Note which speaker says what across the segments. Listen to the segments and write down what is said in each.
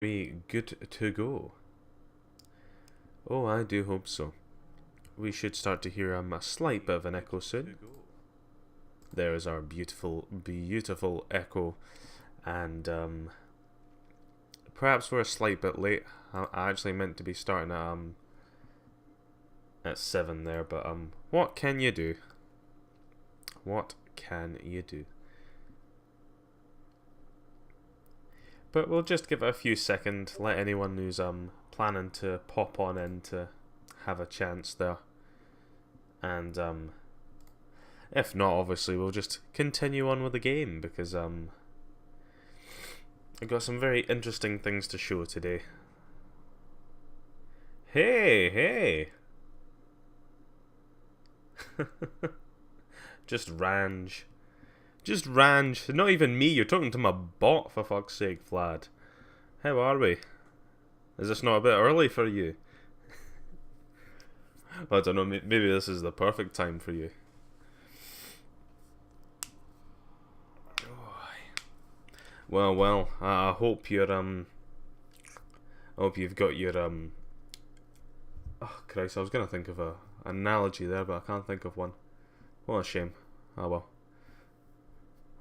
Speaker 1: We good to go? Oh, I do hope so. We should start to hear a slight bit of an echo soon. There is our beautiful, beautiful echo, and perhaps we're a slight bit late. I actually meant to be starting at 7 there, but what can you do? What can you do? But we'll just give it a few seconds, let anyone who's planning to pop on in to have a chance there. And if not, obviously we'll just continue on with the game because I've got some very interesting things to show today. Hey, hey! Just Range. Just Range. Not even me, you're talking to my bot, for fuck's sake, Vlad. How are we? Is this not a bit early for you? I don't know, maybe this is the perfect time for you. Well, I hope you're, I hope you've got your, oh, Christ, I was gonna think of an analogy there, but I can't think of one. What a shame. Oh well.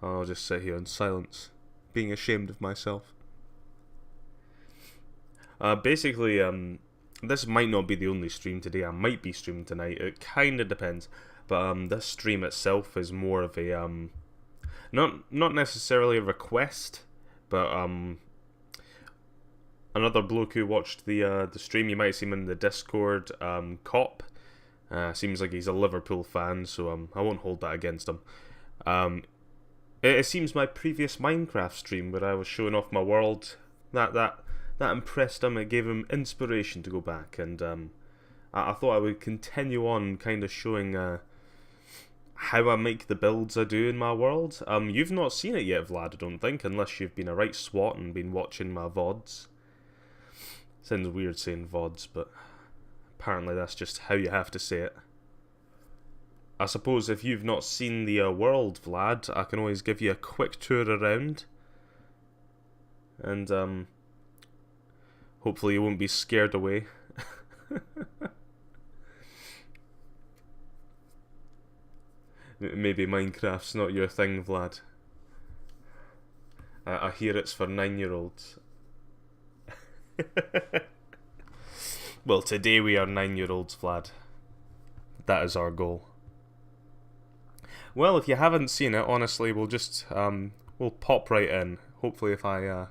Speaker 1: I'll just sit here in silence, being ashamed of myself. Basically, this might not be the only stream today. I might be streaming tonight. It kind of depends. But this stream itself is more of a not necessarily a request, but another bloke who watched the stream. You might see him in the Discord. Cop. Seems like he's a Liverpool fan, so I won't hold that against him. It seems my previous Minecraft stream where I was showing off my world that impressed him. It gave him inspiration to go back, and I thought I would continue on, kind of showing how I make the builds I do in my world. You've not seen it yet, Vlad, I don't think, unless you've been a right swat and been watching my VODs. Sounds weird saying VODs, but apparently that's just how you have to say it. I suppose if you've not seen the world, Vlad, I can always give you a quick tour around. And hopefully you won't be scared away. Maybe Minecraft's not your thing, Vlad. I hear it's for 9-year-olds. Well, today we are 9-year-olds, Vlad. That is our goal. Well, if you haven't seen it, honestly, we'll just we'll pop right in. Hopefully, if I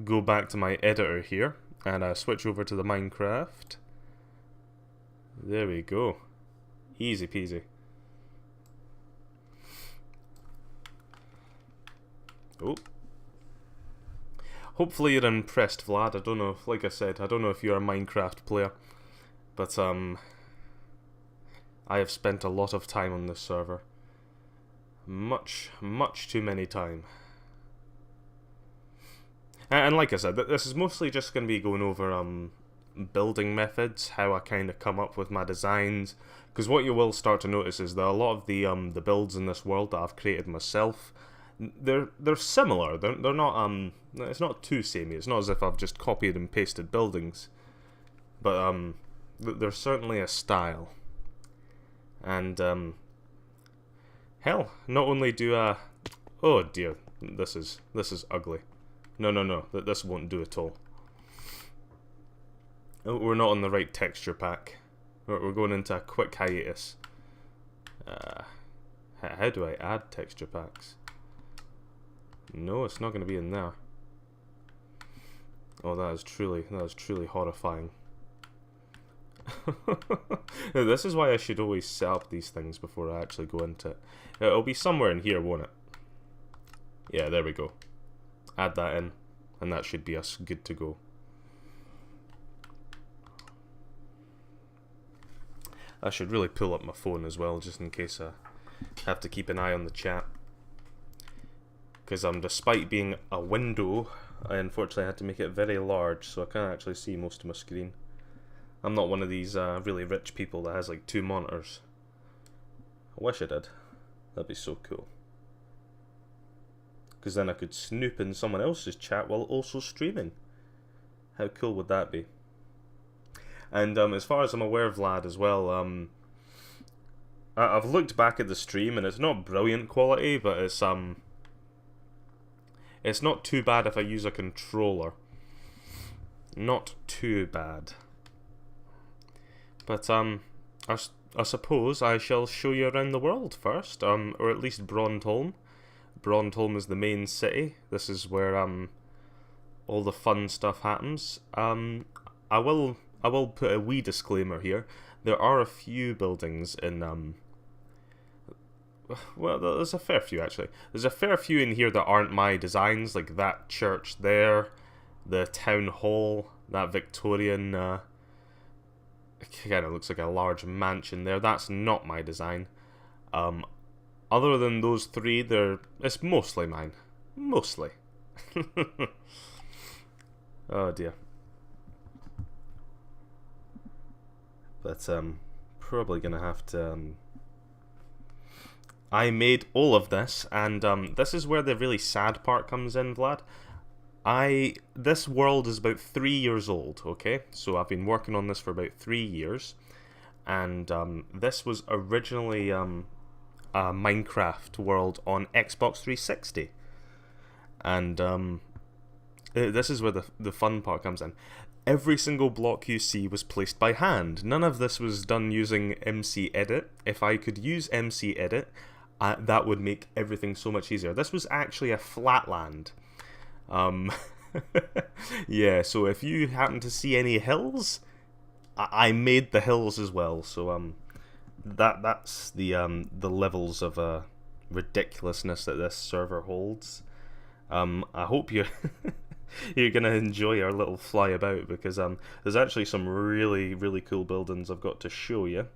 Speaker 1: go back to my editor here and switch over to the Minecraft. There we go. Easy peasy. Oh. Hopefully you're impressed, Vlad. I don't know, like I said, I don't know if you're a Minecraft player, but I have spent a lot of time on this server. Much too many time. And like I said, this is mostly just going to be going over building methods, how I kind of come up with my designs. Because what you will start to notice is that a lot of the builds in this world that I've created myself, they're similar. They're not it's not too samey. It's not as if I've just copied and pasted buildings, but there's certainly a style. And hell, not only do oh dear, this is ugly. No, this won't do at all. Oh, we're not on the right texture pack. We're going into a quick hiatus. How do I add texture packs? No, it's not going to be in there. Oh, that is truly horrifying. This is why I should always set up these things before I actually go into it. It'll be somewhere in here, won't it? Yeah, there we go. Add that in, and that should be us good to go. I should really pull up my phone as well, just in case I have to keep an eye on the chat. Because despite being a window, I unfortunately had to make it very large, so I can't actually see most of my screen. I'm not one of these really rich people that has like 2 monitors. I wish I did. That'd be so cool. because then I could snoop in someone else's chat while also streaming. How cool would that be? And as far as I'm aware, Vlad, as well, I've looked back at the stream and it's not brilliant quality, but it's not too bad if I use a controller. Not too bad. But I suppose I shall show you around the world first, or at least Brondholm. Brondholm is the main city. This is where all the fun stuff happens. I will put a wee disclaimer here. There are a few buildings in well, there's a fair few actually. There's a fair few in here that aren't my designs, like that church there, the town hall, that Victorian kind of looks like a large mansion there. That's not my design. Other than those three, it's mostly mine. Mostly. Oh dear. But probably gonna have to. I made all of this, and this is where the really sad part comes in, Vlad. This world is about 3 years old, okay? So I've been working on this for about 3 years, and this was originally a Minecraft world on Xbox 360, and this is where the fun part comes in. Every single block you see was placed by hand. None of this was done using MC Edit. If I could use MC Edit, that would make everything so much easier. This was actually a flatland. Yeah, so if you happen to see any hills, I made the hills as well. So that's the levels of ridiculousness that this server holds. I hope you're you're gonna enjoy our little fly about, because there's actually some really, really cool buildings I've got to show you.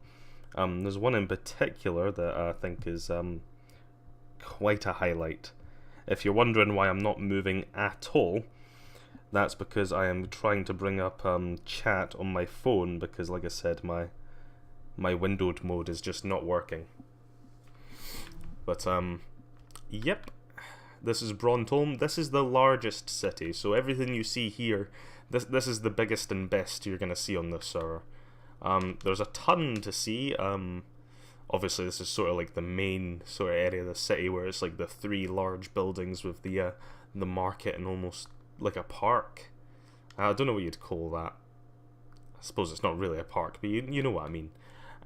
Speaker 1: There's one in particular that I think is quite a highlight. If you're wondering why I'm not moving at all, that's because I am trying to bring up chat on my phone, because like I said, my windowed mode is just not working. But yep. This is Brondholm. This is the largest city, so everything you see here, this is the biggest and best you're going to see on this server. There's a ton to see. Obviously, this is sort of like the main sort of area of the city, where it's like the 3 large buildings with the market and almost like a park. I don't know what you'd call that. I suppose it's not really a park, but you know what I mean.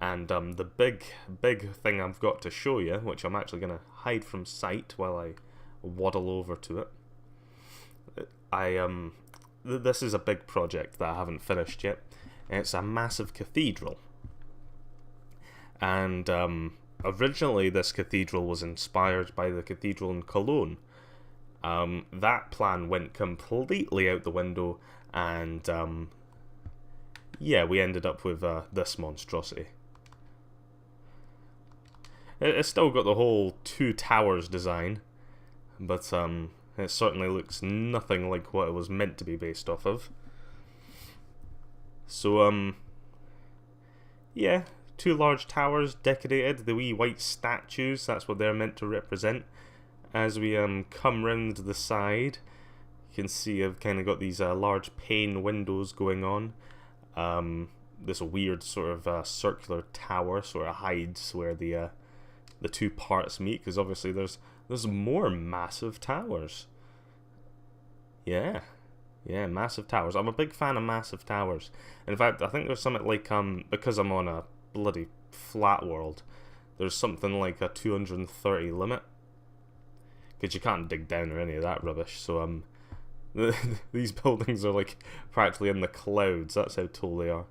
Speaker 1: And the big thing I've got to show you, which I'm actually going to hide from sight while I waddle over to it. This is a big project that I haven't finished yet. It's a massive cathedral, and originally this cathedral was inspired by the cathedral in Cologne. That plan went completely out the window, and yeah, we ended up with this monstrosity. It's still got the whole 2 towers design, but it certainly looks nothing like what it was meant to be based off of. So yeah, 2 large towers decorated, the wee white statues, that's what they're meant to represent. As we come round the side, you can see I've kind of got these large pane windows going on. This weird sort of circular tower sort of hides where the 2 parts meet, because obviously there's more massive towers. Yeah, massive towers. I'm a big fan of massive towers. In fact, I think there's something like, because I'm on a bloody flat world, there's something like a 230 limit, because you can't dig down or any of that rubbish. So these buildings are like practically in the clouds. That's how tall they are.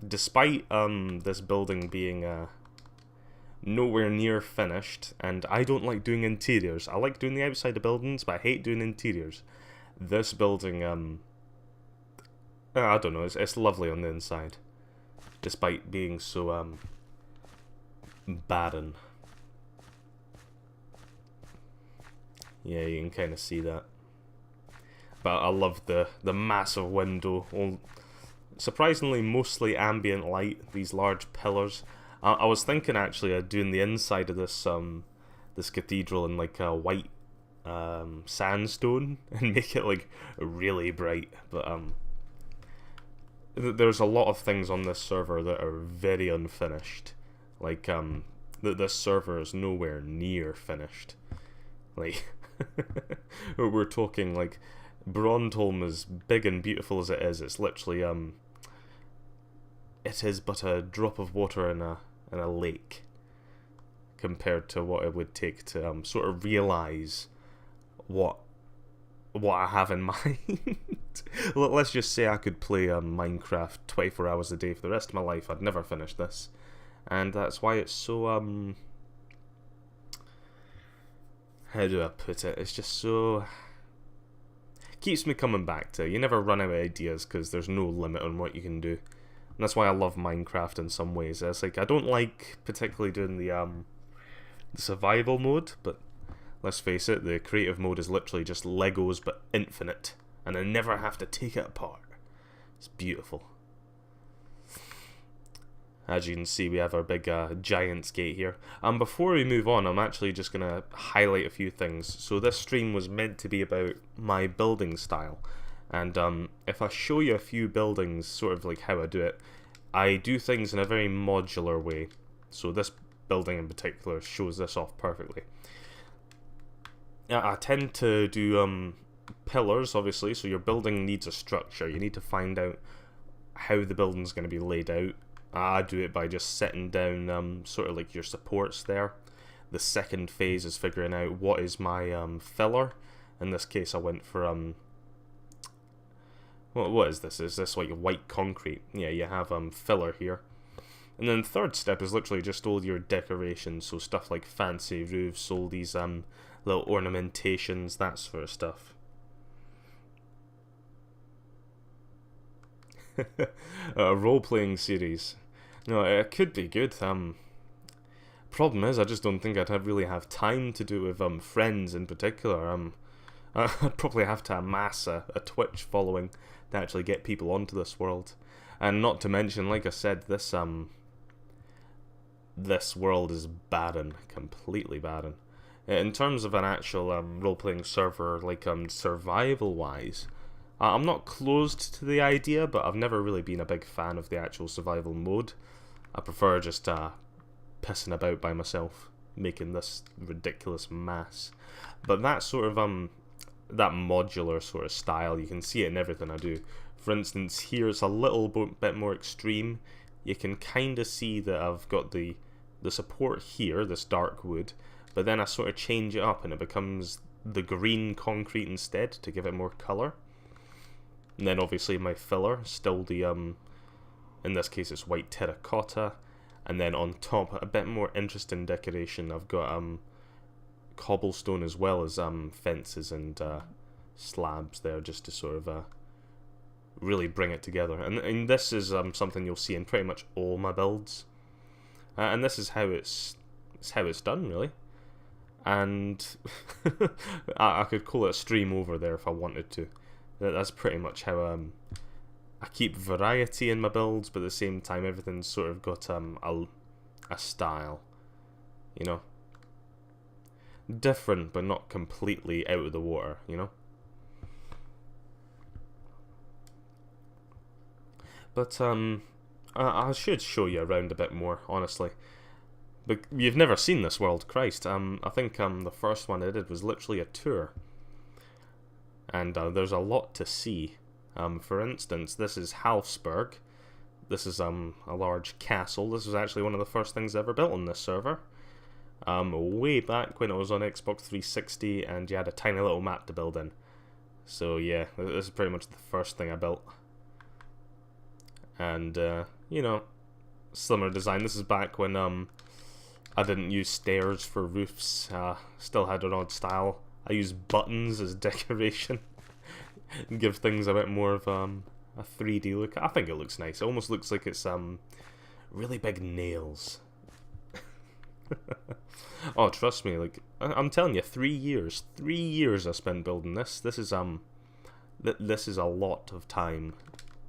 Speaker 1: Despite this building being nowhere near finished, and I don't like doing interiors. I like doing the outside of buildings, but I hate doing interiors. This building, I don't know, it's lovely on the inside, despite being so barren. Yeah, you can kind of see that. But I love the massive window. Surprisingly, mostly ambient light. These large pillars. I was thinking actually of doing the inside of this this cathedral in like a white sandstone and make it like really bright. But there's a lot of things on this server that are very unfinished. Like this server is nowhere near finished. Like we're talking like Brondholm, as big and beautiful as it is, it's literally it is but a drop of water in a lake compared to what it would take to sort of realize what I have in mind. Let's just say I could play Minecraft 24 hours a day for the rest of my life. I'd never finish this, and that's why it's so how do I put it? It's just so keeps me coming back to you never run out of ideas because there's no limit on what you can do. And that's why I love Minecraft in some ways. It's like I don't like particularly doing the survival mode, but let's face it, the creative mode is literally just Legos but infinite, and I never have to take it apart. It's beautiful. As you can see, we have our big Giant's Gate here. Before we move on, I'm actually just going to highlight a few things. So this stream was meant to be about my building style. And if I show you a few buildings, sort of like how I do things in a very modular way. So this building in particular shows this off perfectly. I tend to do pillars, obviously, so your building needs a structure. You need to find out how the building's going to be laid out. I do it by just setting down sort of like your supports there. The second phase is figuring out what is my filler. In this case, I went for what is this? Is this like white concrete? Yeah, you have filler here. And then the third step is literally just all your decorations, so stuff like fancy roofs, all these little ornamentations, that sort of stuff. A role-playing series. No, it could be good. Problem is, I just don't think I'd really have time to do it with friends in particular. I'd probably have to amass a Twitch following to actually get people onto this world. And not to mention, like I said, this world is barren, completely barren. In terms of an actual role-playing server, like survival-wise, I'm not closed to the idea, but I've never really been a big fan of the actual survival mode. I prefer just pissing about by myself, making this ridiculous mess. But that sort of that modular sort of style, you can see it in everything I do. For instance, here it's a little bit more extreme. You can kind of see that I've got the support here, this dark wood, but then I sort of change it up and it becomes the green concrete instead to give it more colour. And then obviously my filler, still the, in this case it's white terracotta, and then on top, a bit more interesting decoration, I've got cobblestone as well as fences and slabs there, just to sort of really bring it together. And this is something you'll see in pretty much all my builds. And this is how it's done, really. And I could call it a stream over there if I wanted to. That's pretty much how I keep variety in my builds, but at the same time everything's sort of got a style, you know. Different, but not completely out of the water, you know. But I should show you around a bit more, honestly. But you've never seen this world, Christ. I think the first one I did was literally a tour. And there's a lot to see. For instance, this is Halfsburg. This is a large castle. This was actually one of the first things ever built on this server. Way back when it was on Xbox 360 and you had a tiny little map to build in. So yeah, this is pretty much the first thing I built. And, you know, similar design. This is back when I didn't use stairs for roofs. Still had an odd style. I used buttons as decoration. Give things a bit more of a 3D look. I think it looks nice. It almost looks like it's really big nails. Oh, trust me, like I'm telling you, 3 years. 3 years I spent building this. This is this is a lot of time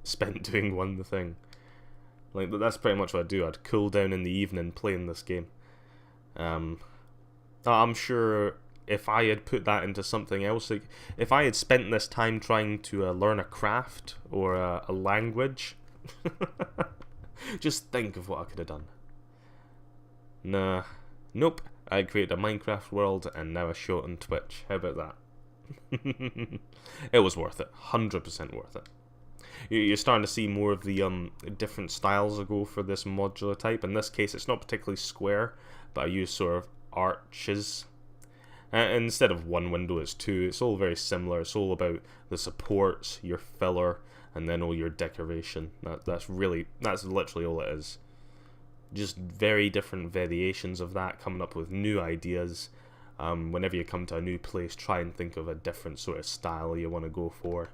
Speaker 1: spent doing one thing. Like that's pretty much what I do. I'd cool down in the evening playing this game. I'm sure if I had put that into something else, like if I had spent this time trying to learn a craft or a language, just think of what I could have done. Nah, nope. I created a Minecraft world and now I show it on Twitch. How about that? It was worth it. 100% worth it. You're starting to see more of the different styles I go for this modular type. In this case, it's not particularly square, but I use sort of arches. And instead of one window, it's two. It's all very similar. It's all about the supports, your filler, and then all your decoration. That's literally all it is. Just very different variations of that, coming up with new ideas. Whenever you come to a new place, try and think of a different sort of style you want to go for.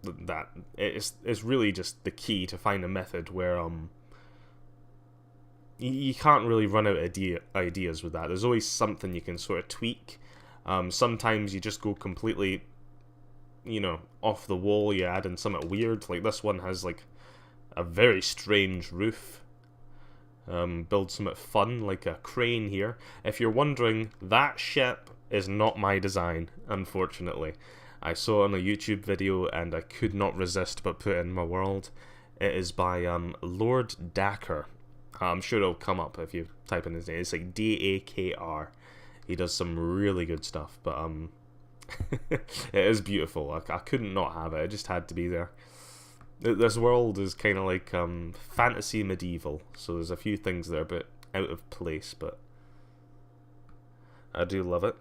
Speaker 1: That it's really just the key to find a method where you can't really run out of ideas with that. There's always something you can sort of tweak. Sometimes you just go completely, off the wall. You add in something weird. Like this one has like a very strange roof. Build something fun, like a crane here. If you're wondering, that ship is not my design, unfortunately. I saw it on a YouTube video and I could not resist but put it in my world. It is by Lord Dakr. I'm sure it'll come up if you type in his name. It's like D-A-K-R. He does some really good stuff, but it is beautiful. I couldn't not have it. It just had to be there. This world is kind of like fantasy medieval, so there's a few things that are a bit out of place, but I do love it.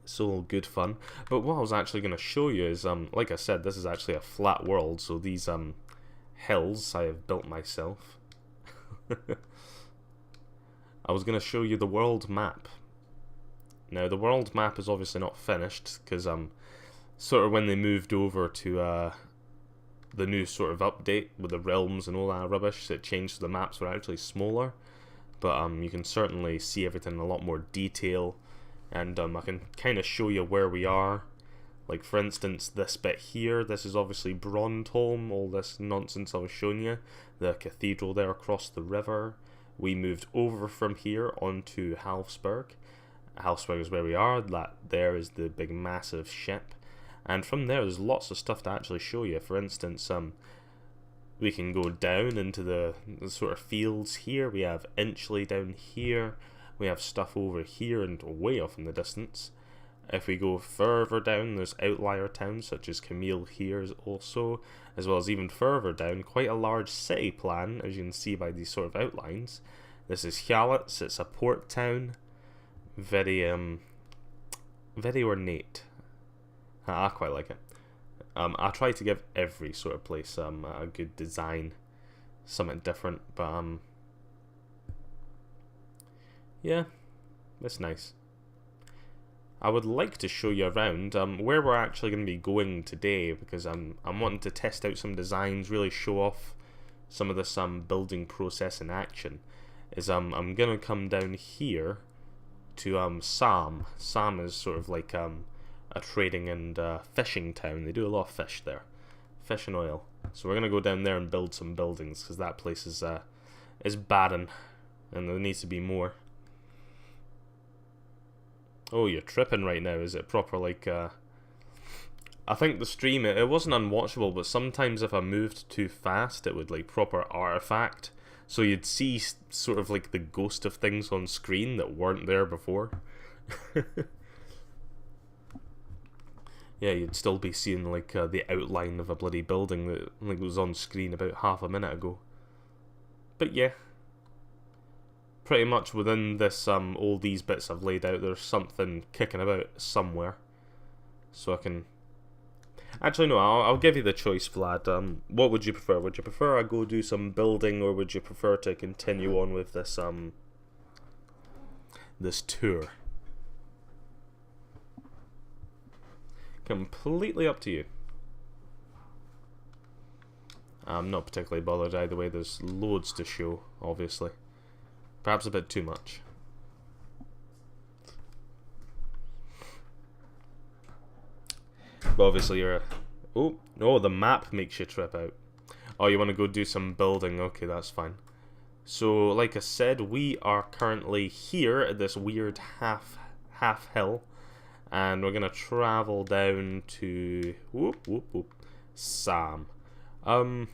Speaker 1: It's all good fun. But what I was actually going to show you is, like I said, this is actually a flat world, so these hills I have built myself. I was going to show you the world map. Now, the world map is obviously not finished, because sort of when they moved over to the new sort of update with the realms and all that rubbish, it changed so the maps were actually smaller. But you can certainly see everything in a lot more detail. And I can kind of show you where we are. Like, for instance, this bit here, this is obviously Brondholm, all this nonsense I was showing you. The cathedral there across the river. We moved over from here onto Halfsburg. Halfsburg is where we are. That there is the big massive ship. And from there's lots of stuff to actually show you. For instance, we can go down into the sort of fields here. We have Inchley down here. We have stuff over here and way off in the distance. If we go further down, there's outlier towns such as Camille here also, as well as even further down, quite a large city plan, as you can see by these sort of outlines. This is Hjalets, it's a port town. Very ornate. I quite like it. I try to give every sort of place a good design, something different, but yeah, that's nice. I would like to show you around where we're actually going to be going today, because I'm wanting to test out some designs, really show off some of this building process in action. Is I'm going to come down here to Sam. Sam is sort of like a trading and fishing town. They do a lot of fish there, fish and oil. So we're going to go down there and build some buildings, because that place is barren and there needs to be more. Oh, you're tripping right now. Is it proper like I think the stream, it wasn't unwatchable, but sometimes if I moved too fast it would like proper artifact, so you'd see sort of like the ghost of things on screen that weren't there before. Yeah, you'd still be seeing like the outline of a bloody building that like was on screen about half a minute ago. But yeah, pretty much within this all these bits I've laid out, there's something kicking about somewhere. So I can actually no, I'll give you the choice, Vlad. What would you prefer? Would you prefer I go do some building, or would you prefer to continue on with this this tour? Completely up to you. I'm not particularly bothered either way. There's loads to show, obviously. Perhaps a bit too much. But obviously you're oh, no, the map makes you trip out. Oh, you want to go do some building? Okay, that's fine. So, like I said, we are currently here at this weird half hill, and we're gonna travel down to Sam. I'm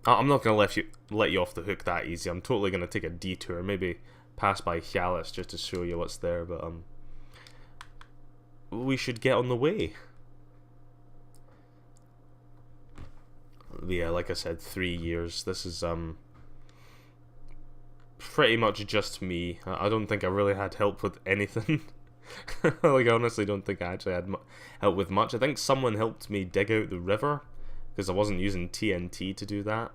Speaker 1: not gonna let you off the hook that easy. I'm totally gonna take a detour, maybe pass by Hyalis just to show you what's there, but we should get on the way. Yeah, like I said, 3 years. This is pretty much just me. I don't think I really had help with anything. Like, I honestly don't think I actually had help with much. I think someone helped me dig out the river, because I wasn't using TNT to do that.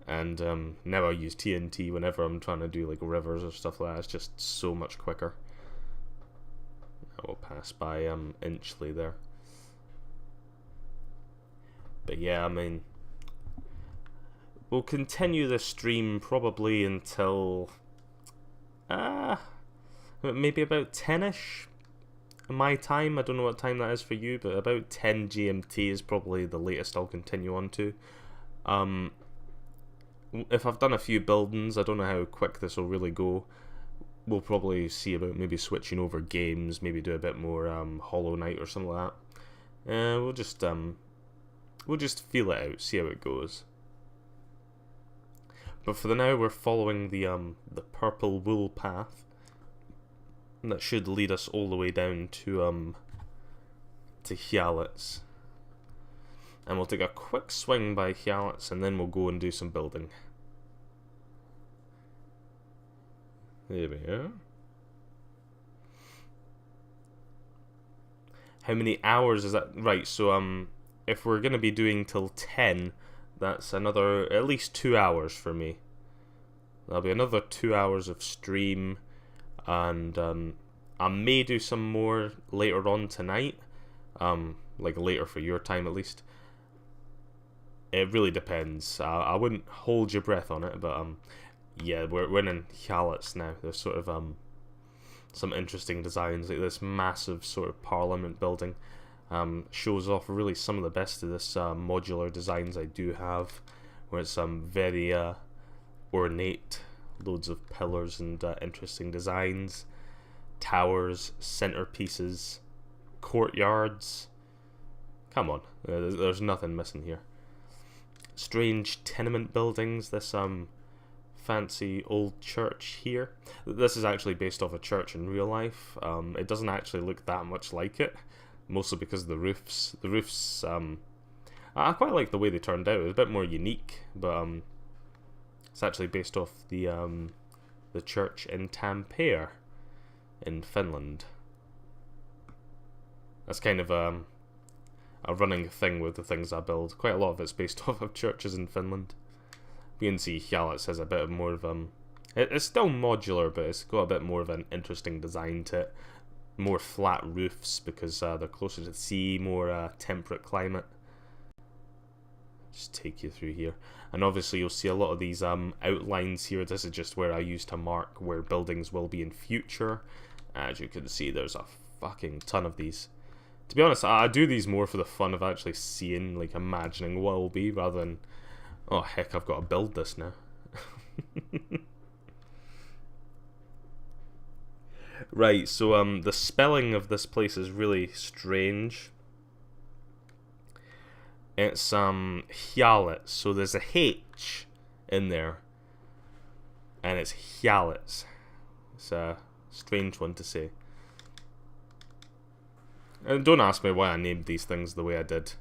Speaker 1: And now I use TNT whenever I'm trying to do like rivers or stuff like that. It's just so much quicker. I will pass by Inchley there. But yeah, I mean, we'll continue the stream probably until maybe about 10ish my time. I don't know what time that is for you, but about 10 GMT is probably the latest I'll continue on to. If I've done a few buildings, I don't know how quick this will really go. We'll probably see about maybe switching over games, maybe do a bit more Hollow Knight or something like that. We'll just feel it out, see how it goes. But for the now, we're following the purple wool path. And that should lead us all the way down to Hyalis. And we'll take a quick swing by Hyalis, and then we'll go and do some building. There we are. How many hours is that? Right, so if we're gonna be doing till 10, that's another at least 2 hours for me. That'll be another 2 hours of stream, and I may do some more later on tonight. Like later for your time at least. It really depends. I wouldn't hold your breath on it, but yeah, we're in Hyalis now. There's sort of some interesting designs, like this massive sort of parliament building. Shows off really some of the best of this modular designs I do have, where it's very ornate, loads of pillars and interesting designs, towers, centerpieces, courtyards. Come on, there's nothing missing here. Strange tenement buildings. This fancy old church here. This is actually based off a church in real life. It doesn't actually look that much like it, mostly because of the roofs. The roofs, I quite like the way they turned out. It was a bit more unique, but it's actually based off the church in Tampere in Finland. That's kind of a running thing with the things I build. Quite a lot of it's based off of churches in Finland. You can see Hyalis has a bit more of it's still modular, but it's got a bit more of an interesting design to it. More flat roofs because they're closer to the sea, more temperate climate. Just take you through here, and obviously you'll see a lot of these outlines here. This is just where I used to mark where buildings will be in future. As you can see, there's a fucking ton of these. To be honest, I do these more for the fun of actually seeing, like imagining what it will be, rather than, oh heck, I've got to build this now. Right, so the spelling of this place is really strange. It's Hyalis, so there's a H in there, and it's Hyalis. It's a strange one to say. And don't ask me why I named these things the way I did.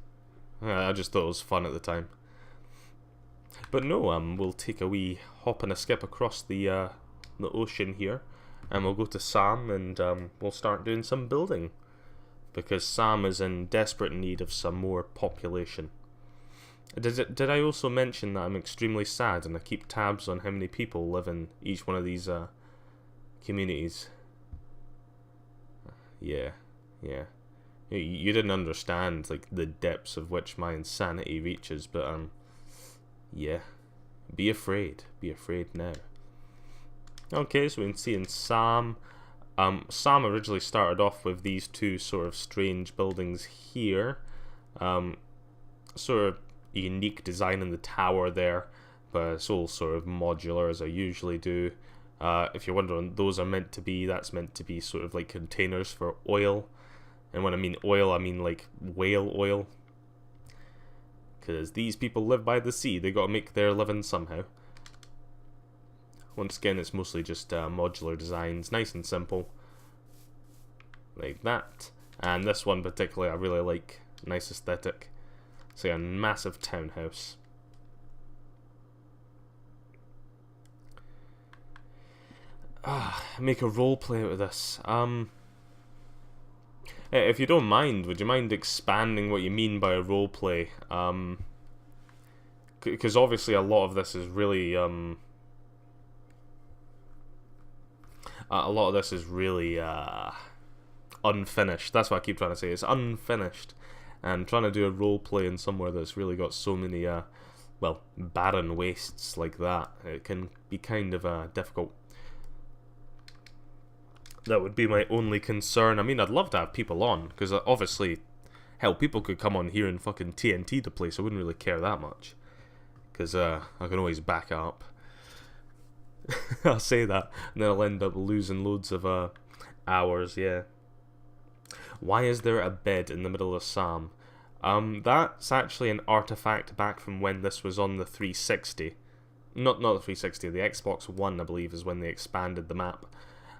Speaker 1: I just thought it was fun at the time. But no, we'll take a wee hop and a skip across the ocean here, and we'll go to Sam, and we'll start doing some building, because Sam is in desperate need of some more population. Did I also mention that I'm extremely sad and I keep tabs on how many people live in each one of these communities? Yeah. You didn't understand like the depths of which my insanity reaches, but yeah. Be afraid now. Okay, so we can see in Sam. Sam originally started off with these two sort of strange buildings here. Sort of unique design in the tower there. It's all sort of modular as I usually do. If you're wondering, those are meant to be, that's meant to be sort of like containers for oil. And when I mean oil, I mean like whale oil. Because these people live by the sea, they gotta make their living somehow. Once again, it's mostly just modular designs, nice and simple. Like that. And this one particularly I really like, nice aesthetic. It's like a massive townhouse. Make a roleplay out of this. If you don't mind, would you mind expanding what you mean by a roleplay? Because obviously a lot of this is really unfinished. That's what I keep trying to say. It's unfinished, and trying to do a roleplay in somewhere that's really got so many well, barren wastes like that, it can be kind of difficult. That would be my only concern. I mean, I'd love to have people on, because obviously, hell, people could come on here and fucking TNT the place. I wouldn't really care that much, because I can always back up. I'll say that, and then I'll end up losing loads of hours, yeah. Why is there a bed in the middle of Sam? That's actually an artifact back from when this was on the 360. Not the 360, the Xbox One, I believe, is when they expanded the map.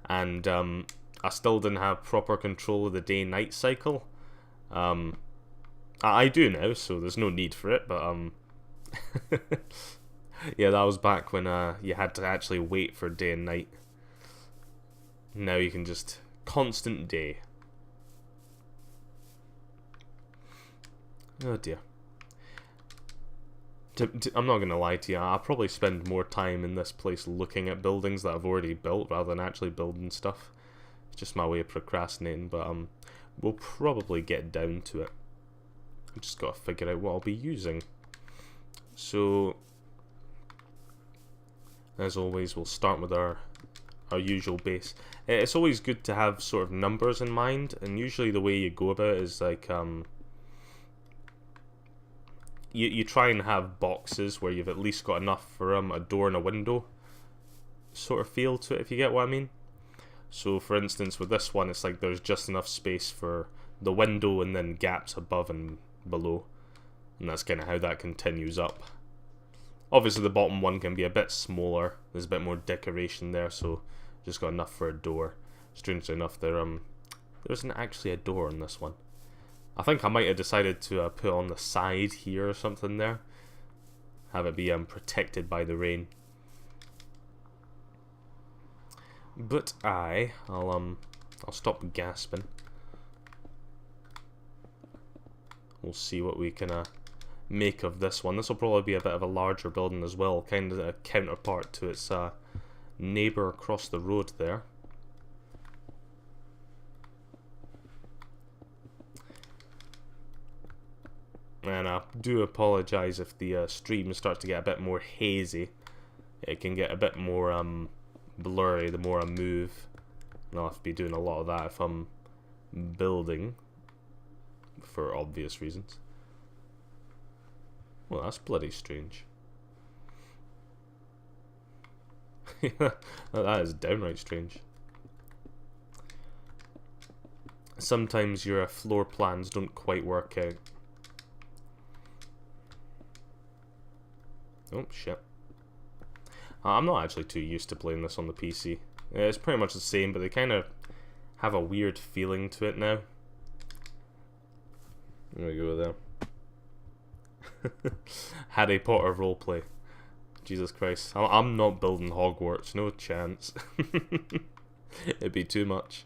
Speaker 1: And I still didn't have proper control of the day-night cycle. I do now, so there's no need for it, but yeah, that was back when you had to actually wait for day and night. Now you can just constant day. Oh dear. I'm not going to lie to you, I'll probably spend more time in this place looking at buildings that I've already built rather than actually building stuff. It's just my way of procrastinating, but we'll probably get down to it. I've just got to figure out what I'll be using. So, as always, we'll start with our usual base. It's always good to have sort of numbers in mind, and usually the way you go about it is like you try and have boxes where you've at least got enough for a door and a window sort of feel to it, if you get what I mean. So for instance with this one, it's like there's just enough space for the window and then gaps above and below, and that's kind of how that continues up. Obviously the bottom one can be a bit smaller, there's a bit more decoration there, so just got enough for a door. Strangely enough, there isn't actually a door on this one. I think I might have decided to put on the side here or something there. Have it be protected by the rain. But I'll stop gasping. We'll see what we can make of this one. This will probably be a bit of a larger building as well, kind of a counterpart to its neighbour across the road there. And I do apologise if the stream starts to get a bit more hazy. It can get a bit more blurry the more I move. And I'll have to be doing a lot of that if I'm building, for obvious reasons. Well, that's bloody strange. That is downright strange. Sometimes your floor plans don't quite work out. Oh, shit. I'm not actually too used to playing this on the PC. It's pretty much the same, but they kind of have a weird feeling to it now. There we go there. Harry Potter roleplay. Jesus Christ. I'm not building Hogwarts, no chance. It'd be too much.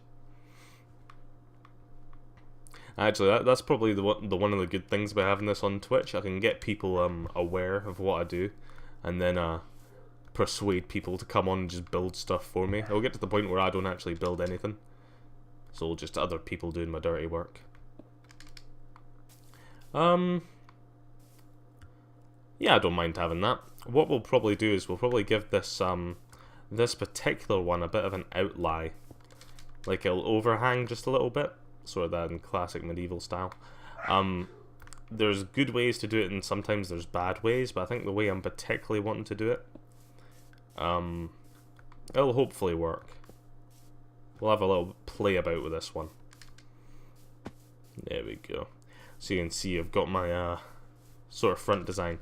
Speaker 1: Actually, that's probably one of the good things about having this on Twitch. I can get people aware of what I do, and then persuade people to come on and just build stuff for me. It'll get to the point where I don't actually build anything, so just other people doing my dirty work. Yeah, I don't mind having that. What we'll probably do is we'll probably give this this particular one a bit of an outlie, like it'll overhang just a little bit. Sort of that in classic medieval style. there's good ways to do it and sometimes there's bad ways, but I think the way I'm particularly wanting to do it, it'll hopefully work. We'll have a little play about with this one. There we go. So you can see I've got my sort of front design.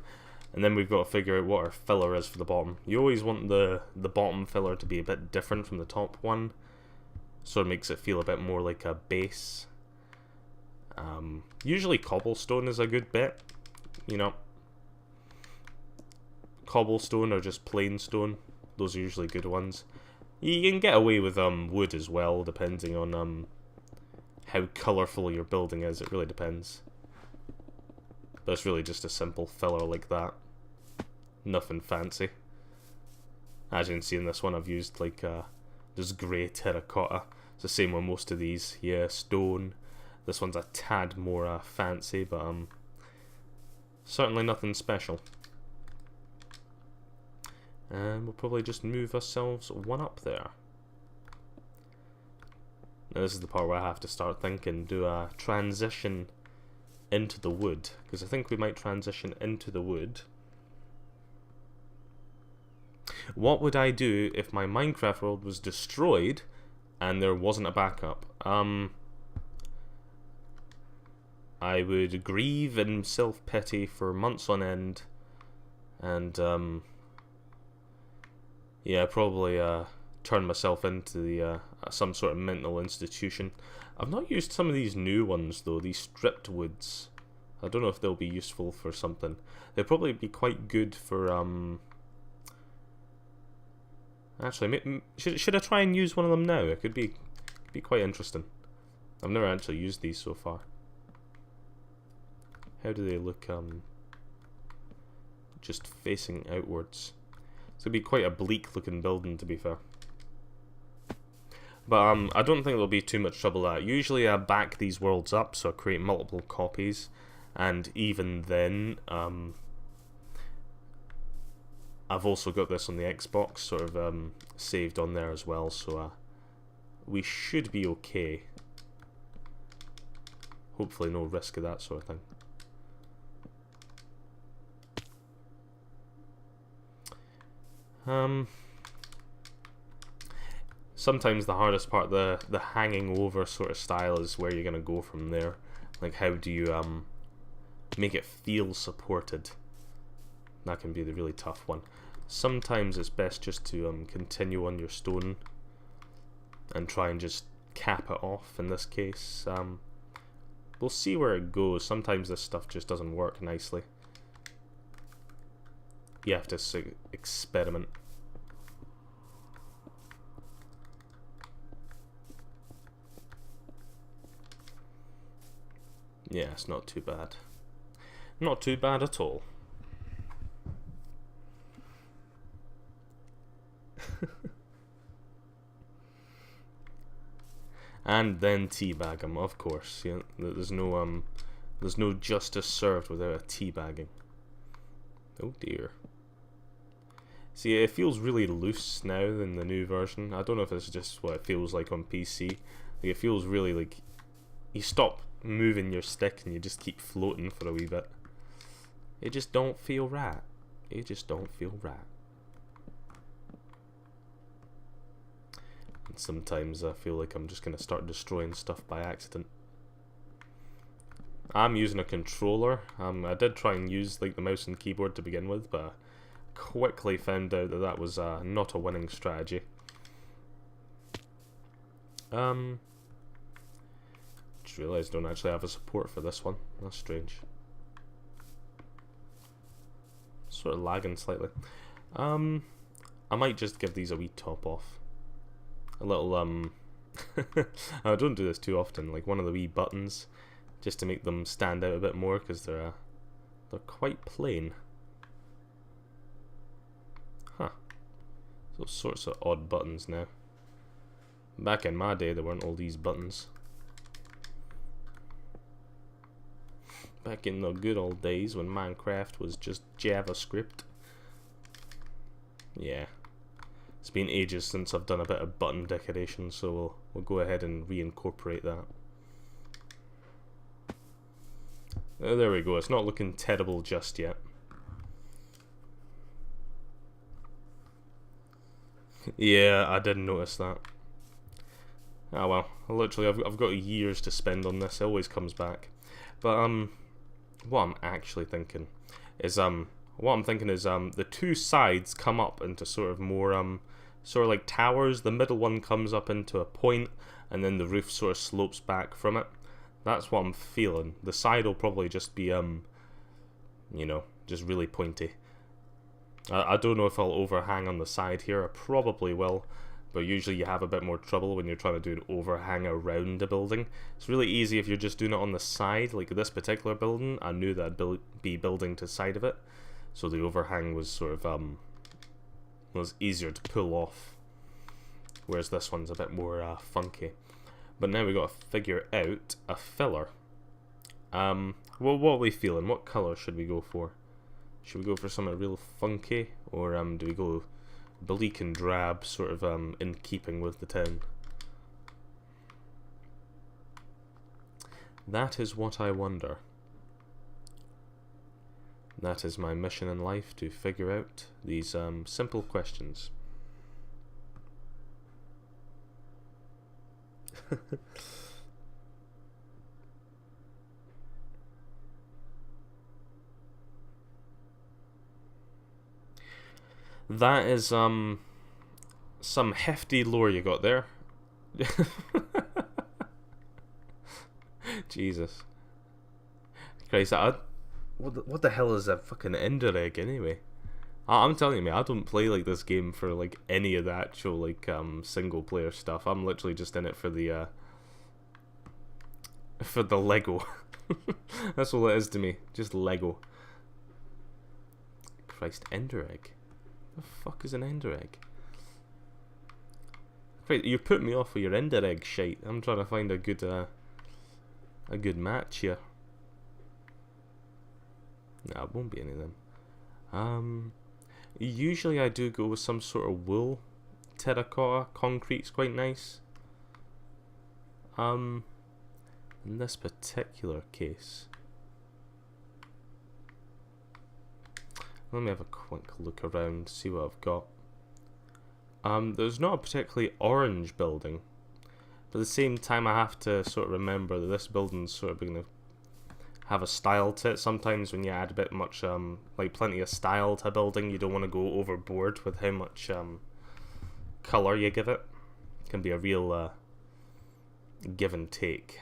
Speaker 1: And then we've got to figure out what our filler is for the bottom. You always want the bottom filler to be a bit different from the top one. Sort of makes it feel a bit more like a base. Usually cobblestone is a good bet. You know, cobblestone or just plain stone. Those are usually good ones. You can get away with wood as well, depending on how colourful your building is. It really depends. But it's really just a simple filler like that. Nothing fancy. As you can see in this one, I've used like this grey terracotta. It's the same with most of these. Yeah, stone. This one's a tad more fancy, but certainly nothing special. And we'll probably just move ourselves one up there. Now this is the part where I have to start thinking, do a transition into the wood, because I think we might transition into the wood. What would I do if my Minecraft world was destroyed and there wasn't a backup? I would grieve and self-pity for months on end, and yeah, probably turn myself into the some sort of mental institution. I've not used some of these new ones though, these stripped woods. I don't know if they'll be useful for something. They'll probably be quite good for actually, should I try and use one of them now? It could be quite interesting. I've never actually used these so far. How do they look just facing outwards? It's gonna be quite a bleak looking building, to be fair. But I don't think there'll be too much trouble with that. Usually I back these worlds up, so I create multiple copies, and even then, I've also got this on the Xbox, sort of saved on there as well, so we should be okay. Hopefully no risk of that sort of thing. Sometimes the hardest part, the hanging over sort of style, is where you're gonna go from there. Like, how do you make it feel supported? That can be the really tough one. Sometimes it's best just to continue on your stone and try and just cap it off. In this case, we'll see where it goes. Sometimes this stuff just doesn't work nicely. You have to experiment. Yeah, it's not too bad. Not too bad at all. And then teabag him, of course. Yeah, there's no justice served without a teabagging. Oh dear. See, it feels really loose now in the new version. I don't know if it's just what it feels like on PC. Like, it feels really like you stop moving your stick and you just keep floating for a wee bit. It just don't feel right. It just don't feel right. And sometimes I feel like I'm just gonna start destroying stuff by accident. I'm using a controller. I did try and use like the mouse and keyboard to begin with, but I quickly found out that that was not a winning strategy. Just realised I don't actually have a support for this one. That's strange. Sort of lagging slightly. I might just give these a wee top off. A little I don't do this too often. Like one of the wee buttons, just to make them stand out a bit more, because they're quite plain. Huh. Those sorts of odd buttons now. Back in my day, there weren't all these buttons. Back in the good old days when Minecraft was just JavaScript. Yeah. It's been ages since I've done a bit of button decoration, so we'll go ahead and reincorporate that. There we go, it's not looking terrible just yet. Yeah, I didn't notice that. Ah well, literally I've got years to spend on this, it always comes back. But what I'm actually thinking is the two sides come up into sort of more sort of like towers. The middle one comes up into a point and then the roof sort of slopes back from it. That's what I'm feeling. The side will probably just be you know, just really pointy. I don't know if I'll overhang on the side here. I probably will, but usually you have a bit more trouble when you're trying to do an overhang around a building. It's really easy if you're just doing it on the side. Like this particular building, I knew that I'd be building to the side of it, so the overhang was sort of was easier to pull off, whereas this one's a bit more funky. But now we got to figure out a filler. Well, what are we feeling? What colour should we go for? Should we go for something real funky, or do we go bleak and drab, sort of in keeping with the town? That is what I wonder. That is my mission in life, to figure out these simple questions. That is some hefty lore you got there. Jesus Christ, what the hell is a fucking Ender egg anyway? I'm telling you, I don't play like this game for like any of the actual like single player stuff. I'm literally just in it for the Lego. That's all it is to me, just Lego. Christ, Ender egg. The fuck is an Ender egg? Right, you put me off with your Ender egg shite. I'm trying to find a good match here. Nah, it won't be any of them. Usually I do go with some sort of wool. Terracotta, concrete's quite nice. In this particular case, let me have a quick look around, see what I've got. There's not a particularly orange building, but at the same time I have to sort of remember that this building's sort of going to have a style to it. Sometimes when you add a bit much, like plenty of style to a building, you don't want to go overboard with how much colour you give it. It can be a real give and take.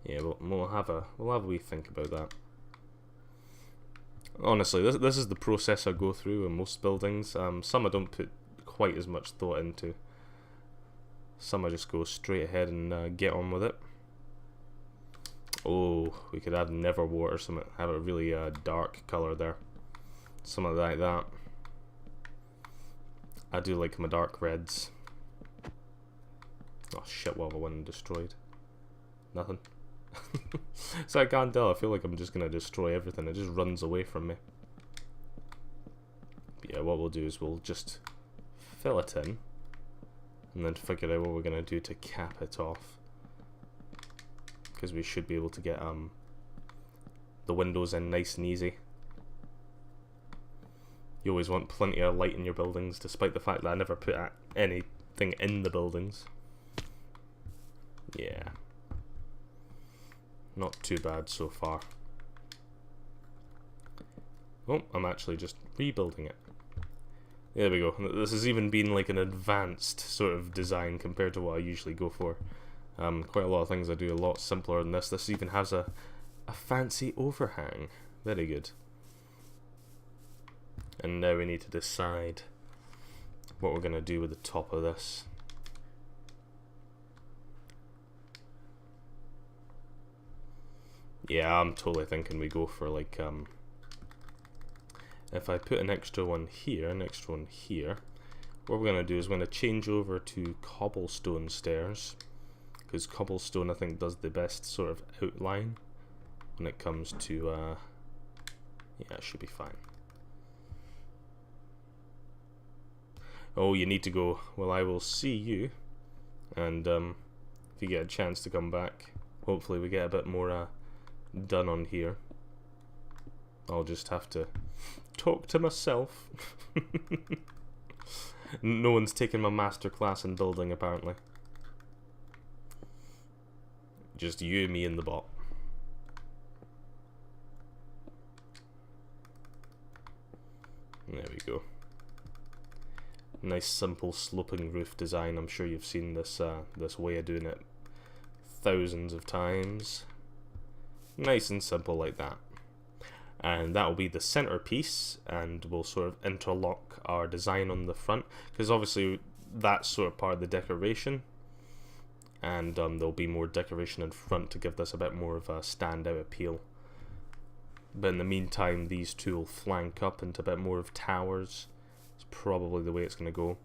Speaker 1: Yeah, we'll have a wee think about that. Honestly, this is the process I go through in most buildings. Some I don't put quite as much thought into. Some I just go straight ahead and get on with it. Oh, we could add Neverwart or something. Have a really dark colour there. Something like that. I do like my dark reds. Oh shit, what have I went and destroyed? Nothing. So I can't tell, I feel like I'm just going to destroy everything. It just runs away from me. But yeah, what we'll do is we'll just fill it in and then figure out what we're going to do to cap it off, because we should be able to get the windows in nice and easy. You always want plenty of light in your buildings, despite the fact that I never put anything in the buildings. Yeah. Not too bad so far. Oh, I'm actually just rebuilding it. There we go. This has even been like an advanced sort of design compared to what I usually go for. Quite a lot of things I do a lot simpler than this. This even has a fancy overhang. Very good. And now we need to decide what we're going to do with the top of this. Yeah, I'm totally thinking we go for like, if I put an extra one here, what we're going to do is we're going to change over to cobblestone stairs, because cobblestone I think does the best sort of outline when it comes to, yeah, it should be fine. Oh, you need to go. Well, I will see you, and if you get a chance to come back. Hopefully we get a bit more done on here. I'll just have to talk to myself. No one's taken my masterclass in building, apparently. Just you, me, and the bot. There we go. Nice, simple, sloping roof design. I'm sure you've seen this this way of doing it thousands of times. Nice and simple like that. And that will be the centerpiece, and we'll sort of interlock our design on the front, because obviously that's sort of part of the decoration, and there'll be more decoration in front to give this a bit more of a standout appeal. But in the meantime, these two will flank up into a bit more of towers. It's probably the way it's going to go.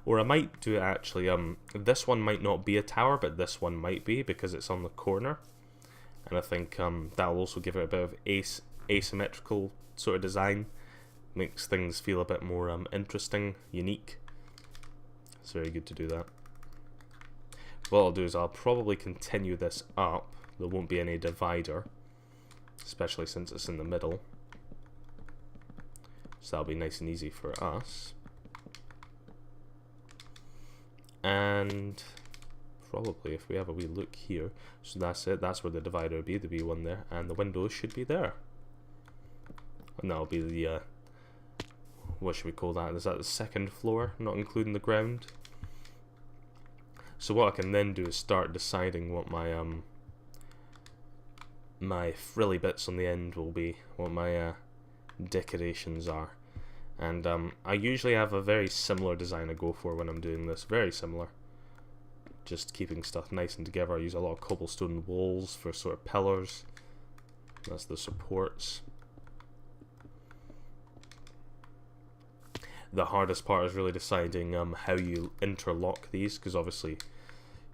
Speaker 1: Or I might do it actually, this one might not be a tower, but this one might be, because it's on the corner. And I think that'll also give it a bit of asymmetrical sort of design. Makes things feel a bit more interesting, unique. It's very good to do that. What I'll do is I'll probably continue this up. There won't be any divider, especially since it's in the middle. So that'll be nice and easy for us. And probably if we have a wee look here, so that's it, that's where the divider would be, the wee one there, and the windows should be there. And that'll be the, what should we call that? Is that the second floor, not including the ground? So what I can then do is start deciding what my, my frilly bits on the end will be, what my, decorations are. And I usually have a very similar design I go for when I'm doing this, very similar. Just keeping stuff nice and together. I use a lot of cobblestone walls for sort of pillars. That's the supports. The hardest part is really deciding how you interlock these, because obviously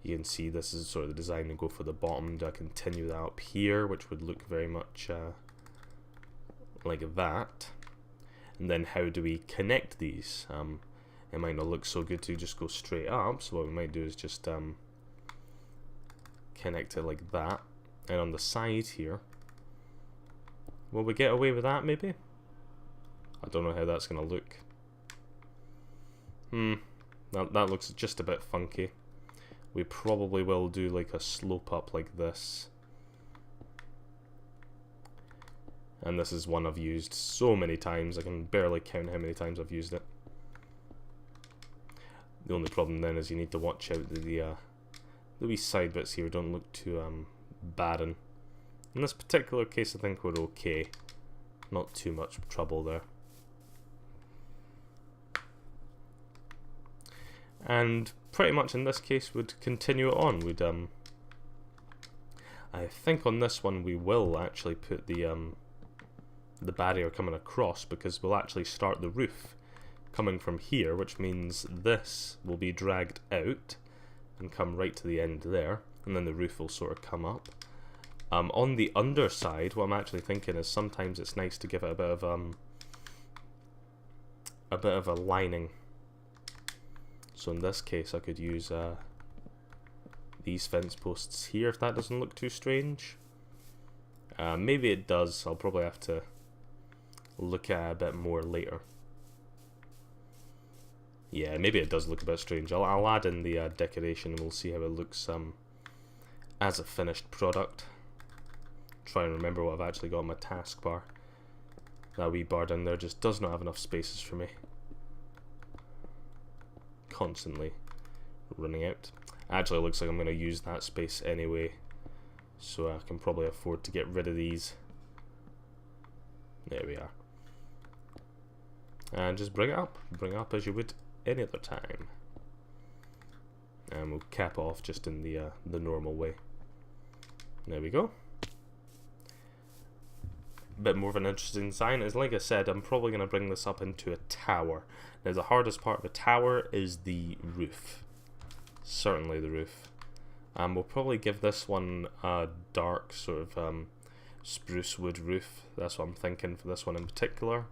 Speaker 1: you can see this is sort of the design to go for the bottom. Do I continue that up here, which would look very much like that? And then how do we connect these? It might not look so good to just go straight up, so what we might do is just connect it like that. And on the side here, will we get away with that maybe? I don't know how that's going to look. That looks just a bit funky. We probably will do like a slope up like this. And this is one I've used so many times, I can barely count how many times I've used it. The only problem then is you need to watch out the wee side bits here don't look too barren. In this particular case I think we're okay. Not too much trouble there. And pretty much in this case we'd continue it on. We'd I think on this one we will actually put the barrier coming across, because we'll actually start the roof coming from here, which means this will be dragged out and come right to the end there, and then the roof will sort of come up. On the underside, what I'm actually thinking is sometimes it's nice to give it a bit of a lining. So in this case I could use these fence posts here, if that doesn't look too strange. Maybe it does. I'll probably have to look at it a bit more later. Yeah, maybe it does look a bit strange. I'll add in the decoration and we'll see how it looks as a finished product. Try and remember what I've actually got on my taskbar. That wee bar down there just does not have enough spaces for me. Constantly running out. Actually, it looks like I'm going to use that space anyway, so I can probably afford to get rid of these. There we are. And just bring it up as you would any other time. And we'll cap off just in the normal way. There we go. Bit more of an interesting design is, like I said, I'm probably going to bring this up into a tower. Now the hardest part of a tower is the roof. Certainly the roof. We'll probably give this one a dark sort of spruce wood roof. That's what I'm thinking for this one in particular.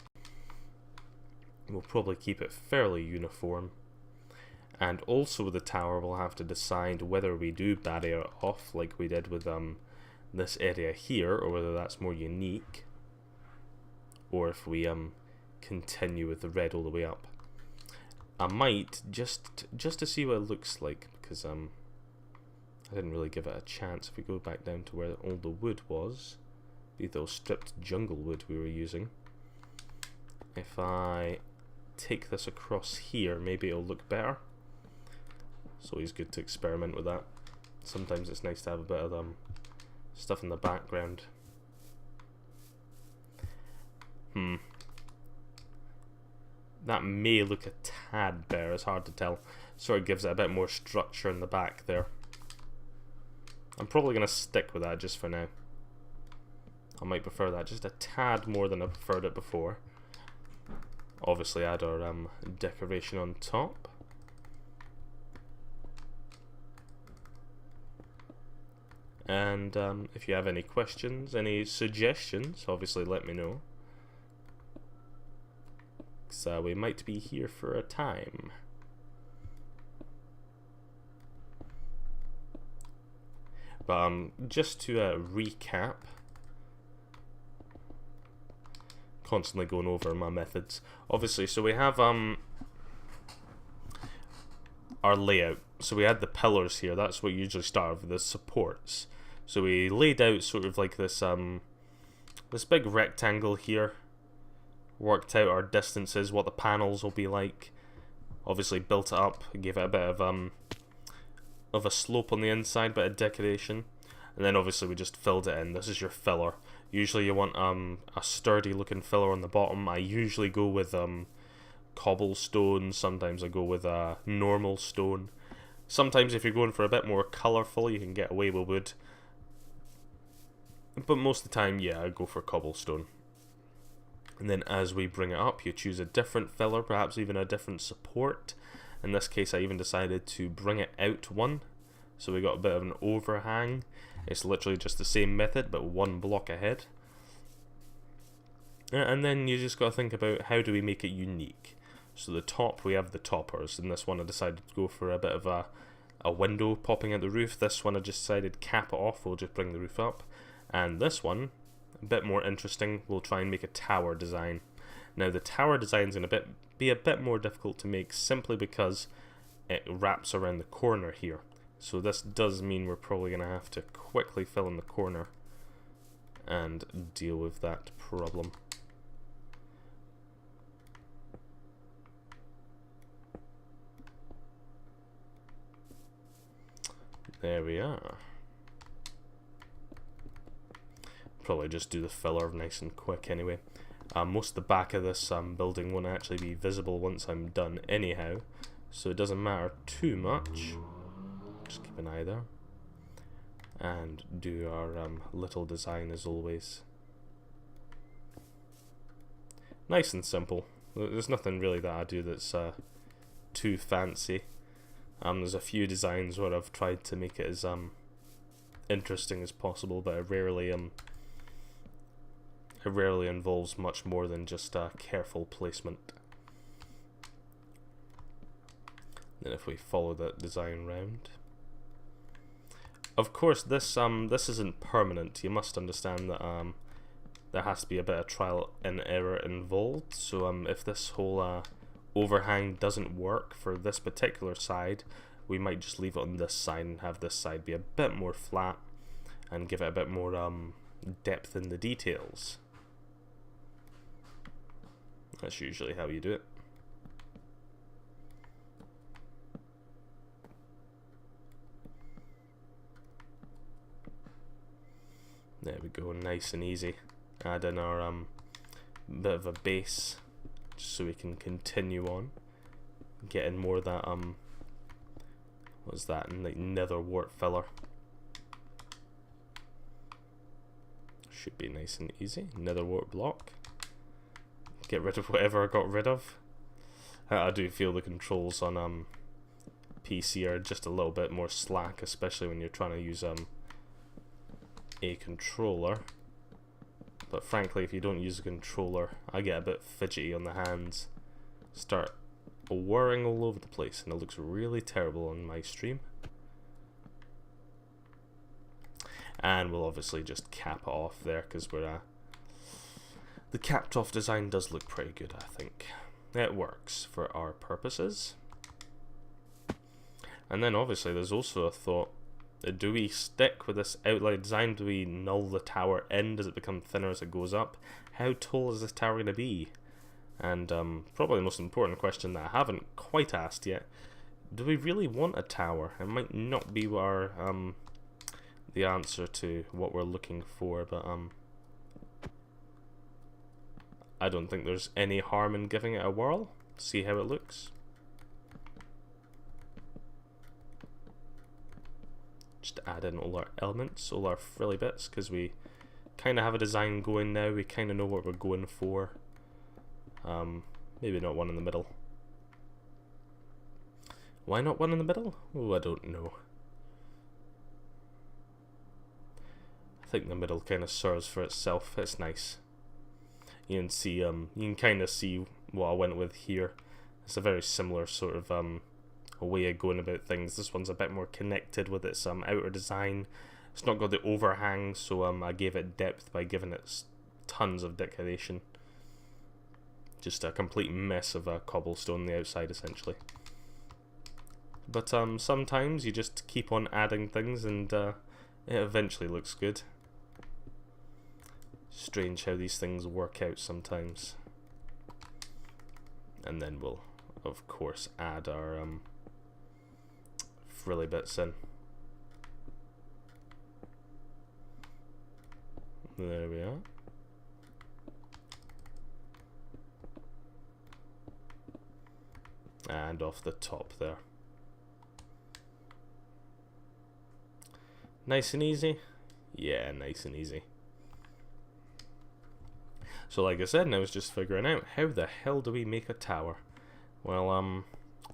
Speaker 1: We'll probably keep it fairly uniform. And also with the tower, we'll have to decide whether we do barrier off like we did with this area here, or whether that's more unique, or if we continue with the red all the way up. I might just to see what it looks like, because I didn't really give it a chance. If we go back down to where all the wood was, those stripped jungle wood we were using. If I take this across here, maybe it'll look better. It's always good to experiment with that. Sometimes it's nice to have a bit of stuff in the background. That may look a tad better, it's hard to tell. Sort of gives it a bit more structure in the back there. I'm probably going to stick with that just for now. I might prefer that just a tad more than I preferred it before. Obviously add our decoration on top. And if you have any questions, any suggestions, obviously let me know. So we might be here for a time. But just to recap, constantly going over my methods. Obviously, so we have our layout. So we had the pillars here. That's what you usually start with, the supports. So we laid out sort of like this this big rectangle here. Worked out our distances, what the panels will be like. Obviously built it up, gave it a bit of a slope on the inside, bit of decoration, and then obviously we just filled it in. This is your filler. Usually you want a sturdy looking filler on the bottom. I usually go with cobblestone. Sometimes I go with normal stone. Sometimes if you're going for a bit more colourful, you can get away with wood. But most of the time, yeah, I go for cobblestone. And then as we bring it up, you choose a different filler, perhaps even a different support. In this case, I even decided to bring it out one. So we got a bit of an overhang. It's literally just the same method, but one block ahead. And then you just got to think about how do we make it unique. So the top, we have the toppers. In this one, I decided to go for a bit of a window popping at the roof. This one, I just decided cap it off. We'll just bring the roof up. And this one, a bit more interesting, we'll try and make a tower design. Now the tower design is going to be a bit more difficult to make simply because it wraps around the corner here. So this does mean we're probably going to have to quickly fill in the corner and deal with that problem. There we are. Probably just do the filler nice and quick anyway. Most of the back of this building won't actually be visible once I'm done anyhow, so it doesn't matter too much. Just keep an eye there. And do our little design as always. Nice and simple. There's nothing really that I do that's too fancy. There's a few designs where I've tried to make it as interesting as possible, but it rarely involves much more than just careful placement. Then if we follow that design round, of course this isn't permanent. You must understand that there has to be a bit of trial and error involved. So if this whole overhang doesn't work for this particular side, we might just leave it on this side and have this side be a bit more flat and give it a bit more depth in the details. That's usually how you do it. There we go, nice and easy. Add in our bit of a base just so we can continue on. Get in more of that what's that, like nether wart filler. Should be nice and easy. Nether wart block. Get rid of whatever I got rid of. I do feel the controls on PC are just a little bit more slack, especially when you're trying to use a controller. But frankly, if you don't use a controller, I get a bit fidgety on the hands. Start whirring all over the place, and it looks really terrible on my stream. And we'll obviously just cap it off there, because we're the capped off design does look pretty good, I think. It works for our purposes. And then obviously there's also a thought, do we stick with this outline design? Do we null the tower in? Does it become thinner as it goes up? How tall is this tower going to be? And probably the most important question that I haven't quite asked yet, do we really want a tower? It might not be our the answer to what we're looking for, but I don't think there's any harm in giving it a whirl, see how it looks. Just add in all our elements, all our frilly bits, because we kind of have a design going now, we kind of know what we're going for. Maybe not one in the middle. Why not one in the middle? Oh, I don't know. I think the middle kind of serves for itself. It's nice. You can see, you can kind of see what I went with here. It's a very similar sort of a way of going about things. This one's a bit more connected with its outer design. It's not got the overhang, so I gave it depth by giving it tons of decoration. Just a complete mess of cobblestone on the outside, essentially. But sometimes you just keep on adding things, and it eventually looks good. Strange how these things work out sometimes. And then we'll, of course, add our frilly bits in. There we are. And off the top there. Nice and easy? Yeah, nice and easy. So like I said, I was just figuring out, how the hell do we make a tower? Well,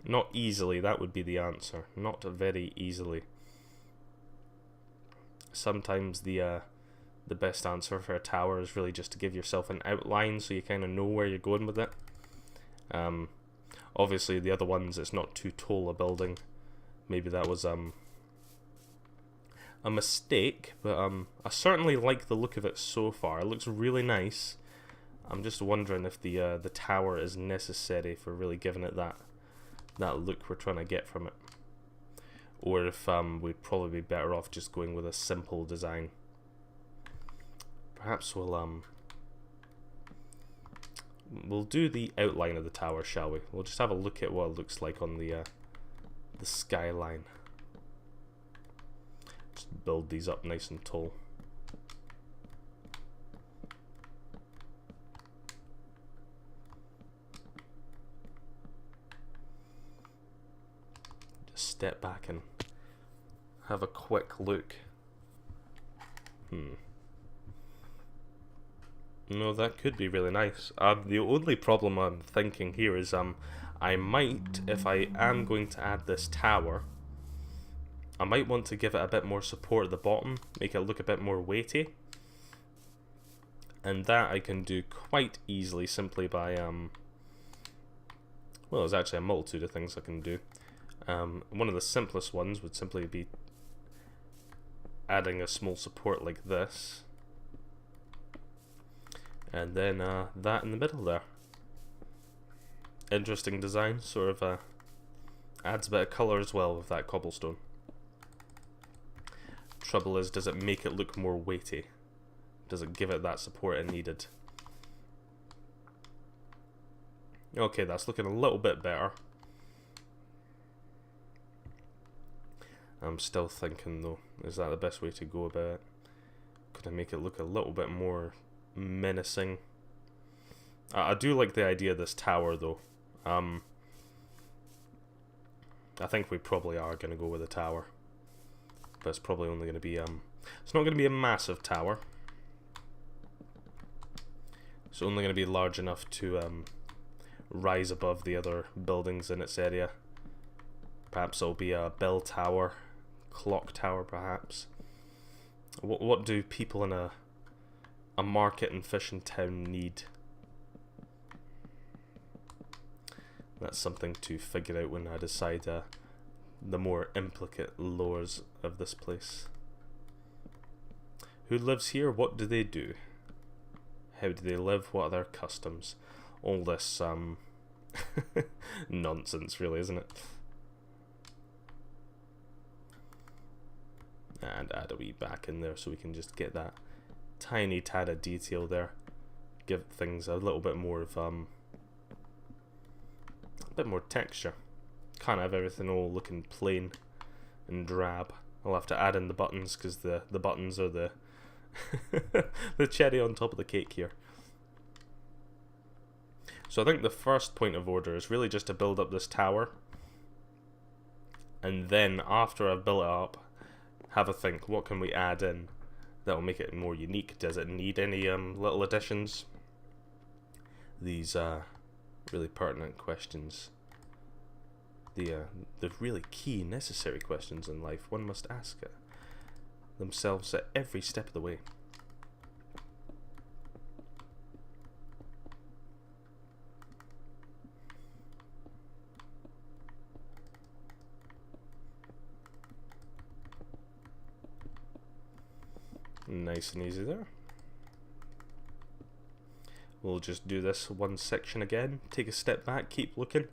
Speaker 1: not easily, that would be the answer. Not very easily. Sometimes the best answer for a tower is really just to give yourself an outline so you kind of know where you're going with it. Obviously the other ones, it's not too tall a building. Maybe that was a mistake, but I certainly like the look of it so far. It looks really nice. I'm just wondering if the tower is necessary for really giving it that look we're trying to get from it, or if we'd probably be better off just going with a simple design. Perhaps we'll do the outline of the tower, shall we? We'll just have a look at what it looks like on the skyline. Just build these up nice and tall. Just step back and have a quick look. No, that could be really nice. The only problem I'm thinking here is I might, if I am going to add this tower, I might want to give it a bit more support at the bottom, make it look a bit more weighty. And that I can do quite easily simply by, well, there's actually a multitude of things I can do. One of the simplest ones would simply be adding a small support like this. And then that in the middle there. Interesting design, sort of adds a bit of colour as well with that cobblestone. Trouble is, does it make it look more weighty? Does it give it that support it needed? Okay, that's looking a little bit better. I'm still thinking though, is that the best way to go about it? Could I make it look a little bit more menacing? I do like the idea of this tower though. I think we probably are going to go with a tower. But it's probably only going to be, it's not going to be a massive tower. It's only going to be large enough to rise above the other buildings in its area. Perhaps it'll be a bell tower, clock tower perhaps. What do people in a market and fishing town need? that's something to figure out when I decide the more implicate lores of this place. Who lives here? What do they do? How do they live? What are their customs? All this nonsense, really, isn't it? And add a wee back in there so we can just get that tiny tad of detail there. Give things a little bit more of a bit more texture. Can't have everything all looking plain and drab. I'll have to add in the buttons because the buttons are the the cherry on top of the cake here. So I think the first point of order is really just to build up this tower, and then after I've built it up, have a think, what can we add in that will make it more unique? Does it need any little additions? These really pertinent questions. The really key, necessary questions in life one must ask themselves at every step of the way. Nice and easy there. We'll just do this one section again, take a step back, keep looking.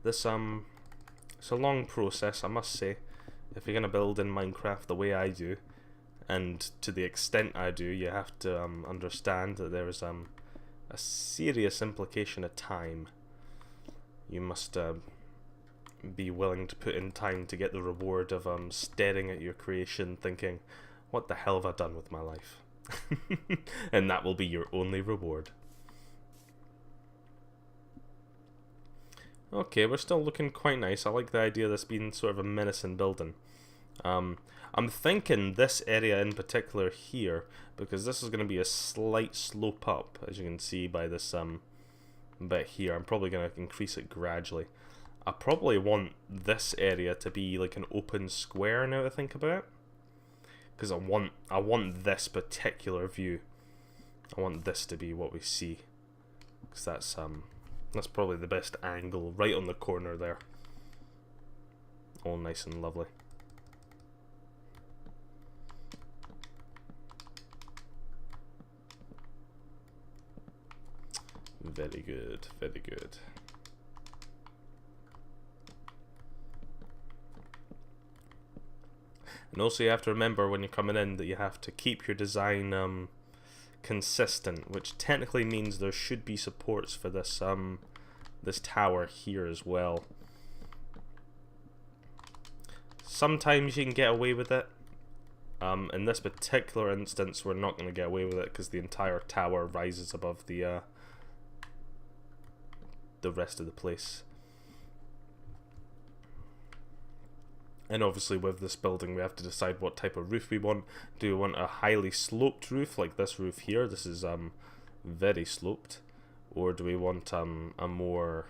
Speaker 1: This it's a long process, I must say. If you're gonna build in Minecraft the way I do, and to the extent I do, you have to understand that there is a serious implication of time. You must be willing to put in time to get the reward of staring at your creation thinking, what the hell have I done with my life? And that will be your only reward. Okay, we're still looking quite nice. I like the idea of this being sort of a menacing building. I'm thinking this area in particular here, because this is going to be a slight slope up, as you can see by this bit here. I'm probably going to increase it gradually. I probably want this area to be like an open square now to think about it. Because I want this particular view. I want this to be what we see. Because that's probably the best angle, right on the corner there. All nice and lovely. Very good, very good. And also you have to remember when you're coming in that you have to keep your design consistent, which technically means there should be supports for this this tower here as well. Sometimes you can get away with it. In this particular instance, we're not going to get away with it because the entire tower rises above the rest of the place. And obviously with this building we have to decide what type of roof we want. Do we want a highly sloped roof like this roof here? This is very sloped. Or do we want a more,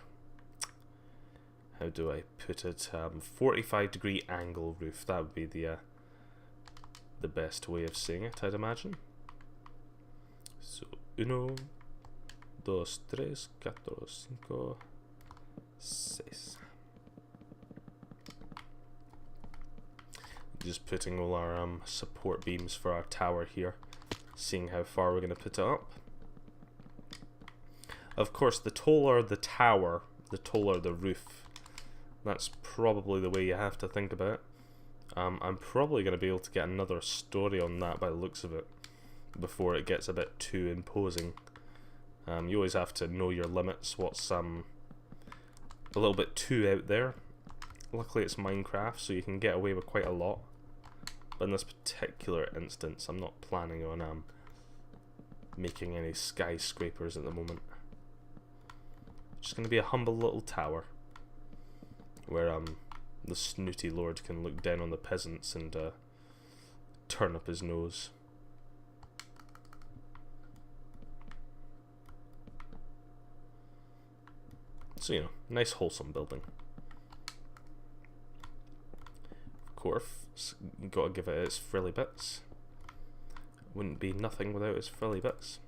Speaker 1: how do I put it, 45-degree angle roof? That would be the best way of saying it, I'd imagine. So, 1, 2, 3, 4, 5, 6. Just putting all our support beams for our tower here, seeing how far we're going to put it up. Of course, the taller the tower, the taller the roof. That's probably the way you have to think about it. I'm probably going to be able to get another story on that by the looks of it, before it gets a bit too imposing. You always have to know your limits, what's a little bit too out there. Luckily it's Minecraft, so you can get away with quite a lot. But in this particular instance, I'm not planning on making any skyscrapers at the moment. Just going to be a humble little tower, where the snooty lord can look down on the peasants and turn up his nose. So, you know, nice wholesome building. Of course, you got to give it its frilly bits. Wouldn't be nothing without its frilly bits.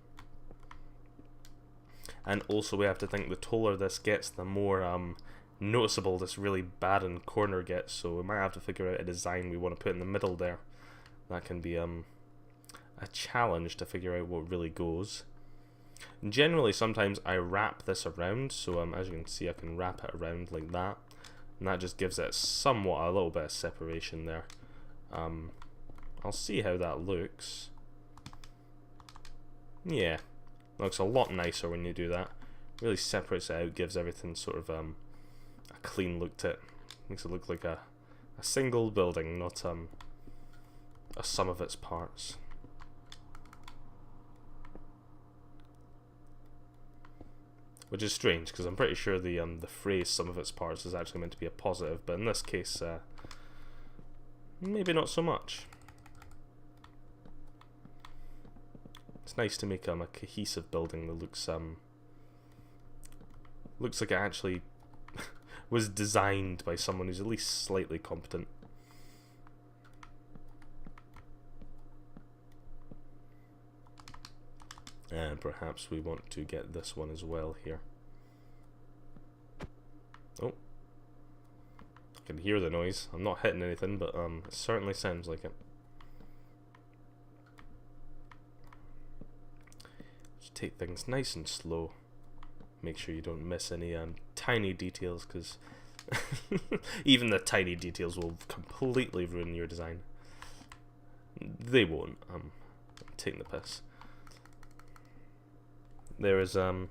Speaker 1: And also we have to think the taller this gets, the more noticeable this really barren corner gets, so we might have to figure out a design we want to put in the middle there. That can be a challenge to figure out what really goes. And generally, sometimes I wrap this around, so as you can see, I can wrap it around like that, and that just gives it somewhat a little bit of separation there. I'll see how that looks. Yeah, looks a lot nicer when you do that. Really separates it out, gives everything sort of a clean look to it. Makes it look like a single building, not a sum of its parts. Which is strange, because I'm pretty sure the phrase "sum of its parts" is actually meant to be a positive, but in this case, maybe not so much. It's nice to make a cohesive building that looks like it actually was designed by someone who's at least slightly competent. And perhaps we want to get this one as well here. Oh, I can hear the noise. I'm not hitting anything, but it certainly sounds like it. Just take things nice and slow. Make sure you don't miss any tiny details, because even the tiny details will completely ruin your design. They won't. I'm taking the piss. There is there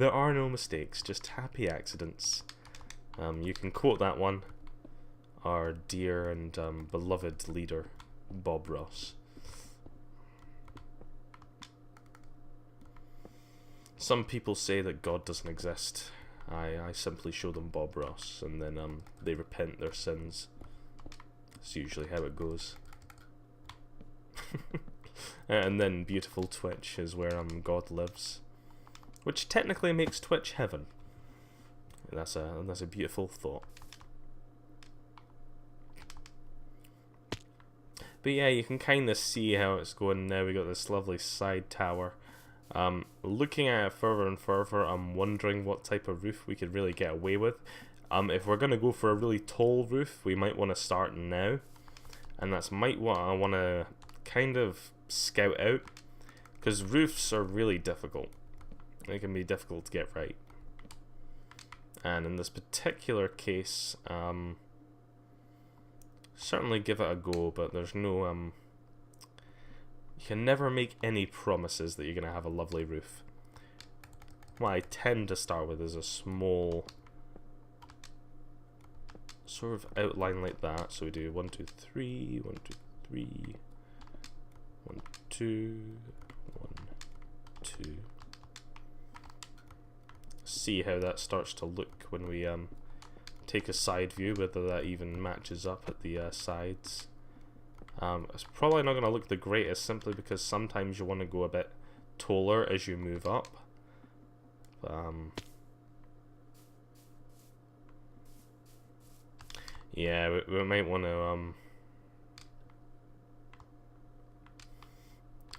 Speaker 1: are no mistakes, just happy accidents. You can quote that one, our dear and beloved leader, Bob Ross. Some people say that God doesn't exist. I simply show them Bob Ross, and then they repent their sins. That's usually how it goes. And then beautiful Twitch is where God lives, which technically makes Twitch heaven. That's a beautiful thought. But yeah, you can kind of see how it's going now. We got this lovely side tower. Looking at it further and further, I'm wondering what type of roof we could really get away with. If we're gonna go for a really tall roof, we might want to start now, and that's what I want to kind of scout out, because roofs are really difficult. They can be difficult to get right, and in this particular case, certainly give it a go, but there's no you can never make any promises that you're gonna have a lovely roof. What I tend to start with is a small sort of outline like that. So we do 1 2 3 1 2 3 1 2 1 2. See how that starts to look when we take a side view, whether that even matches up at the sides. It's probably not going to look the greatest, simply because sometimes you want to go a bit taller as you move up. Yeah, we might want to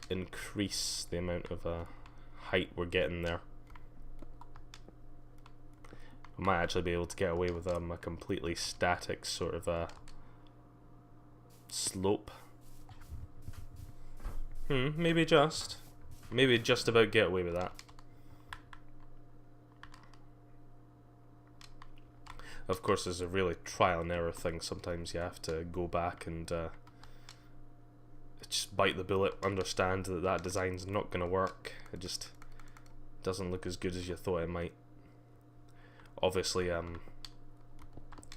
Speaker 1: increase the amount of height we're getting there. We might actually be able to get away with a completely static sort of slope. Maybe just about get away with that. Of course, it's a really trial and error thing. Sometimes you have to go back and just bite the bullet, understand that that design's not going to work. It just doesn't look as good as you thought it might. Obviously,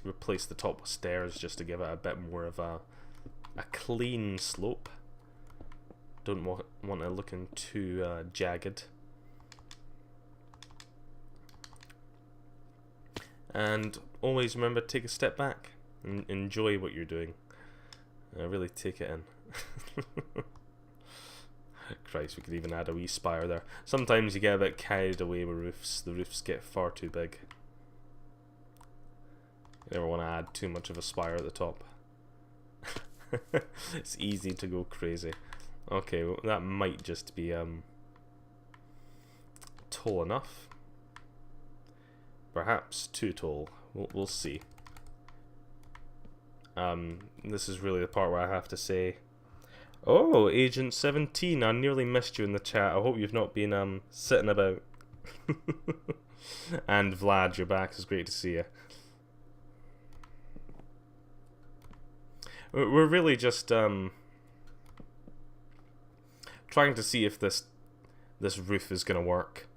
Speaker 1: replace the top with stairs just to give it a bit more of a clean slope. Don't want it looking too jagged. And always remember to take a step back and enjoy what you're doing. Really take it in. Christ, we could even add a wee spire there. Sometimes you get a bit carried away with roofs. The roofs get far too big. You never want to add too much of a spire at the top. It's easy to go crazy. Okay, well, that might just be tall enough. perhaps too tall. We'll see. This is really the part where I have to say, oh, Agent 17, I nearly missed you in the chat. I hope you've not been sitting about. And Vlad, you're back. It's great to see you. We're really just trying to see if this roof is gonna work.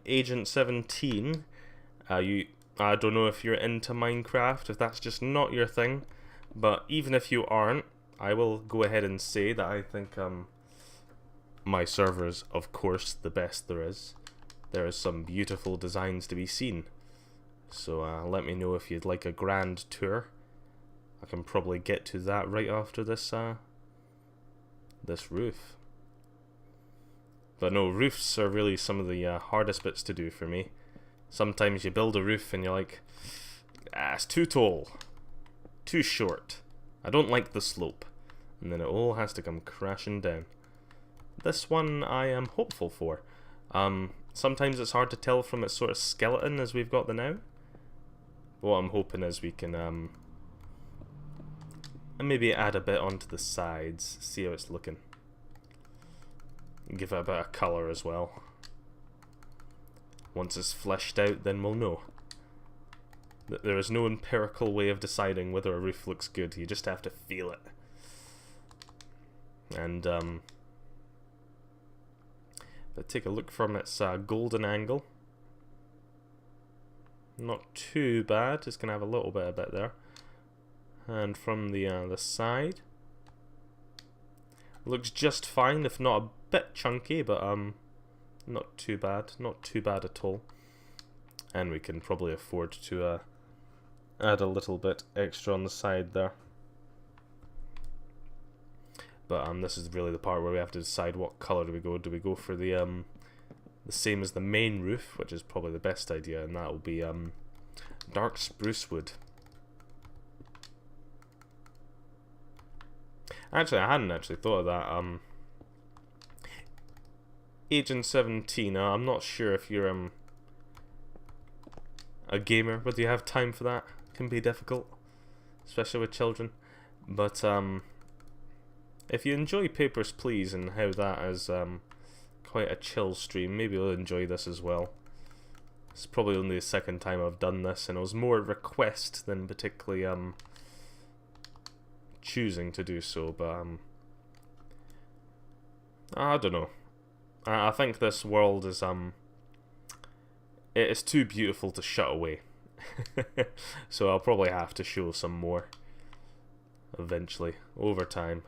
Speaker 1: Agent 17, I don't know if you're into Minecraft, if that's just not your thing, but even if you aren't, I will go ahead and say that I think my server is, of course, the best there is. There are some beautiful designs to be seen, so let me know if you'd like a grand tour. I can probably get to that right after this this roof. But no, roofs are really some of the hardest bits to do for me. Sometimes you build a roof and you're like, it's too tall, too short, I don't like the slope, and then it all has to come crashing down. This one I am hopeful for. Sometimes it's hard to tell from its sort of skeleton as we've got the now. But what I'm hoping is we can and maybe add a bit onto the sides, see how it's looking. Give it a bit of colour as well. Once it's fleshed out, then we'll know. There is no empirical way of deciding whether a roof looks good, you just have to feel it. And but take a look from its golden angle. Not too bad, it's going to have a little bit of it there. And from the side, looks just fine, if not a bit chunky, but not too bad at all. And we can probably afford to add a little bit extra on the side there. But this is really the part where we have to decide what colour do we go. Do we go for the same as the main roof, which is probably the best idea, and that will be dark spruce wood. Actually, I hadn't actually thought of that. Agent 17, I'm not sure if you're a gamer, whether you have time for that. Can be difficult, especially with children. But if you enjoy Papers, Please and how that is quite a chill stream, maybe you'll enjoy this as well. It's probably only the second time I've done this, and it was more request than particularly choosing to do so, but I don't know. I think this world is it is too beautiful to shut away. So I'll probably have to show some more eventually, over time.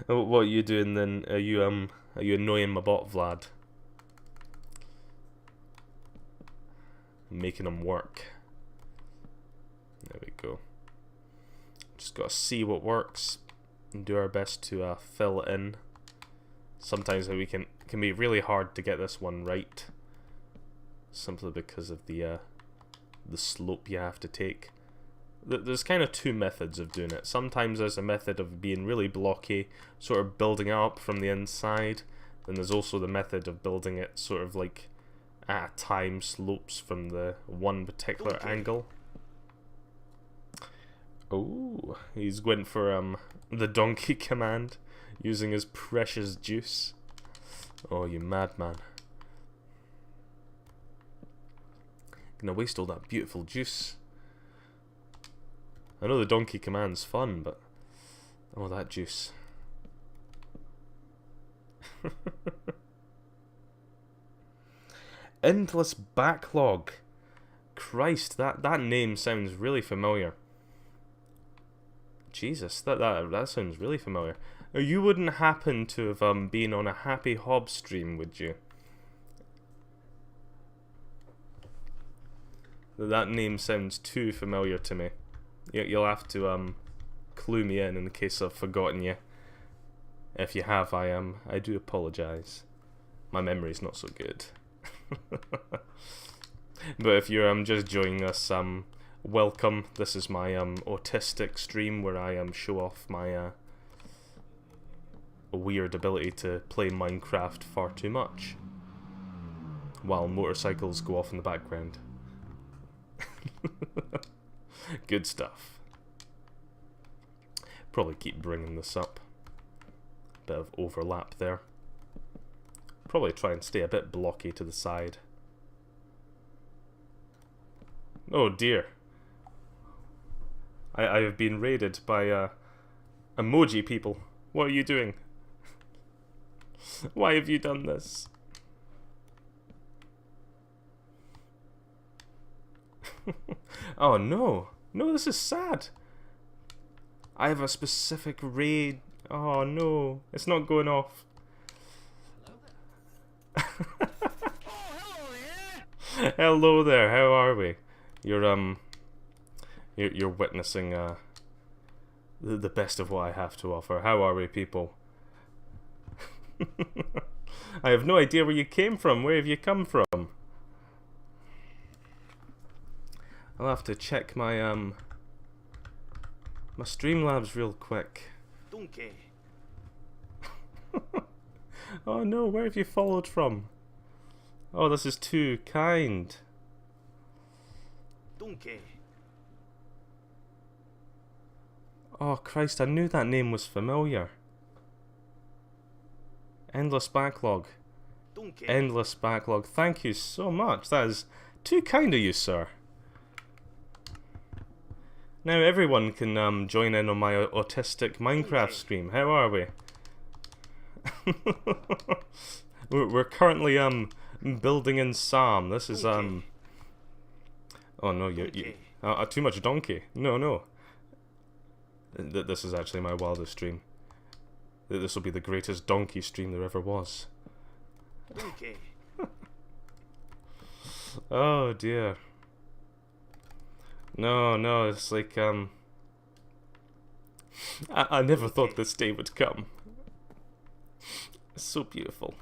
Speaker 1: What are you doing then? Are you annoying my bot, Vlad? Making them work. There we go. Just gotta see what works and do our best to fill it in. Sometimes it can be really hard to get this one right, simply because of the slope you have to take. There's kind of two methods of doing it. Sometimes there's a method of being really blocky, sort of building up from the inside. Then there's also the method of building it sort of like at a time slopes from the one particular angle. Oh, he's going for the donkey command, using his precious juice. Oh, you madman. Gonna waste all that beautiful juice. I know the donkey command's fun, but oh, that juice. Endless Backlog. Christ, that name sounds really familiar. Jesus, that sounds really familiar. You wouldn't happen to have been on a Happy Hob stream, would you? That name sounds too familiar to me. You'll have to clue me in the case I've forgotten you. If you have, I do apologise. My memory's not so good. But if you're just joining us, welcome. This is my autistic stream where I show off my a weird ability to play Minecraft far too much, while motorcycles go off in the background. Good stuff. Probably keep bringing this up. Bit of overlap there. Probably try and stay a bit blocky to the side. Oh dear. I have been raided by emoji people. What are you doing? Why have you done this? Oh no. No, this is sad. I have a specific raid. Oh no. It's not going off. Hello there, how are we? You're witnessing the best of what I have to offer. How are we, people? I have no idea where you came from. Where have you come from? I'll have to check my my Streamlabs real quick.
Speaker 2: Donkey.
Speaker 1: Oh no, where have you followed from? Oh, this is too kind.
Speaker 2: Donkey.
Speaker 1: Oh Christ, I knew that name was familiar. Endless Backlog.
Speaker 2: Donkey.
Speaker 1: Endless Backlog. Thank you so much. That is too kind of you, sir. Now everyone can join in on my autistic Minecraft stream. How are we? We're currently building in Sam. This is Oh no, you too much donkey. No. This is actually my wildest stream. This will be the greatest donkey stream there ever was.
Speaker 2: Donkey.
Speaker 1: Oh dear. No, it's like I never thought this day would come. It's so beautiful.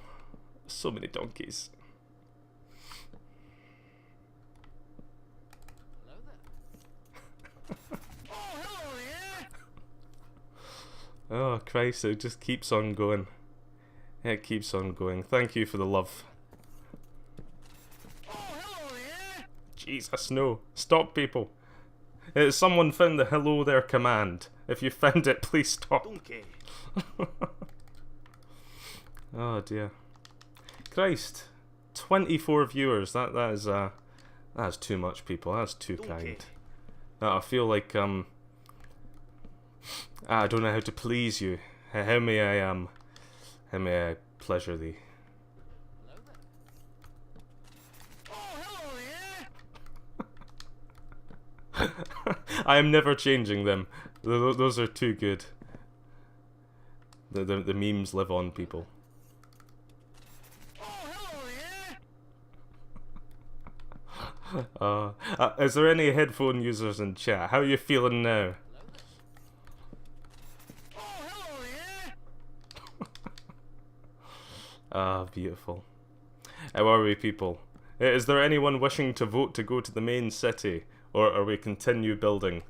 Speaker 1: So many donkeys.
Speaker 2: Hello there. Oh, hello there.
Speaker 1: Oh Christ, it just keeps on going. It keeps on going. Thank you for the love.
Speaker 2: Oh, hello there.
Speaker 1: Jesus, no. Stop, people. Someone found the hello there command. If you found it, please stop.
Speaker 2: Donkey.
Speaker 1: Oh dear. Christ. 24 viewers. That's too much, people. That's too kind. I feel like I don't know how to please you. How may I pleasure thee? I am never changing them. Those are too good. The memes live on, people. Is there any headphone users in chat? How are you feeling now? Ah, beautiful. How are we, people? Is there anyone wishing to vote to go to the main city? Or are we continue building?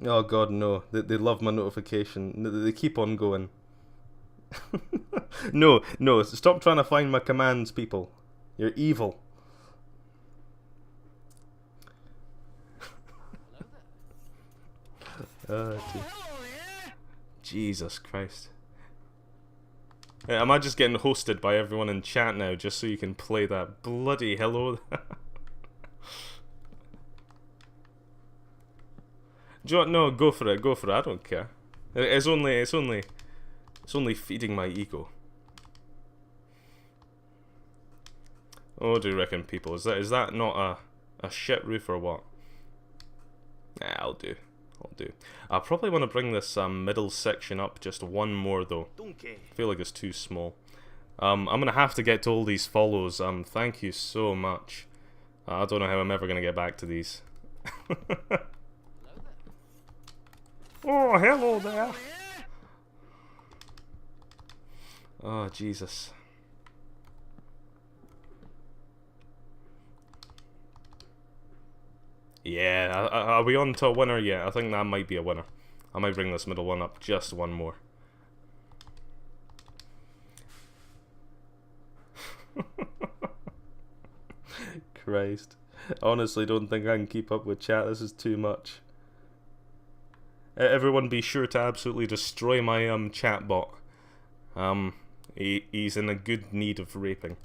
Speaker 1: Oh god, no. They love my notification. They keep on going. No, stop trying to find my commands, people. You're evil. Dear. Jesus Christ. Am I just getting hosted by everyone in chat now just so you can play that bloody hello? Do you want, no, go for it, I don't care. It's only feeding my ego. What do you reckon, people? Is that not a shit roof or what? Nah, I'll do. I probably want to bring this middle section up just one more though. I feel like it's too small. I'm gonna have to get to all these follows. Thank you so much. I don't know how I'm ever gonna get back to these. Oh, hello there. Oh, Jesus. Yeah, are we on to a winner yet? I think that might be a winner. I might bring this middle one up just one more. Christ. I honestly don't think I can keep up with chat. This is too much. Everyone be sure to absolutely destroy my chat bot. He's in a good need of raping.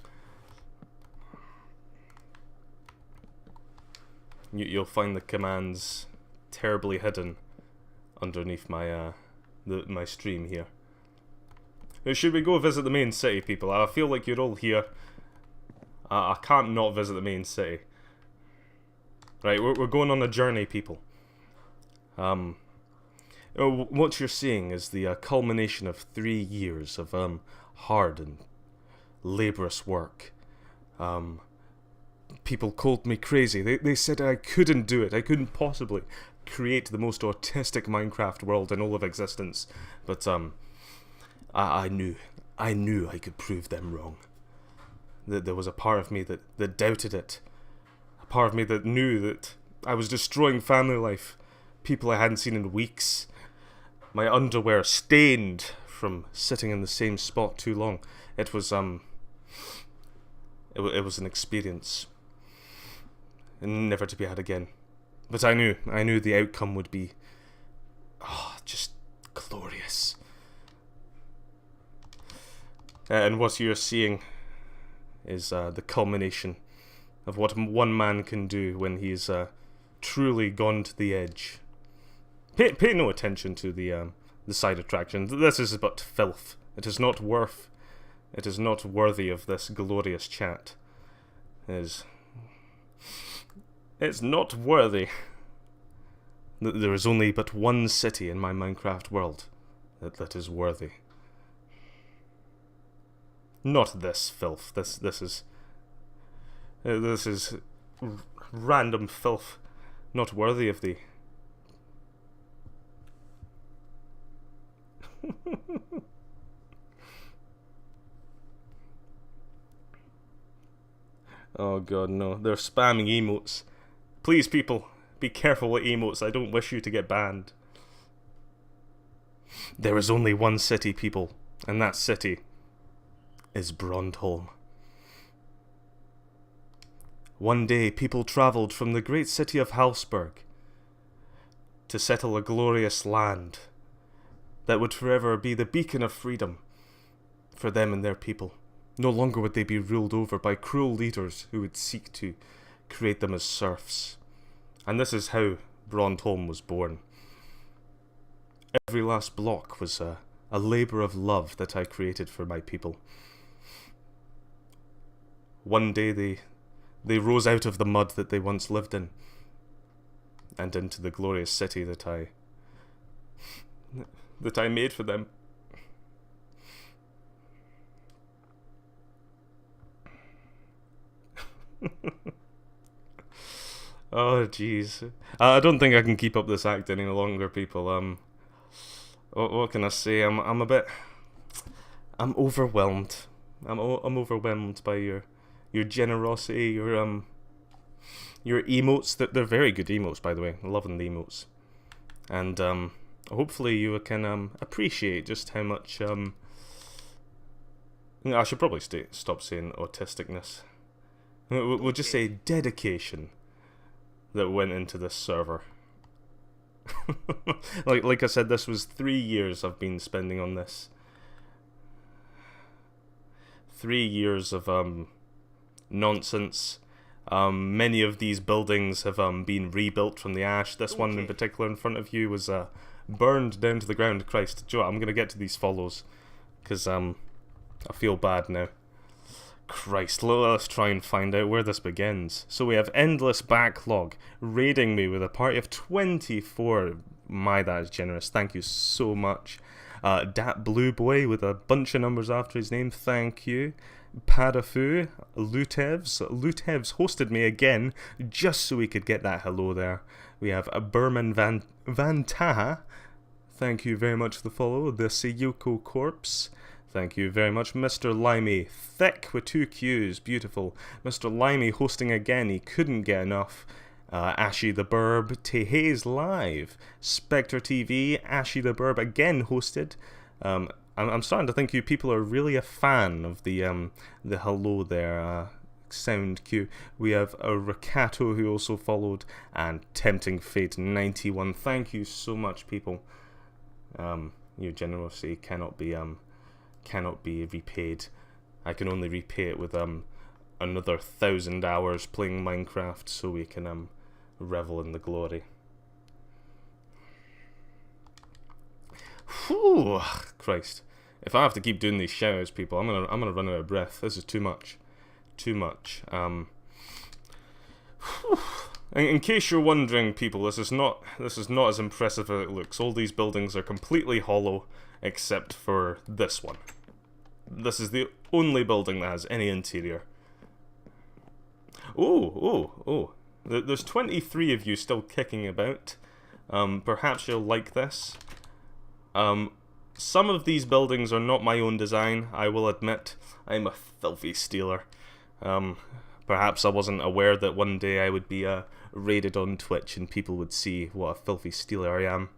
Speaker 1: You'll find the commands terribly hidden underneath my my stream here. Should we go visit the main city, people? I feel like you're all here. I can't not visit the main city. Right, we're going on a journey, people. What you're seeing is the culmination of 3 years of hard and laborious work. People called me crazy. They said I couldn't do it. I couldn't possibly create the most autistic Minecraft world in all of existence. But I knew I could prove them wrong. That there was a part of me that doubted it. A part of me that knew that I was destroying family life. People I hadn't seen in weeks. My underwear stained from sitting in the same spot too long. It was it was an experience never to be had again. But I knew the outcome would be just glorious. And what you're seeing is the culmination of what one man can do when he's truly gone to the edge. Pay no attention to the side attractions. This is but filth. It is not worthy of this glorious chat. It's not worthy. There is only but one city in my Minecraft world that is worthy. Not this filth. This is random filth, not worthy of thee. Oh god, no. They're spamming emotes. Please, people, be careful with emotes. I don't wish you to get banned. There is only one city, people, and that city is Brondholm. One day, people travelled from the great city of Halsberg to settle a glorious land that would forever be the beacon of freedom for them and their people. No longer would they be ruled over by cruel leaders who would seek to create them as serfs. And this is how Brondholm was born. Every last block was a labour of love that I created for my people. One day they rose out of the mud that they once lived in, and into the glorious city that I made for them. Oh jeez, I don't think I can keep up this act any longer, people. What can I say? I'm overwhelmed. I'm overwhelmed by your generosity, your emotes. They're very good emotes, by the way. I'm loving the emotes, and hopefully you can appreciate just how much I should probably stop saying autisticness. We'll just say dedication that went into this server. like I said, this was 3 years I've been spending on this. 3 years of nonsense. Many of these buildings have been rebuilt from the ash. This one in particular in front of you was burned down to the ground. Christ, Joe, I'm gonna get to these follows because I feel bad now. Christ, let's try and find out where this begins. So we have Endless Backlog raiding me with a party of 24. My, that is generous. Thank you so much. Dat Blue Boy with a bunch of numbers after his name. Thank you. Padafu, Lutevs hosted me again just so we could get that hello there. We have Berman Van Taha. Thank you very much for the follow. The Seyuko Corpse. Thank you very much, Mr. Limey. Thick with 2 Qs, beautiful. Mr. Limey hosting again, he couldn't get enough. Ashy the Burb, Tehaze Live, Spectre TV, Ashy the Burb again hosted. I'm starting to think you people are really a fan of the hello there sound cue. We have a Rakato who also followed, and Tempting Fate 91. Thank you so much, people. Your generosity cannot be repaid. I can only repay it with another 1,000 hours playing Minecraft, so we can revel in the glory. Whew, Christ! If I have to keep doing these shoutouts, people, I'm gonna run out of breath. This is too much. Too much. In case you're wondering, people, this is not as impressive as it looks. All these buildings are completely hollow, except for this one. This is the only building that has any interior. Oh! There's 23 of you still kicking about. Perhaps you'll like this. Some of these buildings are not my own design, I will admit. I'm a filthy stealer. Perhaps I wasn't aware that one day I would be raided on Twitch and people would see what a filthy stealer I am.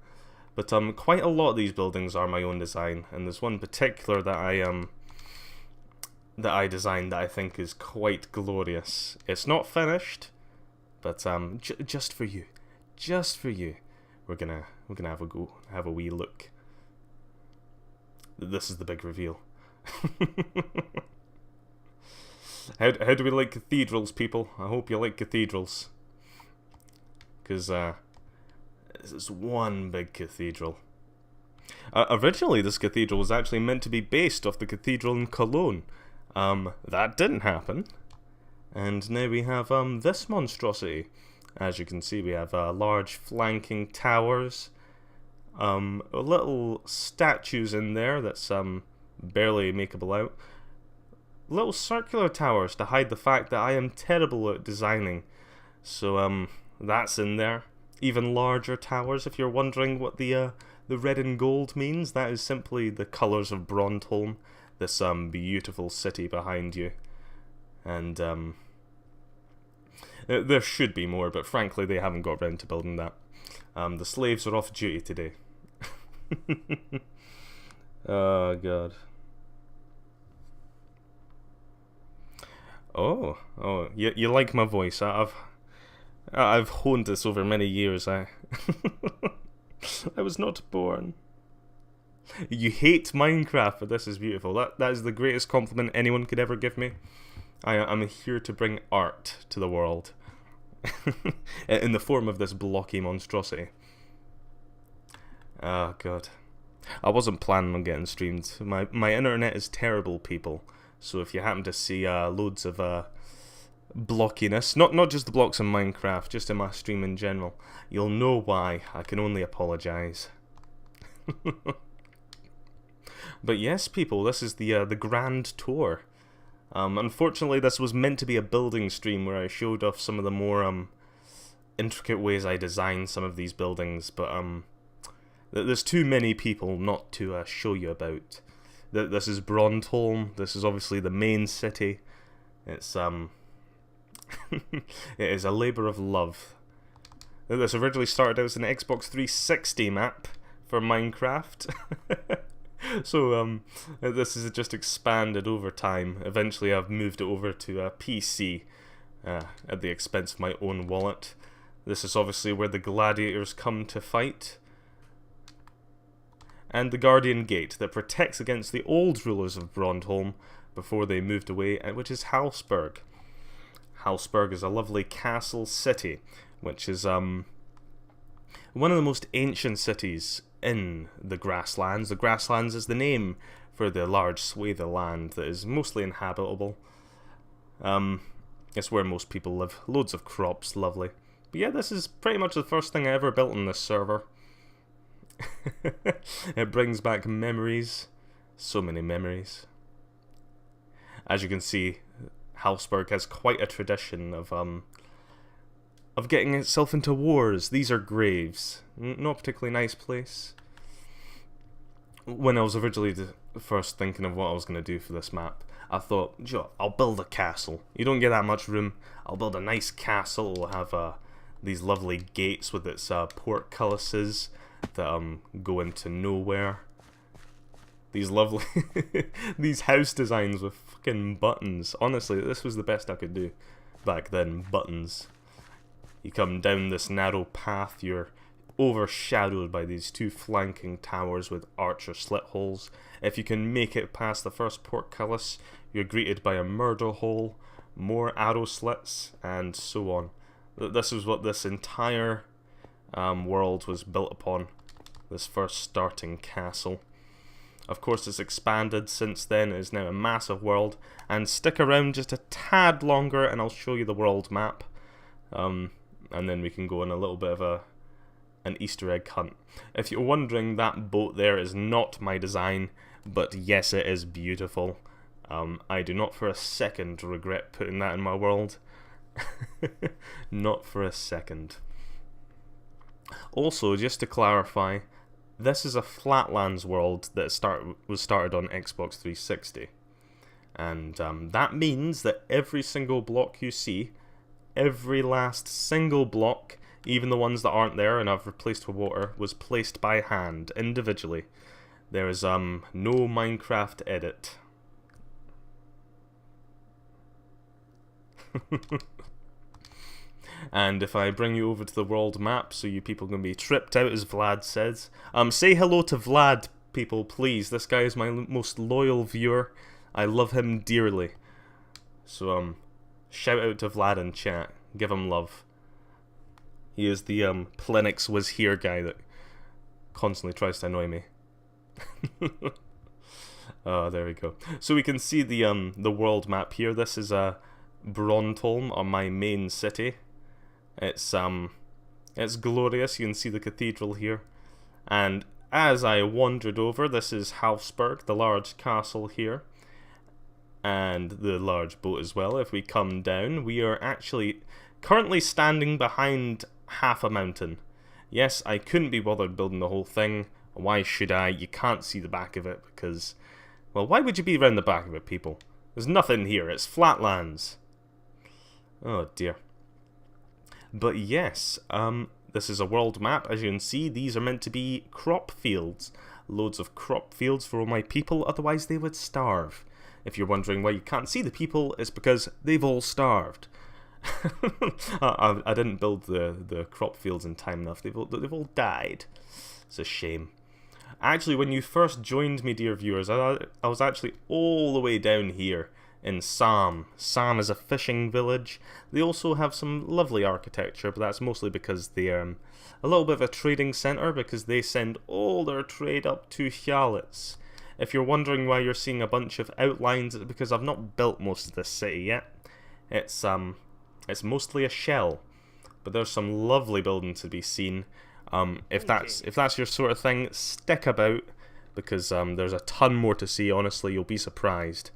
Speaker 1: But quite a lot of these buildings are my own design, and there's one particular that I designed that I think is quite glorious. It's not finished, but just for you, we're gonna have a wee look. This is the big reveal. How do we like cathedrals, people? I hope you like cathedrals. Because this is one big cathedral. Originally, this cathedral was actually meant to be based off the cathedral in Cologne. That didn't happen. And now we have this monstrosity. As you can see, we have large flanking towers. Little statues in there that's barely makeable out. Little circular towers to hide the fact that I am terrible at designing. So that's in there. Even larger towers, if you're wondering what the red and gold means, that is simply the colours of Brondholm, this beautiful city behind you. And there should be more, but frankly they haven't got around to building that. The slaves are off duty today. Oh god. Oh, you like my voice? I've honed this over many years. I was not born. You hate Minecraft, but this is beautiful. That is the greatest compliment anyone could ever give me. I'm here to bring art to the world. In the form of this blocky monstrosity. Oh god. I wasn't planning on getting streamed. My internet is terrible, people. So if you happen to see loads of blockiness, not just the blocks in Minecraft, just in my stream in general, you'll know why. I can only apologise. But yes, people, this is the grand tour. Unfortunately, this was meant to be a building stream where I showed off some of the more intricate ways I designed some of these buildings, but there's too many people not to show you about. This is Brondholm. This is obviously the main city. It's it is a labour of love. This originally started out as an Xbox 360 map for Minecraft. So this is just expanded over time. Eventually I've moved it over to a PC at the expense of my own wallet. This is obviously where the gladiators come to fight. And the Guardian Gate that protects against the old rulers of Brondholm before they moved away, which is Halsberg. Halsberg is a lovely castle city, which is one of the most ancient cities in the Grasslands. The Grasslands is the name for the large swathe of land that is mostly inhabitable. It's where most people live. Loads of crops, lovely. But yeah, this is pretty much the first thing I ever built on this server. It brings back memories. So many memories. As you can see, Halsberg has quite a tradition of getting itself into wars. These are graves. Not a particularly nice place. When I was originally first thinking of what I was going to do for this map, I thought, Joe, I'll build a castle. You don't get that much room. I'll build a nice castle. We'll have these lovely gates with its portcullises that go into nowhere. These lovely these house designs with fucking buttons. Honestly, this was the best I could do back then. Buttons. You come down this narrow path, you're overshadowed by these two flanking towers with archer slit holes. If you can make it past the first portcullis, you're greeted by a murder hole, more arrow slits, and so on. This is what this entire world was built upon, this first starting castle. Of course, it's expanded since then. It is now a massive world. And stick around just a tad longer and I'll show you the world map. And then we can go on a little bit of an Easter egg hunt. If you're wondering, that boat there is not my design, but yes, it is beautiful. I do not for a second regret putting that in my world. Not for a second. Also, just to clarify, this is a Flatlands world that was started on Xbox 360. And that means that every single block you see, every last single block, even the ones that aren't there and I've replaced with water, was placed by hand, individually. There is no Minecraft edit. And if I bring you over to the world map so you people can be tripped out, as Vlad says. Say hello to Vlad, people, please. This guy is my most loyal viewer. I love him dearly. So, shout out to Vlad in chat. Give him love. He is the Plenix was here guy that constantly tries to annoy me. Oh, there we go. So we can see the world map here. This is Brontholm, or my main city. It's glorious. You can see the cathedral here. And as I wandered over, this is Halfsburg, the large castle here. And the large boat as well. If we come down, we are actually currently standing behind half a mountain. Yes, I couldn't be bothered building the whole thing. Why should I? You can't see the back of it because... Well, why would you be around the back of it, people? There's nothing here. It's flatlands. Oh, dear. But yes, this is a world map. As you can see, these are meant to be crop fields. Loads of crop fields for all my people, otherwise they would starve. If you're wondering why you can't see the people, it's because they've all starved. I didn't build the crop fields in time enough. They've all died. It's a shame. Actually, when you first joined me, dear viewers, I was actually all the way down here in Sam. Sam is a fishing village. They also have some lovely architecture, but that's mostly because they're a little bit of a trading centre, because they send all their trade up to Hjalets. If you're wondering why you're seeing a bunch of outlines, it's because I've not built most of this city yet. It's mostly a shell, but there's some lovely buildings to be seen. If that's your sort of thing, stick about, because there's a ton more to see. Honestly, you'll be surprised.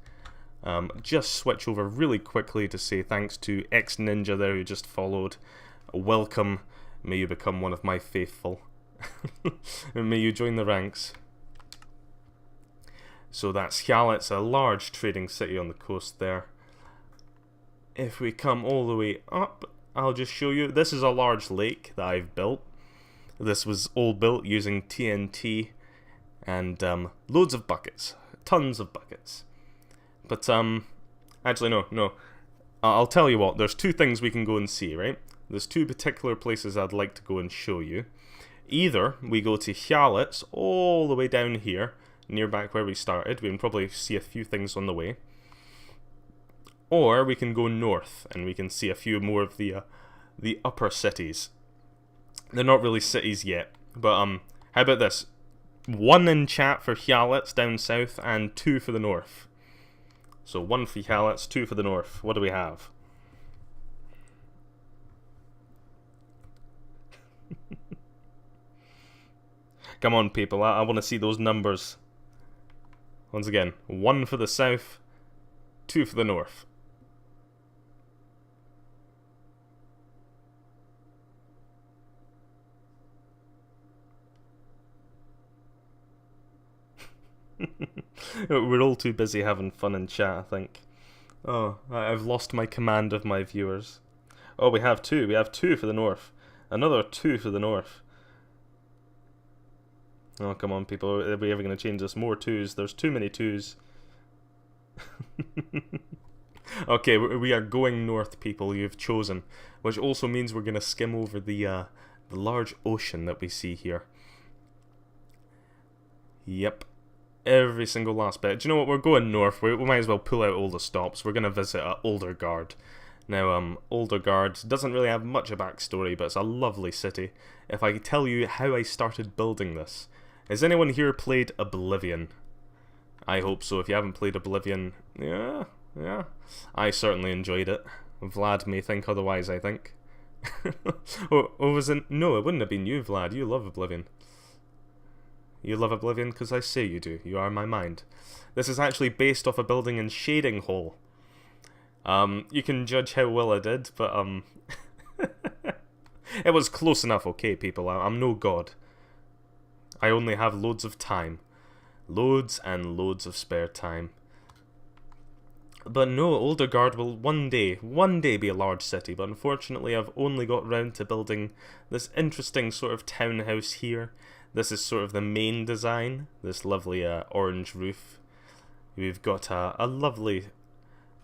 Speaker 1: Just switch over really quickly to say thanks to X Ninja there who just followed. Welcome. May you become one of my faithful. And may you join the ranks. So that's Hjalets, a large trading city on the coast there. If we come all the way up, I'll just show you. This is a large lake that I've built. This was all built using TNT and loads of buckets. Tons of buckets. But, actually, no. I'll tell you what, there's two things we can go and see, right? There's two particular places I'd like to go and show you. Either we go to Hjalets, all the way down here, near back where we started. We can probably see a few things on the way. Or we can go north, and we can see a few more of the upper cities. They're not really cities yet, but, how about this? 1 in chat for Hjalets down south, and 2 for the north. So 1 for Hjalets, 2 for the north. What do we have? Come on, people. I want to see those numbers. Once again, 1 for the south, 2 for the north. We're all too busy having fun in chat, I think. Oh, I've lost my command of my viewers. Oh, we have two. We have two for the north. Another two for the north. Oh, come on, people. Are we ever going to change this? More twos. There's too many twos. Okay, we are going north, people. You've chosen. Which also means we're going to skim over the large ocean that we see here. Yep. Every single last bit. Do you know what? We're going north. We might as well pull out all the stops. We're going to visit Oldergard. Now, Oldergard doesn't really have much of a backstory, but it's a lovely city. If I could tell you how I started building this. Has anyone here played Oblivion? I hope so. If you haven't played Oblivion, yeah. I certainly enjoyed it. Vlad may think otherwise, I think. or was it? No, it wouldn't have been you, Vlad. You love Oblivion. You love Oblivion because I say you do. You are my mind. This is actually based off a building in Shading Hole. You can judge how well I did, but it was close enough, okay, people. I'm no god. I only have loads of time. Loads and loads of spare time. But no, Oldergard will one day be a large city, but unfortunately I've only got round to building this interesting sort of townhouse here. This is sort of the main design, this lovely orange roof. We've got a lovely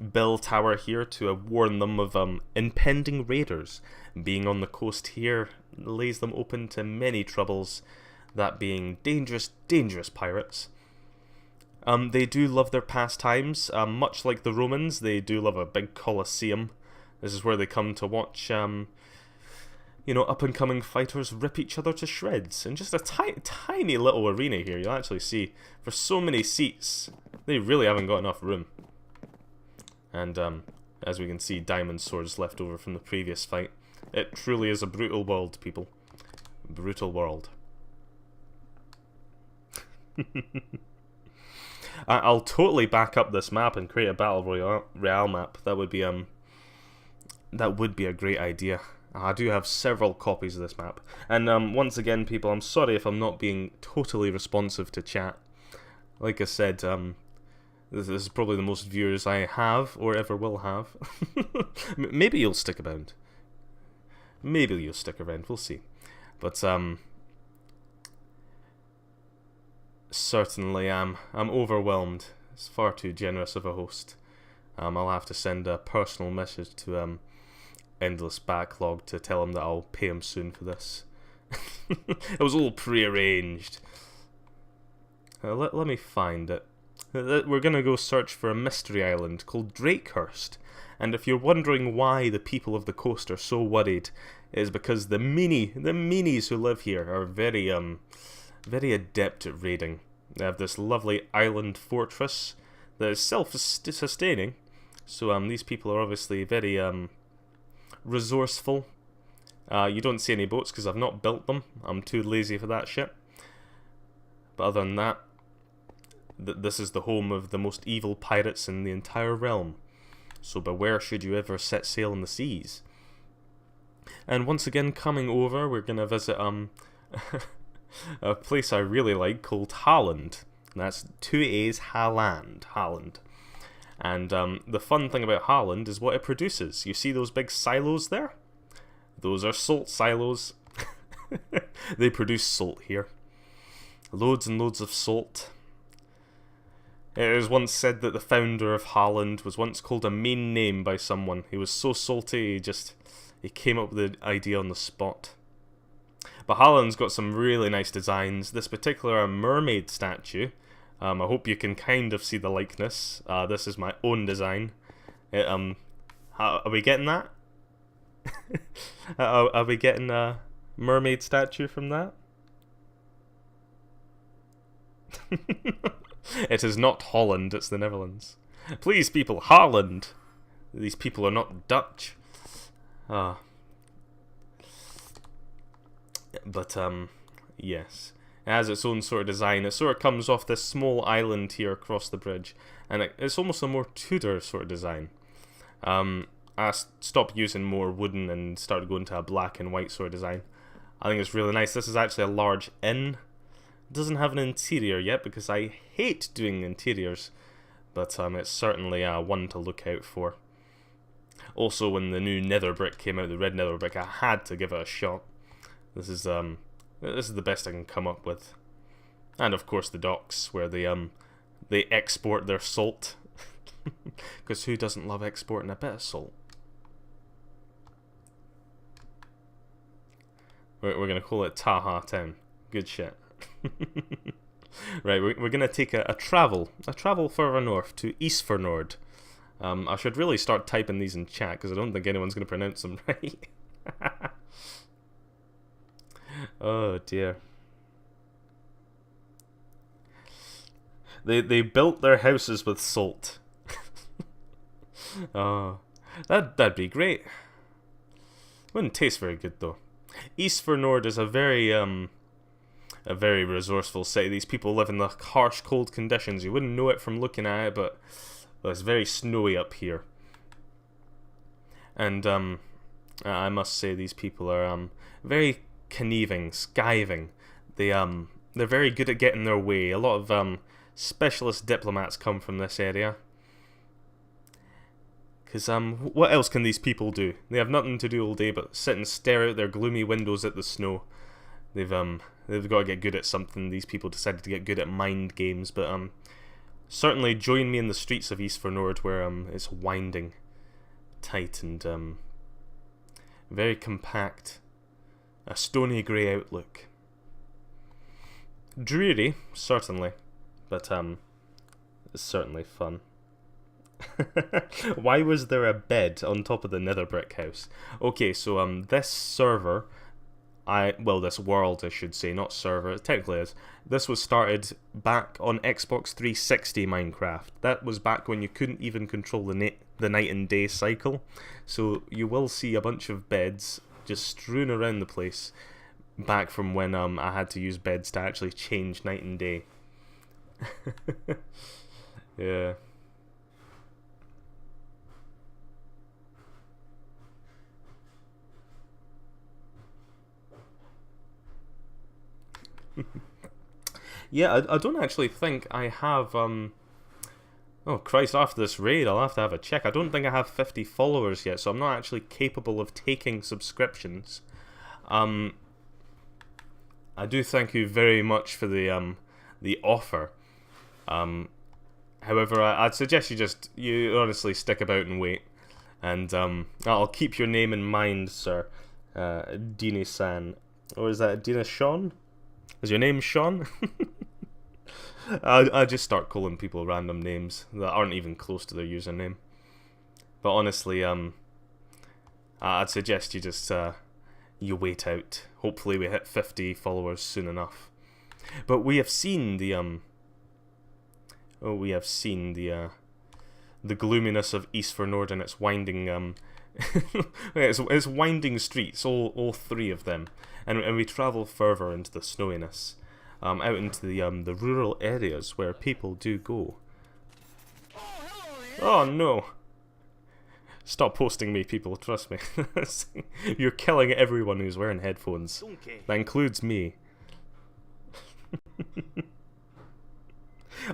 Speaker 1: bell tower here to warn them of impending raiders. Being on the coast here lays them open to many troubles, that being dangerous pirates. They do love their pastimes, much like the Romans. They do love a big Colosseum. This is where they come to watch, up-and-coming fighters rip each other to shreds. And just a tiny little arena here, you'll actually see, for so many seats, they really haven't got enough room. And, as we can see, diamond swords left over from the previous fight. It truly is a brutal world, people. Brutal world. I'll totally back up this map and create a Battle Royale map. That would be a great idea. I do have several copies of this map. And once again, people, I'm sorry if I'm not being totally responsive to chat. Like I said, this is probably the most viewers I have or ever will have. Maybe you'll stick around. Maybe you'll stick around. We'll see. But certainly I'm overwhelmed. It's far too generous of a host. I'll have to send a personal message to Endless Backlog to tell him that I'll pay him soon for this. It was all pre-arranged. Let me find it. We're gonna go search for a mystery island called Drakehurst. And if you're wondering why the people of the coast are so worried, it is because the meanies who live here are very adept at raiding. They have this lovely island fortress that is self-sustaining. So these people are obviously very resourceful. You don't see any boats because I've not built them. I'm too lazy for that shit. But other than that, this is the home of the most evil pirates in the entire realm. So beware should you ever set sail in the seas. And once again, coming over, we're gonna visit a place I really like called Haaland. That's 2 A's, Haaland. And the fun thing about Haaland is what it produces. You see those big silos there? Those are salt silos. They produce salt here. Loads and loads of salt. It was once said that the founder of Haaland was once called a main name by someone. He was so salty, he came up with the idea on the spot. But Haaland's got some really nice designs. This particular mermaid statue, I hope you can kind of see the likeness. This is my own design. Are we getting that? Are we getting a mermaid statue from that? It is not Holland, it's the Netherlands. Please, people, Haaland! These people are not Dutch. But, yes. It has its own sort of design. It sort of comes off this small island here across the bridge. And it's almost a more Tudor sort of design. I stopped using more wooden and started going to a black and white sort of design. I think it's really nice. This is actually a large inn. It doesn't have an interior yet because I hate doing interiors. But it's certainly one to look out for. Also, when the new Nether brick came out, the red Nether brick, I had to give it a shot. This is the best I can come up with. And of course the docks, where they export their salt. Because who doesn't love exporting a bit of salt? We're gonna call it Taha Town. Good shit. Right, we're gonna take a travel further north to Isfernord. I should really start typing these in chat because I don't think anyone's gonna pronounce them right. Oh dear. They built their houses with salt. Oh, that'd be great. Wouldn't taste very good though. Isfernord is a very resourceful city. These people live in the harsh, cold conditions. You wouldn't know it from looking at it, but it's very snowy up here. And I must say, these people are very conniving, skiving. They're very good at getting their way. A lot of specialist diplomats come from this area. Because what else can these people do? They have nothing to do all day but sit and stare out their gloomy windows at the snow. They've got to get good at something. These people decided to get good at mind games, but certainly join me in the streets of Isfernord, where it's winding, tight, and very compact. A stony grey outlook. Dreary, certainly, but it's certainly fun. Why was there a bed on top of the nether brick house? Okay, so this server, this world I should say, not server, it technically is. This was started back on Xbox 360 Minecraft. That was back when you couldn't even control the night and day cycle. So you will see a bunch of beds just strewn around the place back from when I had to use beds to actually change night and day. Yeah. Yeah, I don't actually think I have, oh Christ, after this raid I'll have to have a check. I don't think I have 50 followers yet, so I'm not actually capable of taking subscriptions. I do thank you very much for the offer. However, I'd suggest you honestly stick about and wait. And I'll keep your name in mind, sir. Dini-san. Or is that Dina-Sean? Is your name Sean? I just start calling people random names that aren't even close to their username. But honestly, I'd suggest you just you wait out. Hopefully we hit 50 followers soon enough. But we have seen the the gloominess of Isfernord and its winding it's winding streets, all three of them, and we travel further into the snowiness, out into the rural areas where people do go. Oh no! Stop posting me, people. Trust me. You're killing everyone who's wearing headphones. That includes me.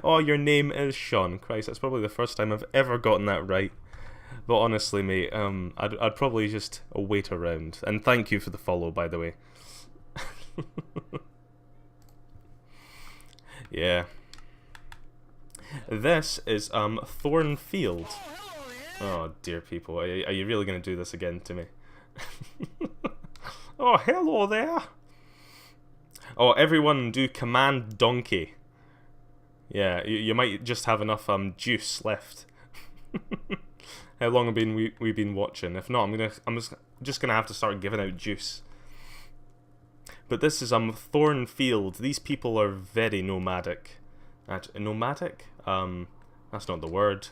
Speaker 1: Oh, your name is Sean. Christ, that's probably the first time I've ever gotten that right. But honestly, mate, I'd probably just wait around. And thank you for the follow, by the way. Yeah. This is Thornfield. Oh dear people, are you really going to do this again to me? Oh, hello there. Oh, everyone do command donkey. Yeah, you might just have enough juice left. How long have we been watching? If not, I'm just gonna have to start giving out juice. But this is Thornfield. These people are very nomadic. Nomadic? That's not the word.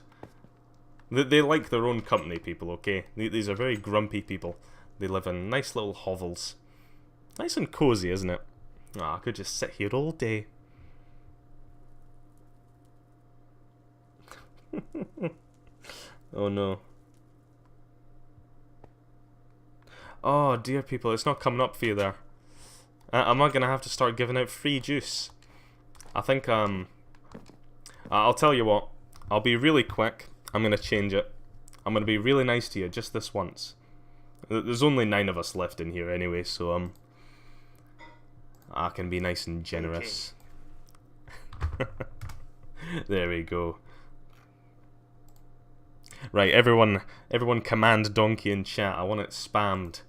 Speaker 1: They like their own company, people. Okay, these are very grumpy people. They live in nice little hovels. Nice and cozy, isn't it? I could just sit here all day. Oh no. Oh dear people, it's not coming up for you there. Am I gonna have to start giving out free juice? I think I'll tell you what, I'll be really quick. I'm gonna change it. I'm gonna be really nice to you just this once. There's only 9 of us left in here anyway, so I can be nice and generous. Okay. There we go. Right, everyone command donkey in chat. I want it spammed.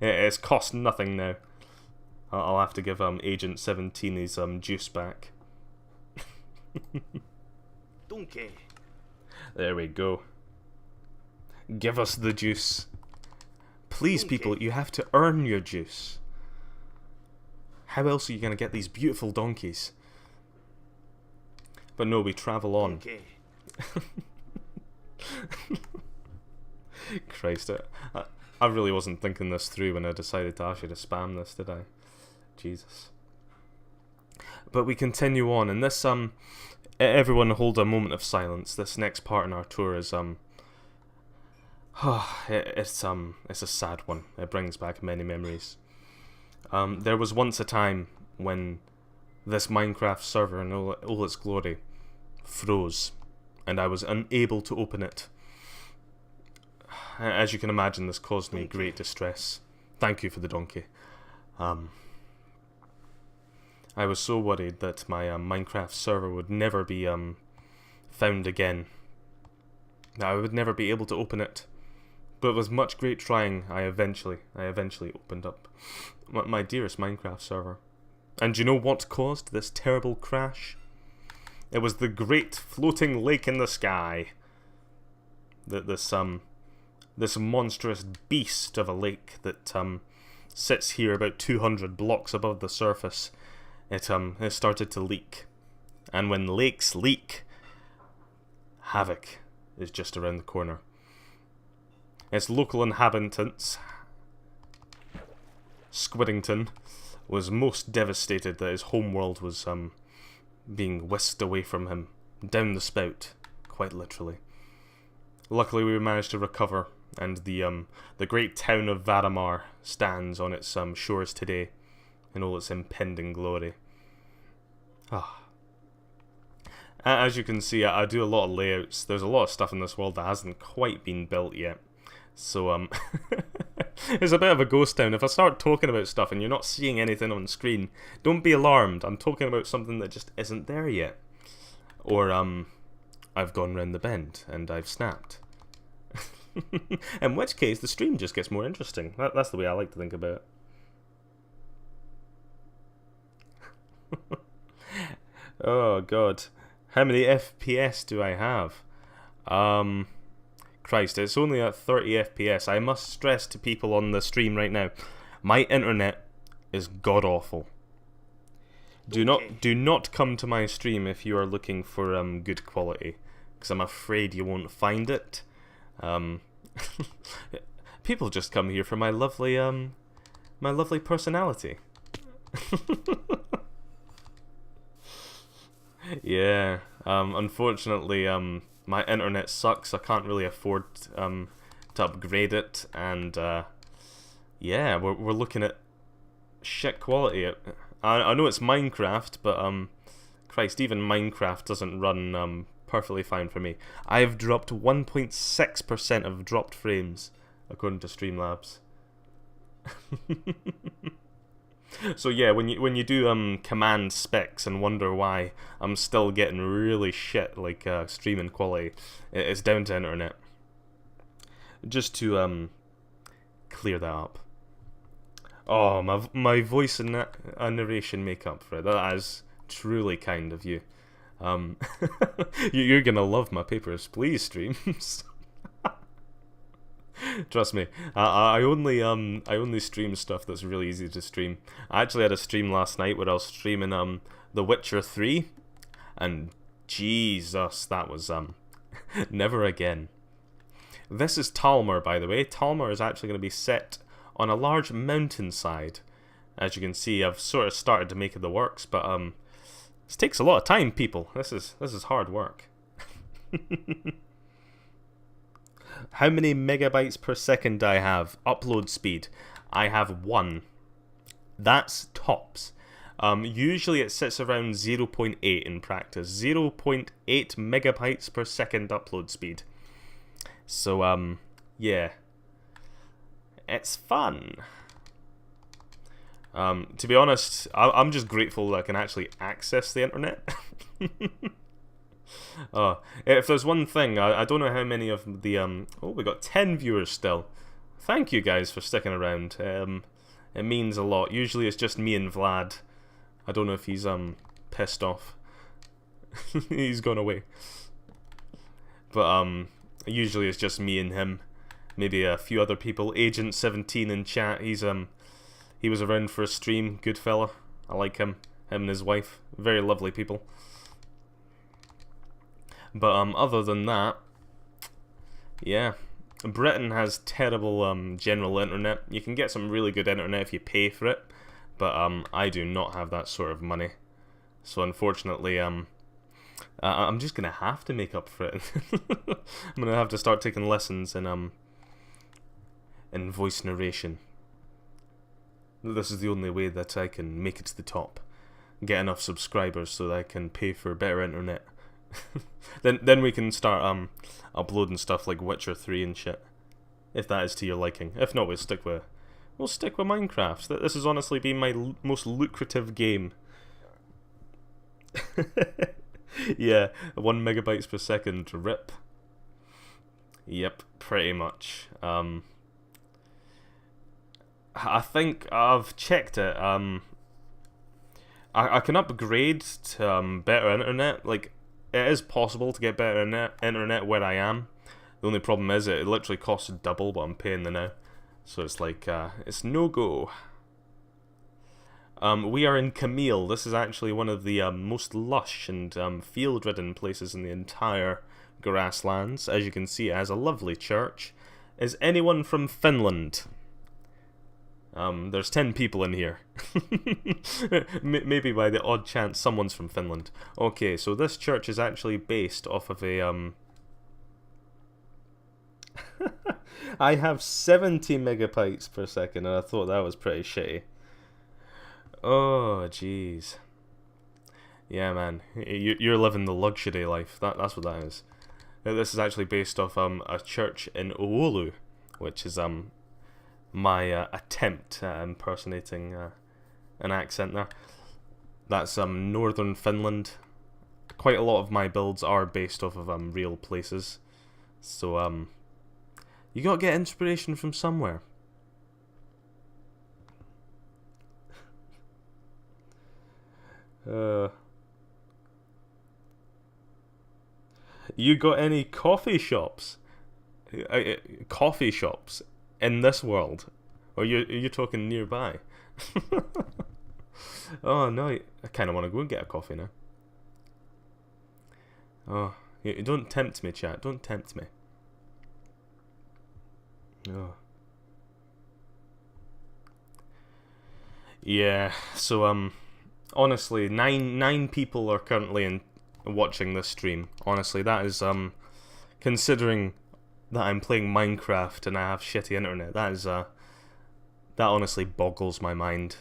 Speaker 1: It's cost nothing now. I'll have to give Agent 17 his juice back.
Speaker 2: Donkey.
Speaker 1: There we go. Give us the juice. Please,
Speaker 2: Donkey.
Speaker 1: people, you have to earn your juice. How else are you going to get these beautiful donkeys? But no, we travel on.
Speaker 2: Donkey.
Speaker 1: Christ, I really wasn't thinking this through when I decided to ask you to spam this, did I? Jesus. But we continue on, and this, everyone hold a moment of silence. This next part in our tour is, it's a sad one. It brings back many memories. There was once a time when this Minecraft server in all its glory froze, and I was unable to open it. As you can imagine, this caused me great distress. Thank you for the donkey. I was so worried that my Minecraft server would never be found again. I would never be able to open it. But with much great trying, I eventually opened up my dearest Minecraft server. And do you know what caused this terrible crash? It was the great floating lake in the sky. This monstrous beast of a lake that sits here about 200 blocks above the surface. It started to leak. And when lakes leak, havoc is just around the corner. Its local inhabitants, Squiddington, was most devastated that his homeworld was being whisked away from him, down the spout, quite literally. Luckily we managed to recover, and the great town of Varamar stands on its shores today, in all its impending glory. As you can see, I do a lot of layouts. There's a lot of stuff in this world that hasn't quite been built yet. So, it's a bit of a ghost town. If I start talking about stuff and you're not seeing anything on screen, don't be alarmed. I'm talking about something that just isn't there yet. Or, I've gone round the bend and I've snapped. In which case, the stream just gets more interesting. That's the way I like to think about it. Oh, God. How many FPS do I have? Christ, it's only at 30 FPS. I must stress to people on the stream right now, my internet is god-awful. Do not come to my stream if you are looking for good quality, because I'm afraid you won't find it. People just come here for my lovely personality. Yeah, unfortunately, my internet sucks. I can't really afford to upgrade it, and yeah, we're looking at shit quality. I know it's Minecraft, but Christ, even Minecraft doesn't run perfectly fine for me. I've dropped 1.6% of dropped frames, according to Streamlabs. So yeah, when you do command specs and wonder why I'm still getting really shit like streaming quality, it's down to internet. Just to clear that up. Oh, my voice and narration make up for it. That is truly kind of you. You're gonna love my Papers, Please streams. Trust me, I only stream stuff that's really easy to stream. I actually had a stream last night where I was streaming The Witcher 3, and Jesus, that was never again. This is Talmor, by the way. Talmor is actually going to be set on a large mountainside. As you can see, I've sort of started to make the works, but this takes a lot of time, people. This is hard work. How many megabytes per second I have? Upload speed. I have 1. That's tops. Usually it sits around 0.8 in practice. 0.8 megabytes per second upload speed. So, yeah. It's fun. To be honest, I'm just grateful that I can actually access the internet. If there's one thing, I don't know how many of the, oh, we got 10 viewers still. Thank you guys for sticking around. It means a lot. Usually it's just me and Vlad. I don't know if he's, pissed off. He's gone away. But, usually it's just me and him. Maybe a few other people. Agent 17 in chat, he was around for a stream. Good fella. I like him. Him and his wife. Very lovely people. But other than that, yeah, Britain has terrible general internet. You can get some really good internet if you pay for it, but I do not have that sort of money. So unfortunately, I'm just gonna have to make up for it. I'm gonna have to start taking lessons in voice narration. This is the only way that I can make it to the top. Get enough subscribers so that I can pay for better internet. then we can start uploading stuff like Witcher 3 and shit. If that is to your liking. If not, we'll stick with Minecraft. This has honestly been my most lucrative game. Yeah, 1 megabytes per second. RIP. Yep, pretty much. I think I've checked it. I can upgrade to better internet. Like, it is possible to get better internet where I am. The only problem is it literally costs double what I'm paying now. So it's like, it's no go. We are in Camille. This is actually one of the most lush and field-ridden places in the entire grasslands. As you can see, it has a lovely church. Is anyone from Finland? There's 10 people in here. Maybe by the odd chance someone's from Finland. Okay, so this church is actually based off of a, I have 70 megabytes per second, and I thought that was pretty shitty. Oh, jeez. Yeah, man. You're living the luxury life. That's what that is. This is actually based off, a church in Oulu, which is, my attempt at impersonating an accent there. That's northern Finland. Quite a lot of my builds are based off of real places. So you gotta get inspiration from somewhere. You got any coffee shops? Coffee shops in this world? Or you're talking nearby? Oh no, I kind of want to go and get a coffee now. Oh, don't tempt me, chat. Don't tempt me. Oh. Yeah, so honestly, nine people are currently watching this stream. Honestly, that is considering that I'm playing Minecraft and I have shitty internet. That is that honestly boggles my mind.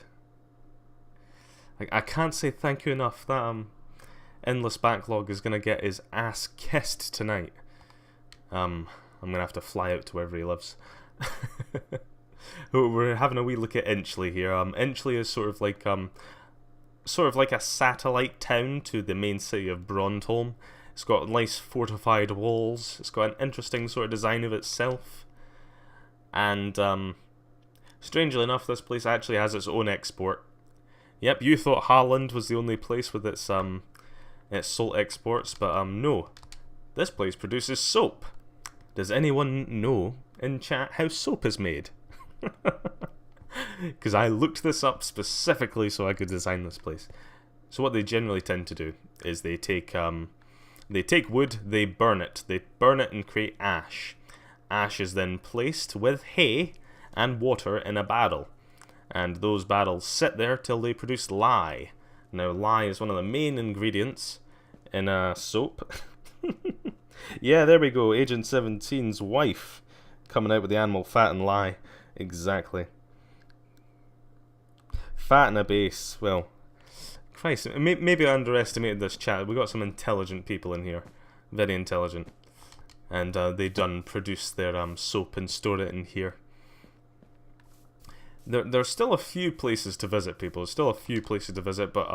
Speaker 1: Like, I can't say thank you enough. That Endless Backlog is gonna get his ass kissed tonight. I'm gonna have to fly out to wherever he lives. We're having a wee look at Inchley here. Inchley is sort of like a satellite town to the main city of Brondholm. It's got nice fortified walls. It's got an interesting sort of design of itself. And strangely enough, this place actually has its own export. Yep, you thought Haaland was the only place with its salt exports, but no. This place produces soap. Does anyone know in chat how soap is made? Because I looked this up specifically so I could design this place. So what they generally tend to do is they take wood, they burn it and create ash. Ash is then placed with hay and water in a barrel, and those barrels sit there till they produce lye. Now, lye is one of the main ingredients in soap. Yeah, there we go. Agent 17's wife coming out with the animal fat and lye. Exactly. Fat and a base. Well, Christ, maybe I underestimated this chat. We got some intelligent people in here. Very intelligent. And they done produce their soap and store it in here. There's still a few places to visit, people. There's still a few places to visit, but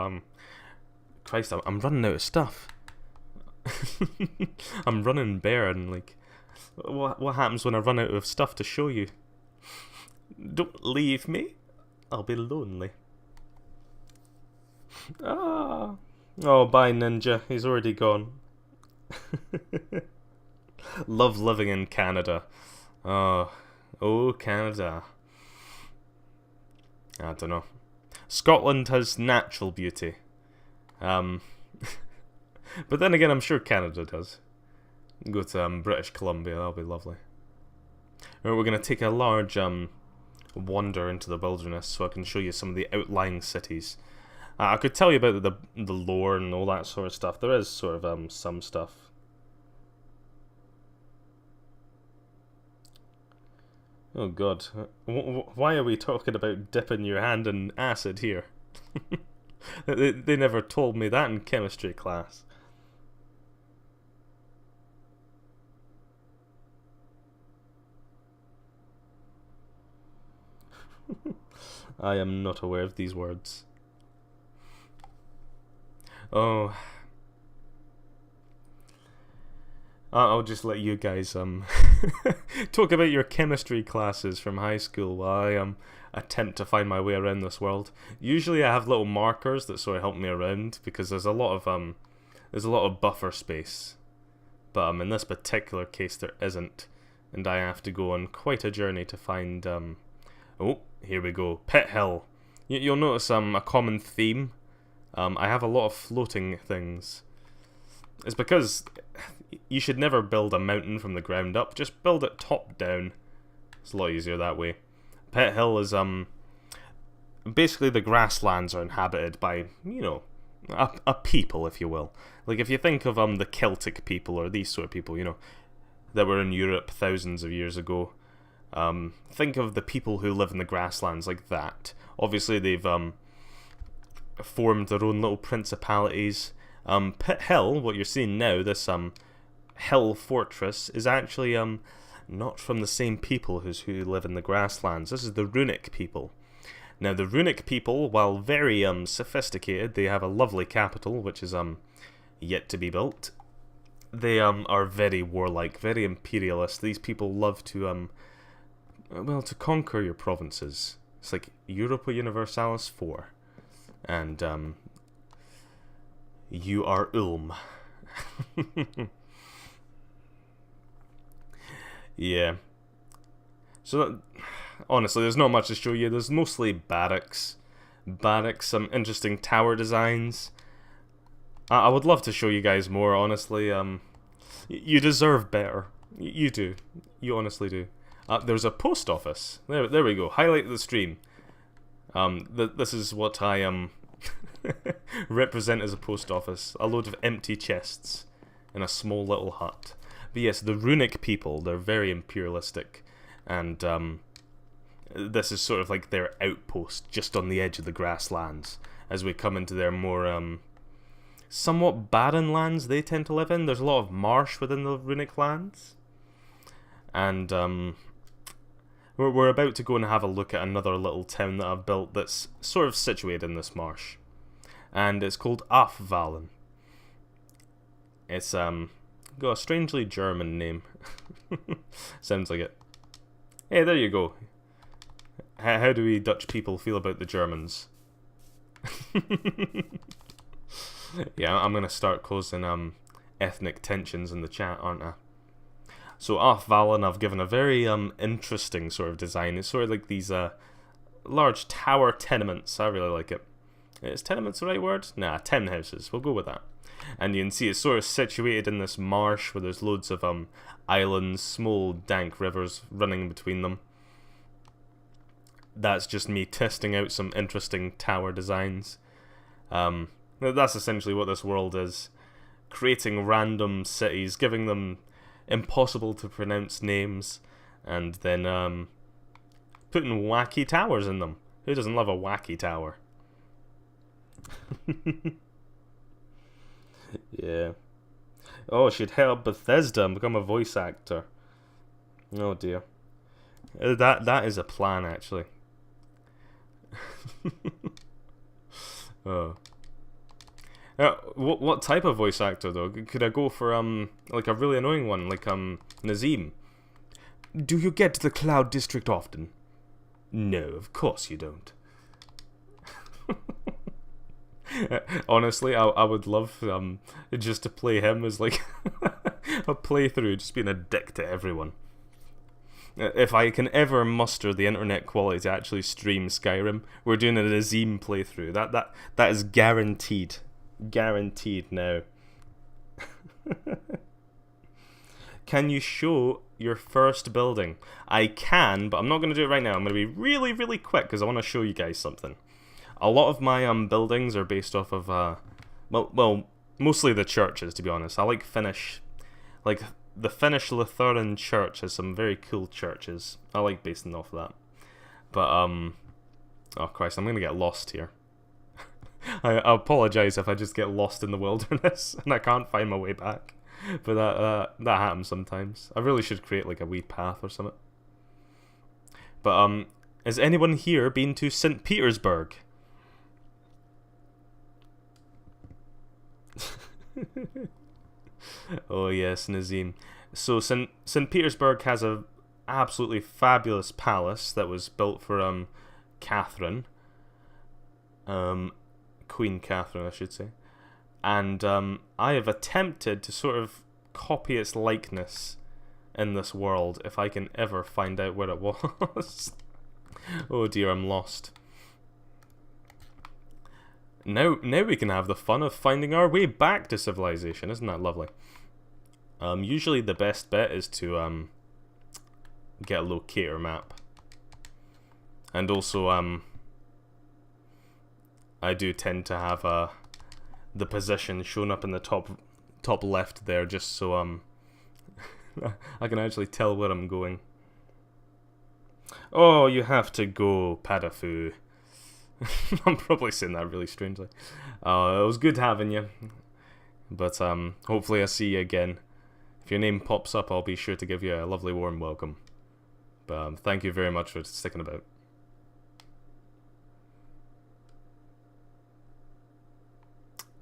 Speaker 1: Christ, I'm running out of stuff. I'm running bare, and like, what happens when I run out of stuff to show you? Don't leave me. I'll be lonely. Ah. Oh, bye, Ninja. He's already gone. Love living in Canada. Oh, Canada. I don't know. Scotland has natural beauty. But then again, I'm sure Canada does. Go to British Columbia, that'll be lovely. Right, we're going to take a large wander into the wilderness so I can show you some of the outlying cities. I could tell you about the lore and all that sort of stuff. There is sort of some stuff. Oh god, why are we talking about dipping your hand in acid here? They never told me that in chemistry class. I am not aware of these words. Oh, I'll just let you guys talk about your chemistry classes from high school while I attempt to find my way around this world. Usually I have little markers that sort of help me around because there's a lot of buffer space, but in this particular case there isn't, and I have to go on quite a journey to find oh, here we go, Pit Hill. You'll notice a common theme. I have a lot of floating things. It's because you should never build a mountain from the ground up, just build it top down. It's a lot easier that way. Pit Hill is basically the grasslands are inhabited by, you know, a people, if you will. Like if you think of the Celtic people or these sort of people, you know, that were in Europe thousands of years ago. Think of the people who live in the grasslands like that. Obviously they've formed their own little principalities. Pit Hill, what you're seeing now, this hill fortress, is actually not from the same people who live in the grasslands. This is the Runic people. Now the Runic people, while very sophisticated, they have a lovely capital which is yet to be built. They are very warlike, very imperialist. These people love to well, to conquer your provinces. It's like Europa Universalis 4. And you are Ulm. Yeah. So, honestly, there's not much to show you. There's mostly barracks. Some interesting tower designs. I would love to show you guys more, honestly. You deserve better. You do. You honestly do. There's a post office. There we go. Highlight the stream. This is what I represent as a post office. A load of empty chests in a small little hut. But yes, the Runic people, they're very imperialistic, and this is sort of like their outpost just on the edge of the grasslands. As we come into their more somewhat barren lands they tend to live in. There's a lot of marsh within the Runic lands. And we're about to go and have a look at another little town that I've built that's sort of situated in this marsh. And it's called Afvalen. It's got a strangely German name. Sounds like it. Hey, there you go. How do we Dutch people feel about the Germans? Yeah, I'm gonna start causing ethnic tensions in the chat, aren't I? So Afvalen, I've given a very interesting sort of design. It's sort of like these large tower tenements. I really like it. Is tenements the right word? Nah, townhouses. We'll go with that. And you can see it's sort of situated in this marsh where there's loads of islands, small dank rivers running between them. That's just me testing out some interesting tower designs. That's essentially what this world is. Creating random cities, giving them impossible to pronounce names, and then putting wacky towers in them. Who doesn't love a wacky tower? Yeah. Oh, she'd head up Bethesda and become a voice actor. Oh dear. That is a plan, actually. Oh. What type of voice actor though? Could I go for like a really annoying one, like Nazim? Do you get to the Cloud District often? No, of course you don't. Honestly, I would love just to play him as like a playthrough, just being a dick to everyone. If I can ever muster the internet quality to actually stream Skyrim, we're doing a Nazim playthrough. That is guaranteed. Guaranteed now. Can you show your first building? I can, but I'm not going to do it right now. I'm going to be really, really quick because I want to show you guys something. A lot of my buildings are based off of well, mostly the churches, to be honest. I like Finnish, like the Finnish Lutheran Church has some very cool churches. I like basing off of that. But oh Christ, I'm gonna get lost here. I apologize if I just get lost in the wilderness and I can't find my way back. But that happens sometimes. I really should create like a wee path or something. But has anyone here been to St. Petersburg? Oh yes, Nazim. So St. Petersburg has a absolutely fabulous palace that was built for Catherine, Queen Catherine, I should say, and I have attempted to sort of copy its likeness in this world if I can ever find out where it was. Oh dear, I'm lost. Now we can have the fun of finding our way back to civilization. Isn't that lovely? Usually the best bet is to get a locator map, and also I do tend to have the position shown up in the top left there, just so I can actually tell where I'm going. Oh, you have to go, Padafu. I'm probably saying that really strangely. It was good having you, but hopefully I see you again. If your name pops up, I'll be sure to give you a lovely warm welcome. But thank you very much for sticking about.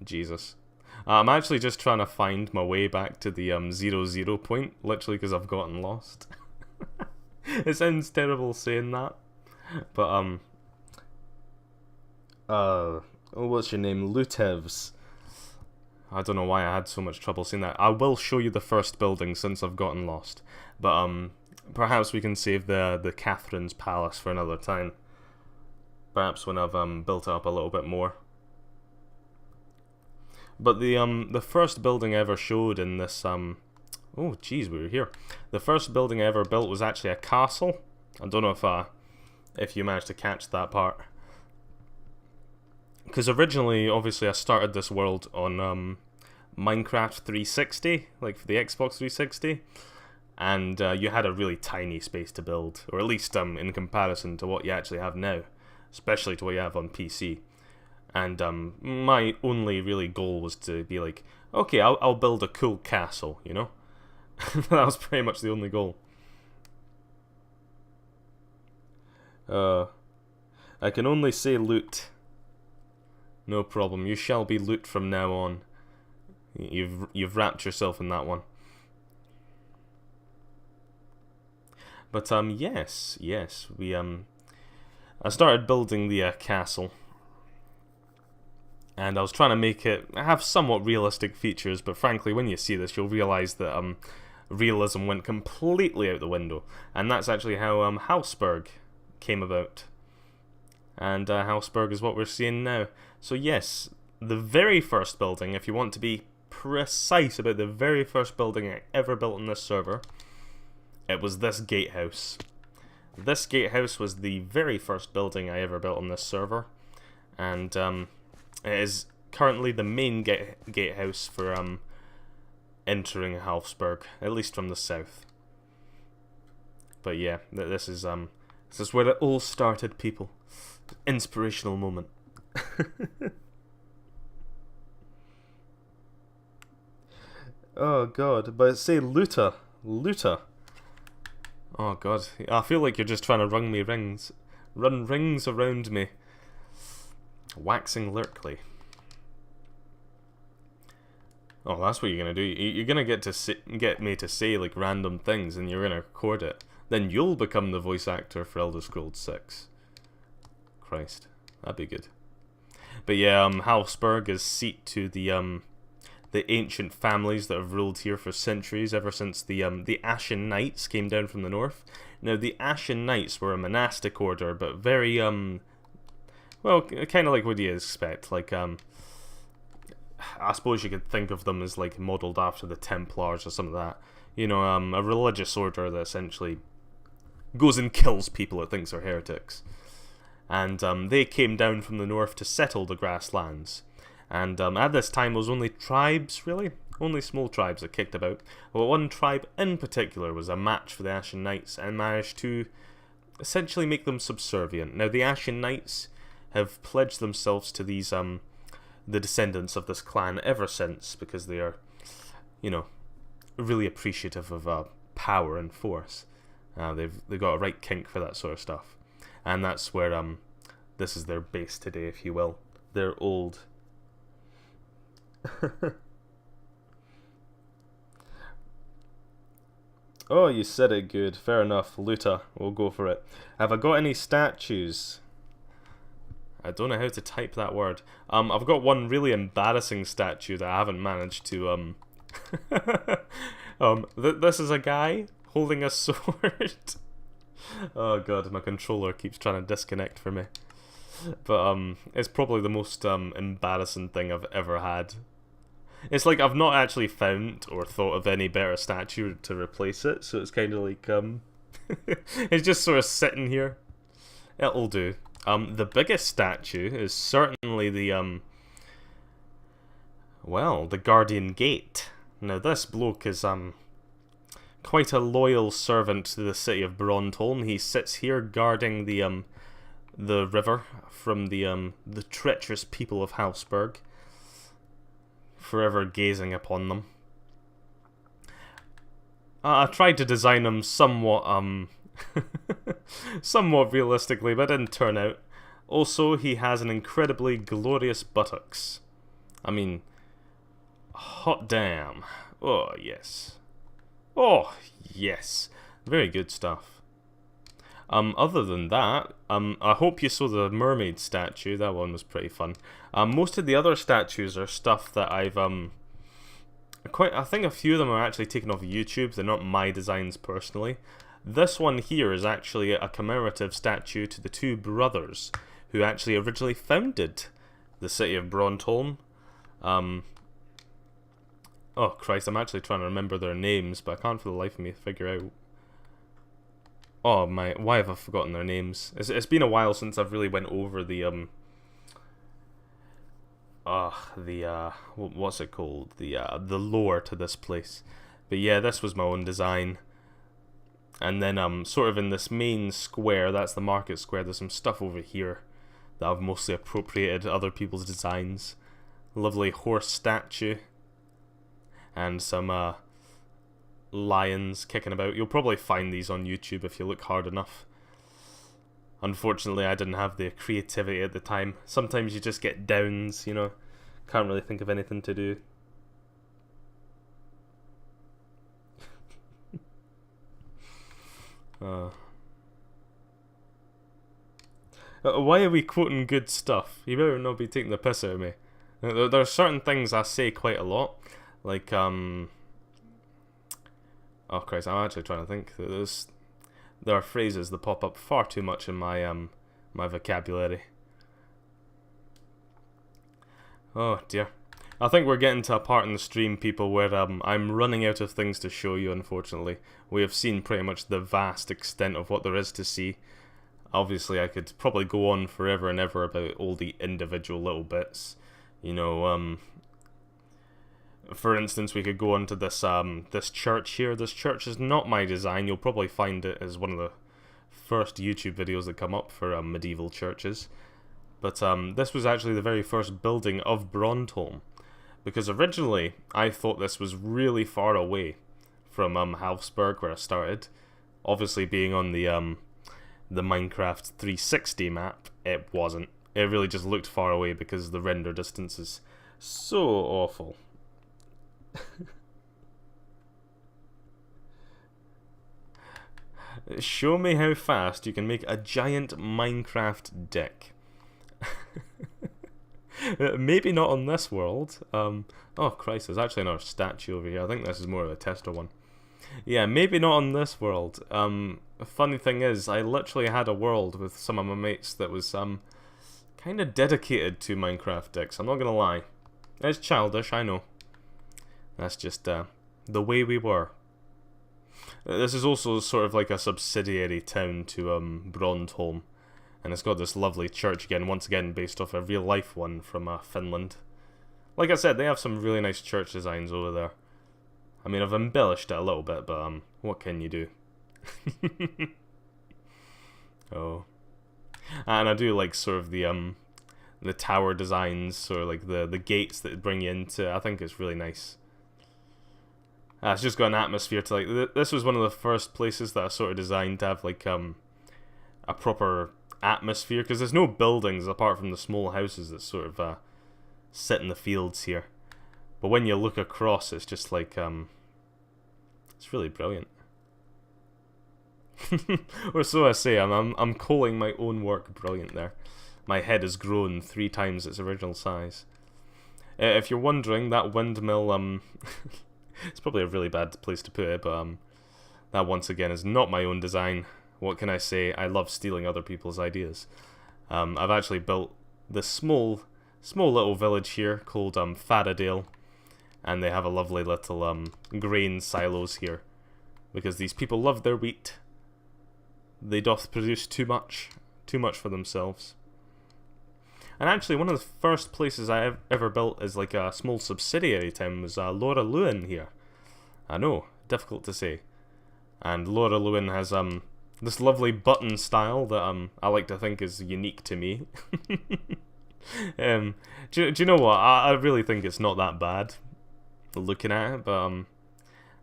Speaker 1: Jesus. I'm actually just trying to find my way back to the 0 point, literally because I've gotten lost. It sounds terrible saying that, but what's your name? Lutevs. I don't know why I had so much trouble saying that. I will show you the first building since I've gotten lost, but perhaps we can save the Catherine's Palace for another time. Perhaps when I've built it up a little bit more. But the first building I ever showed in this oh jeez, we were here. The first building I ever built was actually a castle. I don't know if you managed to catch that part. Because originally, obviously, I started this world on Minecraft 360, like for the Xbox 360, and you had a really tiny space to build, or at least in comparison to what you actually have now, especially to what you have on PC. And my only really goal was to be like, okay, I'll build a cool castle, you know? That was pretty much the only goal. I can only say loot. No problem. You shall be loot from now on. You've wrapped yourself in that one. But yes, we I started building the castle, and I was trying to make it have somewhat realistic features. But frankly, when you see this, you'll realize that realism went completely out the window, and that's actually how Haussburg came about. And Haussburg is what we're seeing now. So yes, the very first building, if you want to be precise about the very first building I ever built on this server, it was this gatehouse. This gatehouse was the very first building I ever built on this server, and it is currently the main gatehouse for entering Haussburg, at least from the south. But yeah, this is where it all started, people. Inspirational moment. Oh god, but say Luta. Luta. Oh god, I feel like you're just trying to run rings around me. Waxing Lurkley. Oh, that's what you're gonna do. You're gonna get me to say like random things, and you're gonna record it. Then you'll become the voice actor for Elder Scrolls 6. Christ, that'd be good. But yeah, Habsburg is seat to the ancient families that have ruled here for centuries, ever since the Ashen Knights came down from the north. Now, the Ashen Knights were a monastic order, but very well, kind of like what you expect. Like I suppose you could think of them as like modelled after the Templars or something like that. You know, a religious order that essentially goes and kills people it thinks are heretics. And they came down from the north to settle the grasslands. And at this time, it was only tribes, really. Only small tribes that kicked about. But one tribe in particular was a match for the Ashen Knights and managed to essentially make them subservient. Now, the Ashen Knights have pledged themselves to these, the descendants of this clan ever since, because they are, you know, really appreciative of power and force. They've got a right kink for that sort of stuff. And that's where this is their base today, if you will. They're old. Oh, you said it good. Fair enough. Luta, we'll go for it. Have I got any statues? I don't know how to type that word. I've got one really embarrassing statue that I haven't managed to this is a guy holding a sword. Oh god, my controller keeps trying to disconnect for me. But it's probably the most embarrassing thing I've ever had. It's like I've not actually found or thought of any better statue to replace it, so it's kind of like it's just sort of sitting here. It'll do. The biggest statue is certainly the well, the Guardian Gate. Now this bloke is quite a loyal servant to the city of Brontholm. He sits here guarding the river from the treacherous people of Habsburg, forever gazing upon them. I tried to design him somewhat somewhat realistically, but it didn't turn out. Also, he has an incredibly glorious buttocks. I mean, hot damn. Oh yes. Oh, yes. Very good stuff. Other than that, I hope you saw the mermaid statue. That one was pretty fun. Most of the other statues are stuff that I've, I think a few of them are actually taken off YouTube. They're not my designs personally. This one here is actually a commemorative statue to the two brothers who actually originally founded the city of Brontholm. Oh Christ, I'm actually trying to remember their names, but I can't for the life of me figure out. Oh my, why have I forgotten their names? It's been a while since I've really went over the what's it called? The lore to this place. But yeah, this was my own design. And then sort of in this main square, that's the market square, there's some stuff over here that I've mostly appropriated other people's designs. Lovely horse statue. And some lions kicking about. You'll probably find these on YouTube if you look hard enough. Unfortunately, I didn't have the creativity at the time. Sometimes you just get downs, you know. Can't really think of anything to do. Why are we quoting good stuff? You better not be taking the piss out of me. There are certain things I say quite a lot. Like, oh Christ, I'm actually trying to think. There are phrases that pop up far too much in my my vocabulary. Oh dear. I think we're getting to a part in the stream, people, where I'm running out of things to show you, unfortunately. We have seen pretty much the vast extent of what there is to see. Obviously, I could probably go on forever and ever about all the individual little bits. You know, for instance, we could go on to this this church here. This church is not my design. You'll probably find it as one of the first YouTube videos that come up for medieval churches. But this was actually the very first building of Brontholm. because originally I thought this was really far away from Halfsburg where I started. Obviously, being on the Minecraft 360 map, it wasn't. It really just looked far away because the render distance is so awful. Show me how fast you can make a giant Minecraft dick. Maybe not on this world. Oh Christ, there's actually another statue over here. I think this is more of a tester one. Yeah, maybe not on this world. The funny thing is, I literally had a world with some of my mates that was kind of dedicated to Minecraft dicks. I'm not gonna lie. It's childish, I know. That's just the way we were. This is also sort of like a subsidiary town to Brondholm, and it's got this lovely church again, once again based off a real life one from Finland. Like I said, they have some really nice church designs over there. I mean, I've embellished it a little bit, but what can you do? Oh, and I do like sort of the tower designs, or like the gates that bring you into. I think it's really nice. It's just got an atmosphere to like. This was one of the first places that I sort of designed to have like a proper atmosphere, because there's no buildings apart from the small houses that sort of sit in the fields here. But when you look across, it's just like it's really brilliant. Or so I say. I'm calling my own work brilliant there. My head has grown 3 times its original size. If you're wondering, that windmill it's probably a really bad place to put it, but that once again is not my own design. What can I say? I love stealing other people's ideas. I've actually built this small little village here called Fadadale, and they have a lovely little grain silos here, because these people love their wheat. They doth produce too much for themselves. And actually, one of the first places I ever built as like a small subsidiary town was Laura Lewin here. I know, difficult to say. And Laura Lewin has this lovely button style that I like to think is unique to me. Do you know what? I really think it's not that bad looking at it, but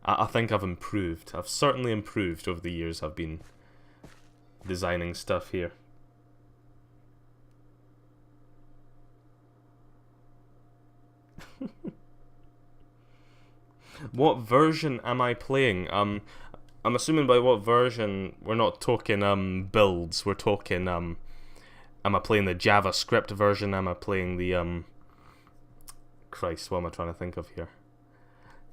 Speaker 1: I think I've improved. I've certainly improved over the years I've been designing stuff here. What version am I playing? I'm assuming by what version we're not talking builds. We're talking am I playing the JavaScript version? Am I playing the Christ, what am I trying to think of here?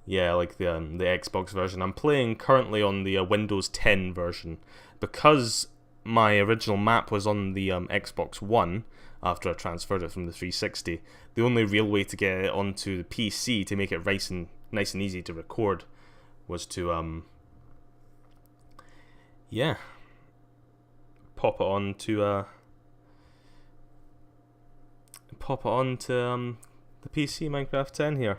Speaker 1: Yeah, like the Xbox version. I'm playing currently on the Windows 10 version, because my original map was on the Xbox One after I transferred it from the 360. The only real way to get it onto the PC to make it nice and easy to record was to yeah, pop it onto the PC Minecraft 10 here.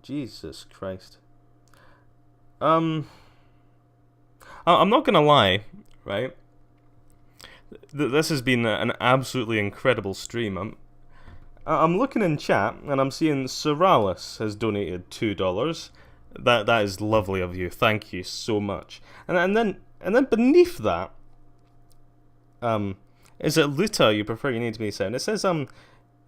Speaker 1: Jesus Christ. I'm not gonna lie, right? This has been an absolutely incredible stream. I'm looking in chat and I'm seeing Seralis has donated $2. That is lovely of you. Thank you so much. And then beneath that, is it Luta you prefer you need to be saying? It says he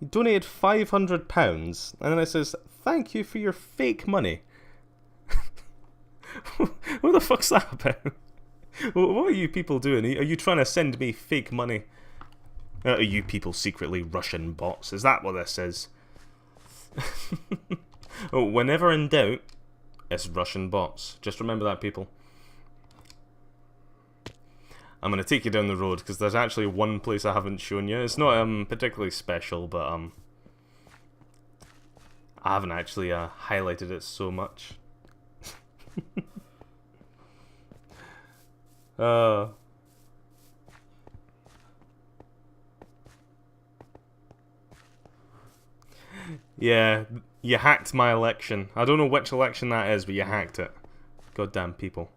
Speaker 1: donated £500, and then it says thank you for your fake money. What the fuck's that about? What are you people doing? Are you trying to send me fake money? Are you people secretly Russian bots? Is that what this is? Oh, whenever in doubt, it's Russian bots. Just remember that, people. I'm going to take you down the road, because there's actually one place I haven't shown you. It's not particularly special, but I haven't actually highlighted it so much. Yeah, you hacked my election. I don't know which election that is, but you hacked it. Goddamn people.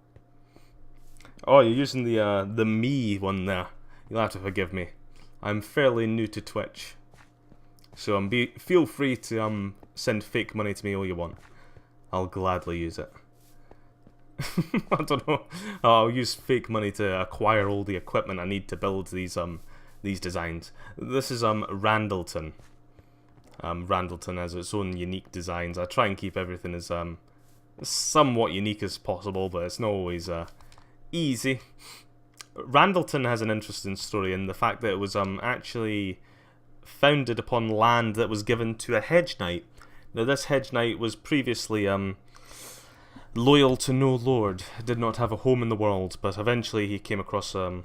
Speaker 1: Oh, you're using the me one there. You'll have to forgive me. I'm fairly new to Twitch, so feel free to send fake money to me all you want. I'll gladly use it. I don't know. I'll use fake money to acquire all the equipment I need to build these designs. This is Randleton. Randleton has its own unique designs. I try and keep everything as somewhat unique as possible, but it's not always easy. Randleton has an interesting story in the fact that it was actually founded upon land that was given to a hedge knight. Now this hedge knight was previously loyal to no lord, did not have a home in the world, but eventually he came across a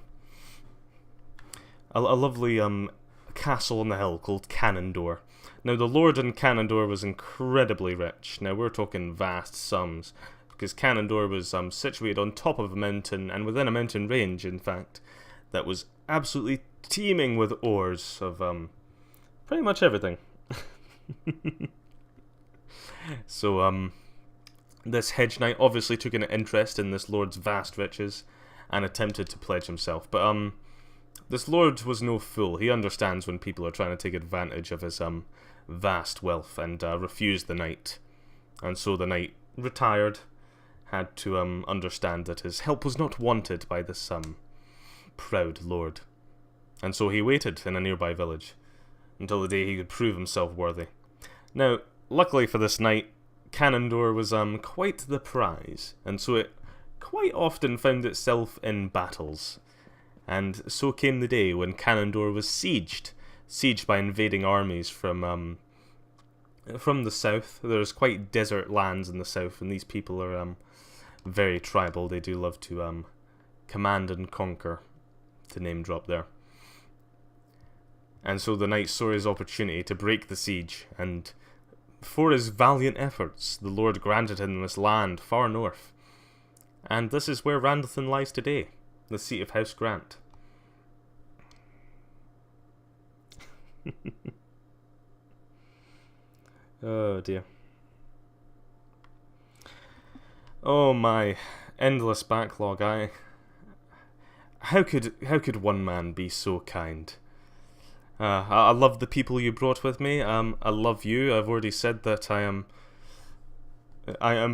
Speaker 1: lovely castle on the hill called Canondor. Now the lord in Canondor was incredibly rich. Now we're talking vast sums, because Canondor was situated on top of a mountain, and within a mountain range, in fact, that was absolutely teeming with ores of pretty much everything. So this hedge knight obviously took an interest in this lord's vast riches and attempted to pledge himself, but this lord was no fool. He understands when people are trying to take advantage of his vast wealth, and refused the knight. And so the knight retired, had to understand that his help was not wanted by this proud lord. And so he waited in a nearby village until the day he could prove himself worthy. Now, luckily for this knight, Canondor was quite the prize, and so it quite often found itself in battles. And so came the day when Canondor was sieged by invading armies from the south. There's quite desert lands in the south, and these people are very tribal. They do love to command and conquer, to name drop there. And so the knight saw his opportunity to break the siege, and for his valiant efforts, the Lord granted him this land far north. And this is where Randleton lies today, the seat of House Grant. Oh dear. Oh my, endless backlog. How could one man be so kind? I love the people you brought with me. I love you. I've already said that I am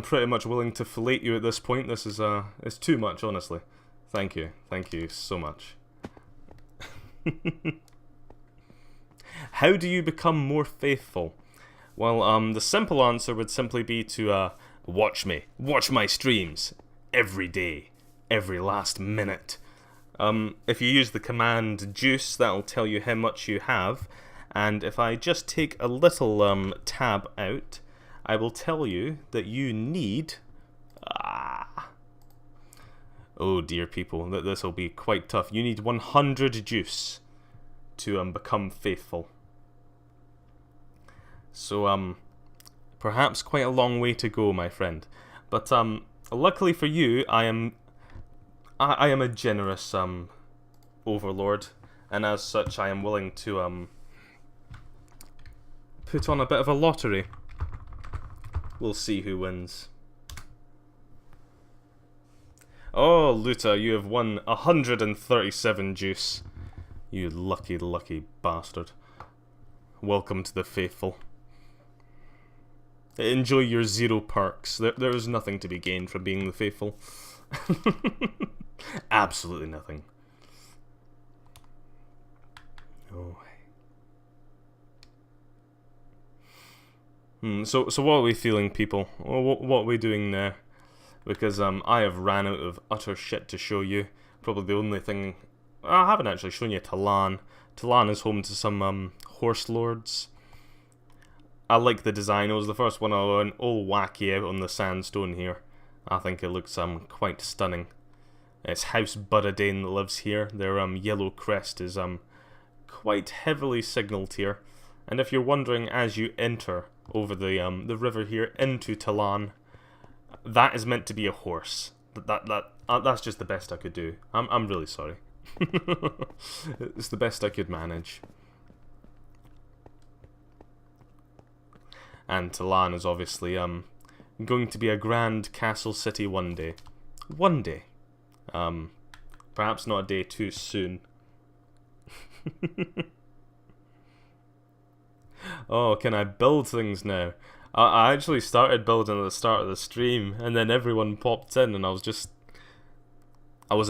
Speaker 1: pretty much willing to fillet you at this point. This is it's too much, honestly. Thank you so much. How do you become more faithful? Well, the simple answer would simply be to watch my streams every day, every last minute. If you use the command juice, that'll tell you how much you have, and if I just take a little tab out, I will tell you that you need... Oh dear people, this will be quite tough. You need 100 juice to become faithful. So, perhaps quite a long way to go, my friend. But, luckily for you, I am a generous, overlord, and as such, I am willing to, put on a bit of a lottery. We'll see who wins. Oh, Luta, you have won 137 juice. You lucky bastard. Welcome to the faithful. Enjoy your 0 perks. There is nothing to be gained from being the faithful. Absolutely nothing. Oh. So what are we feeling, people? What are we doing now? Because I have ran out of utter shit to show you. Probably the only thing... I haven't actually shown you Talan. Talan is home to some horse lords. I like the design. It was the first one I went all wacky out on the sandstone here. I think it looks quite stunning. It's House Buradane that lives here. Their yellow crest is quite heavily signalled here. And if you're wondering, as you enter over the river here into Talan, that is meant to be a horse. That's just the best I could do. I'm really sorry. It's the best I could manage. And Talan is obviously going to be a grand castle city one day. One day. Perhaps not a day too soon. Oh, can I build things now? I actually started building at the start of the stream, and then everyone popped in, and I was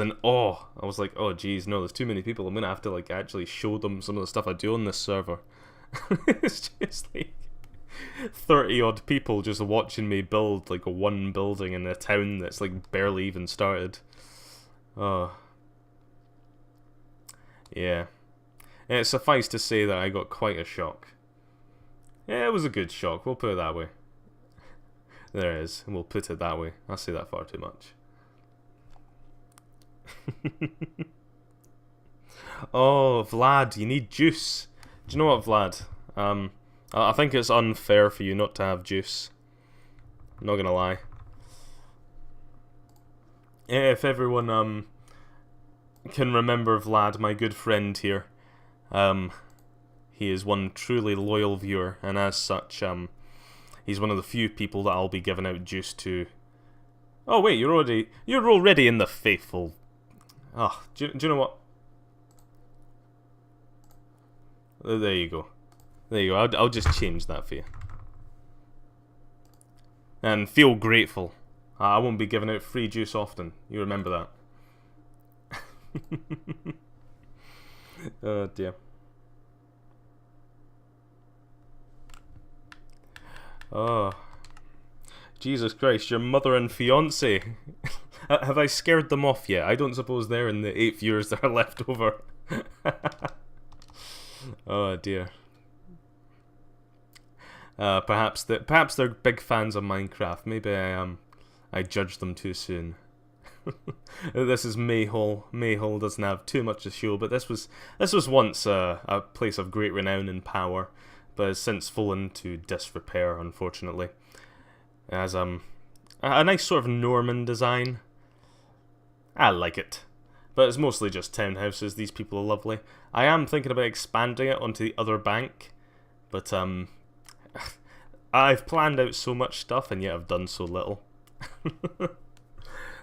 Speaker 1: in awe. I was like, oh geez, no, there's too many people. I'm gonna have to like actually show them some of the stuff I do on this server. It's just like 30 odd people just watching me build like one building in a town that's like barely even started. Oh. Yeah. And suffice to say that I got quite a shock. Yeah, it was a good shock, we'll put it that way. There it is, and we'll put it that way. I say that far too much. Oh, Vlad, you need juice. Do you know what, Vlad? I think it's unfair for you not to have juice. I'm not gonna lie. If everyone can remember Vlad, my good friend here, he is one truly loyal viewer, and as such, he's one of the few people that I'll be giving out juice to. Oh wait, you're already in the faithful. Oh, do you know what? There you go. There you go. I'll just change that for you. And feel grateful. I won't be giving out free juice often. You remember that. Oh dear. Oh. Jesus Christ, your mother and fiance. Have I scared them off yet? I don't suppose they're in the 8 viewers that are left over. Oh dear. Perhaps they're big fans of Minecraft. Maybe I judged them too soon. This is Mayhole. Mayhole doesn't have too much to show, but this was once a place of great renown and power, but has since fallen to disrepair, unfortunately. It has a nice sort of Norman design. I like it, but it's mostly just townhouses. These people are lovely. I am thinking about expanding it onto the other bank, but I've planned out so much stuff and yet I've done so little.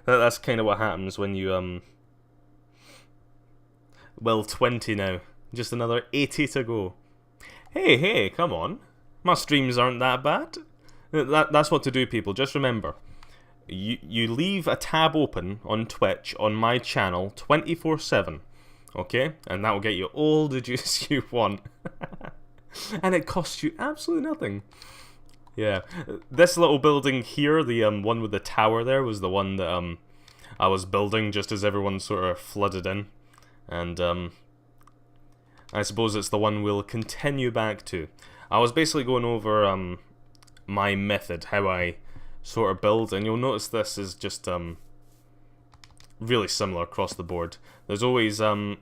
Speaker 1: That's kind of what happens when you well, 20 now. Just another 80 to go. Hey, come on. My streams aren't that bad. That's what to do, people. Just remember, you leave a tab open on Twitch on my channel 24/7, okay? And that will get you all the juice you want. And it costs you absolutely nothing. Yeah, this little building here, the one with the tower there, was the one that I was building just as everyone sort of flooded in, and I suppose it's the one we'll continue back to. I was basically going over my method, how I sort of build, and you'll notice this is just really similar across the board. There's always sort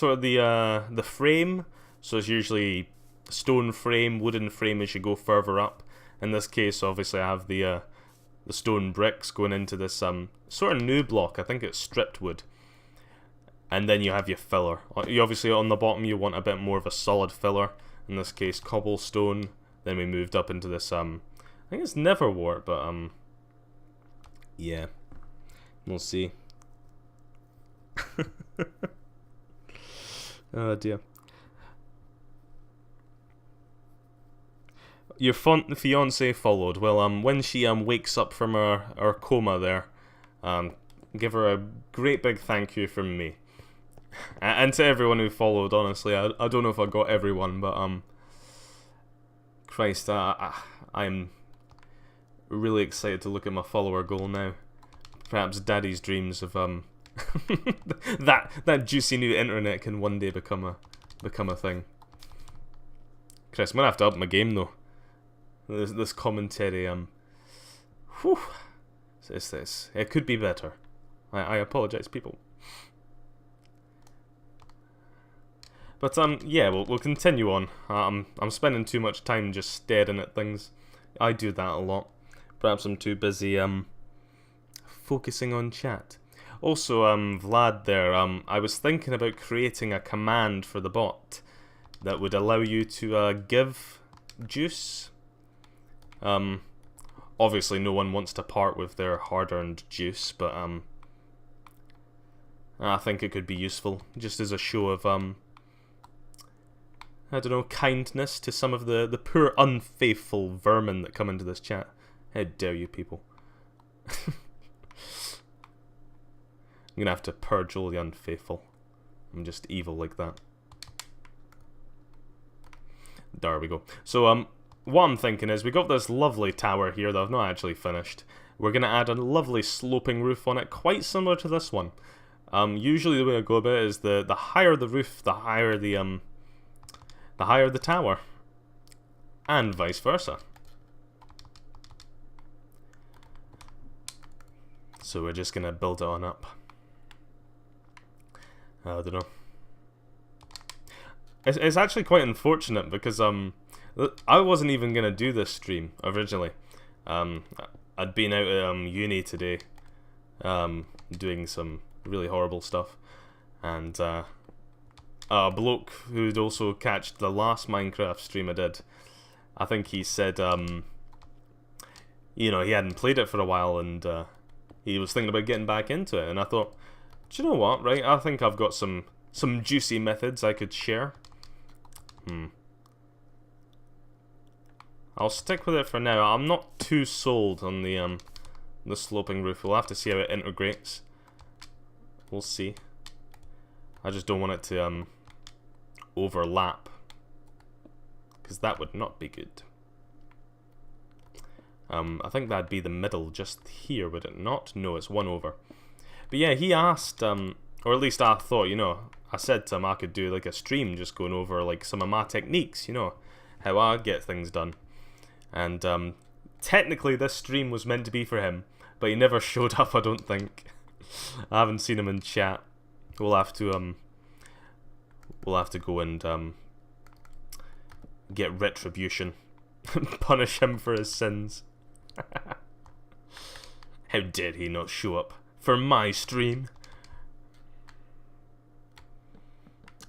Speaker 1: of the frame, so it's usually stone frame, wooden frame as you go further up. In this case, obviously, I have the stone bricks going into this sort of new block. I think it's stripped wood. And then you have your filler. You obviously, on the bottom, you want a bit more of a solid filler. In this case, cobblestone. Then we moved up into this, I think it's Neverwart, but, yeah. We'll see. Oh, dear. Your fiance followed. Well, when she wakes up from her coma there, give her a great big thank you from me, and to everyone who followed. Honestly, I don't know if I got everyone, but Christ, I'm really excited to look at my follower goal now. Perhaps Daddy's dreams of that juicy new internet can one day become a thing. Chris, I'm gonna have to up my game though. This commentary, whew, this. It could be better. I apologize, people. But yeah, we'll continue on. I'm spending too much time just staring at things. I do that a lot. Perhaps I'm too busy focusing on chat. Also, Vlad there, I was thinking about creating a command for the bot that would allow you to give juice. Obviously no one wants to part with their hard-earned juice, but I think it could be useful, just as a show of I don't know, kindness to some of the poor unfaithful vermin that come into this chat. How dare you people. I'm gonna have to purge all the unfaithful. I'm just evil like that. There we go. So, what I'm thinking is we got this lovely tower here that I've not actually finished. We're gonna add a lovely sloping roof on it, quite similar to this one. Usually the way I go about it is the higher the roof, the higher the tower. And vice versa. So we're just gonna build it on up. I don't know. It's actually quite unfortunate because I wasn't even gonna do this stream originally. I'd been out at uni today, doing some really horrible stuff, and a bloke who'd also catched the last Minecraft stream I did. I think he said, you know, he hadn't played it for a while, and he was thinking about getting back into it. And I thought, do you know what? Right, I think I've got some juicy methods I could share. I'll stick with it for now. I'm not too sold on the sloping roof. We'll have to see how it integrates. We'll see. I just don't want it to overlap, because that would not be good. I think that'd be the middle just here, would it not? No, it's one over. But yeah, he asked, or at least I thought, you know, I said to him I could do like a stream just going over like some of my techniques, you know, how I get things done. And technically this stream was meant to be for him, but he never showed up, I don't think. I haven't seen him in chat. We'll have to go and get retribution. Punish him for his sins. How dare he not show up for my stream?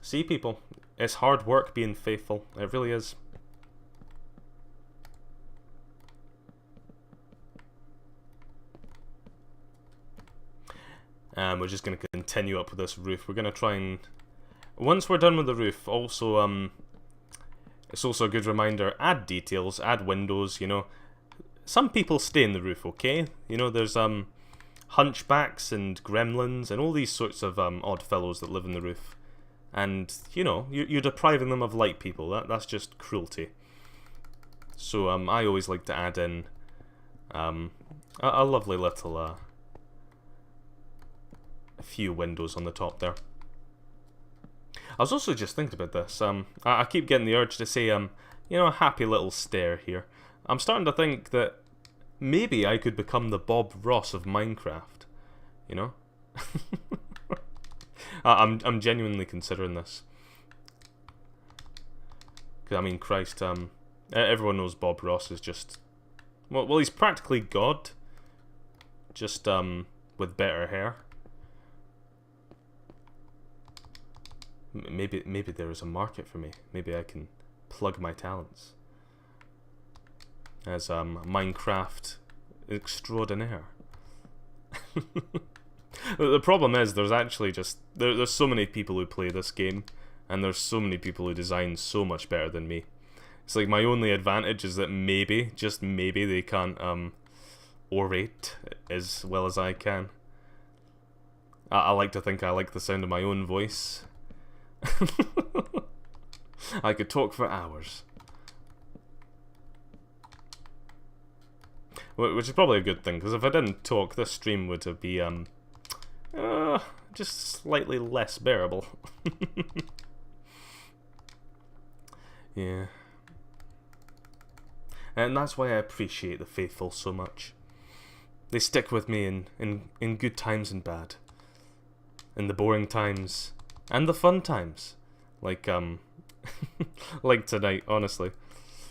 Speaker 1: See, people, it's hard work being faithful. It really is. We're just going to continue up with this roof. We're going to try and... Once we're done with the roof, also, it's also a good reminder, add details, add windows, you know. Some people stay in the roof, okay? You know, there's hunchbacks and gremlins and all these sorts of odd fellows that live in the roof. And, you know, you're depriving them of light, people. That's just cruelty. So I always like to add in a lovely little... a few windows on the top there. I was also just thinking about this. I keep getting the urge to say, you know, a happy little stair here. I'm starting to think that maybe I could become the Bob Ross of Minecraft. You know? I'm genuinely considering this. 'Cause, I mean, Christ, everyone knows Bob Ross is just... Well, he's practically God. Just, with better hair. Maybe there is a market for me. Maybe I can plug my talents as Minecraft extraordinaire. The problem is there's actually just there's so many people who play this game, and there's so many people who design so much better than me. It's like my only advantage is that maybe, just maybe, they can't orate as well as I can. I like to think I like the sound of my own voice. I could talk for hours. Which is probably a good thing, because if I didn't talk, this stream would have be just slightly less bearable. Yeah. And that's why I appreciate the faithful so much. They stick with me in good times and bad. In the boring times and the fun times. Like like tonight, honestly.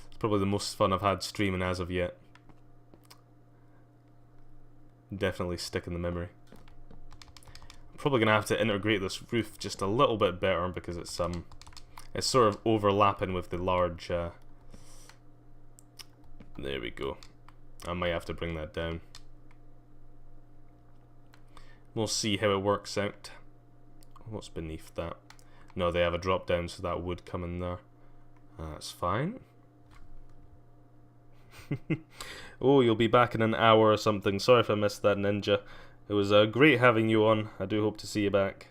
Speaker 1: It's probably the most fun I've had streaming as of yet. Definitely stick in the memory. I'm probably gonna have to integrate this roof just a little bit better because it's sort of overlapping with the large there we go. I might have to bring that down. We'll see how it works out. What's beneath that? No, they have a drop down, so that would come in there. That's fine. Oh, you'll be back in an hour or something. Sorry if I missed that, Ninja. It was great having you on. I do hope to see you back.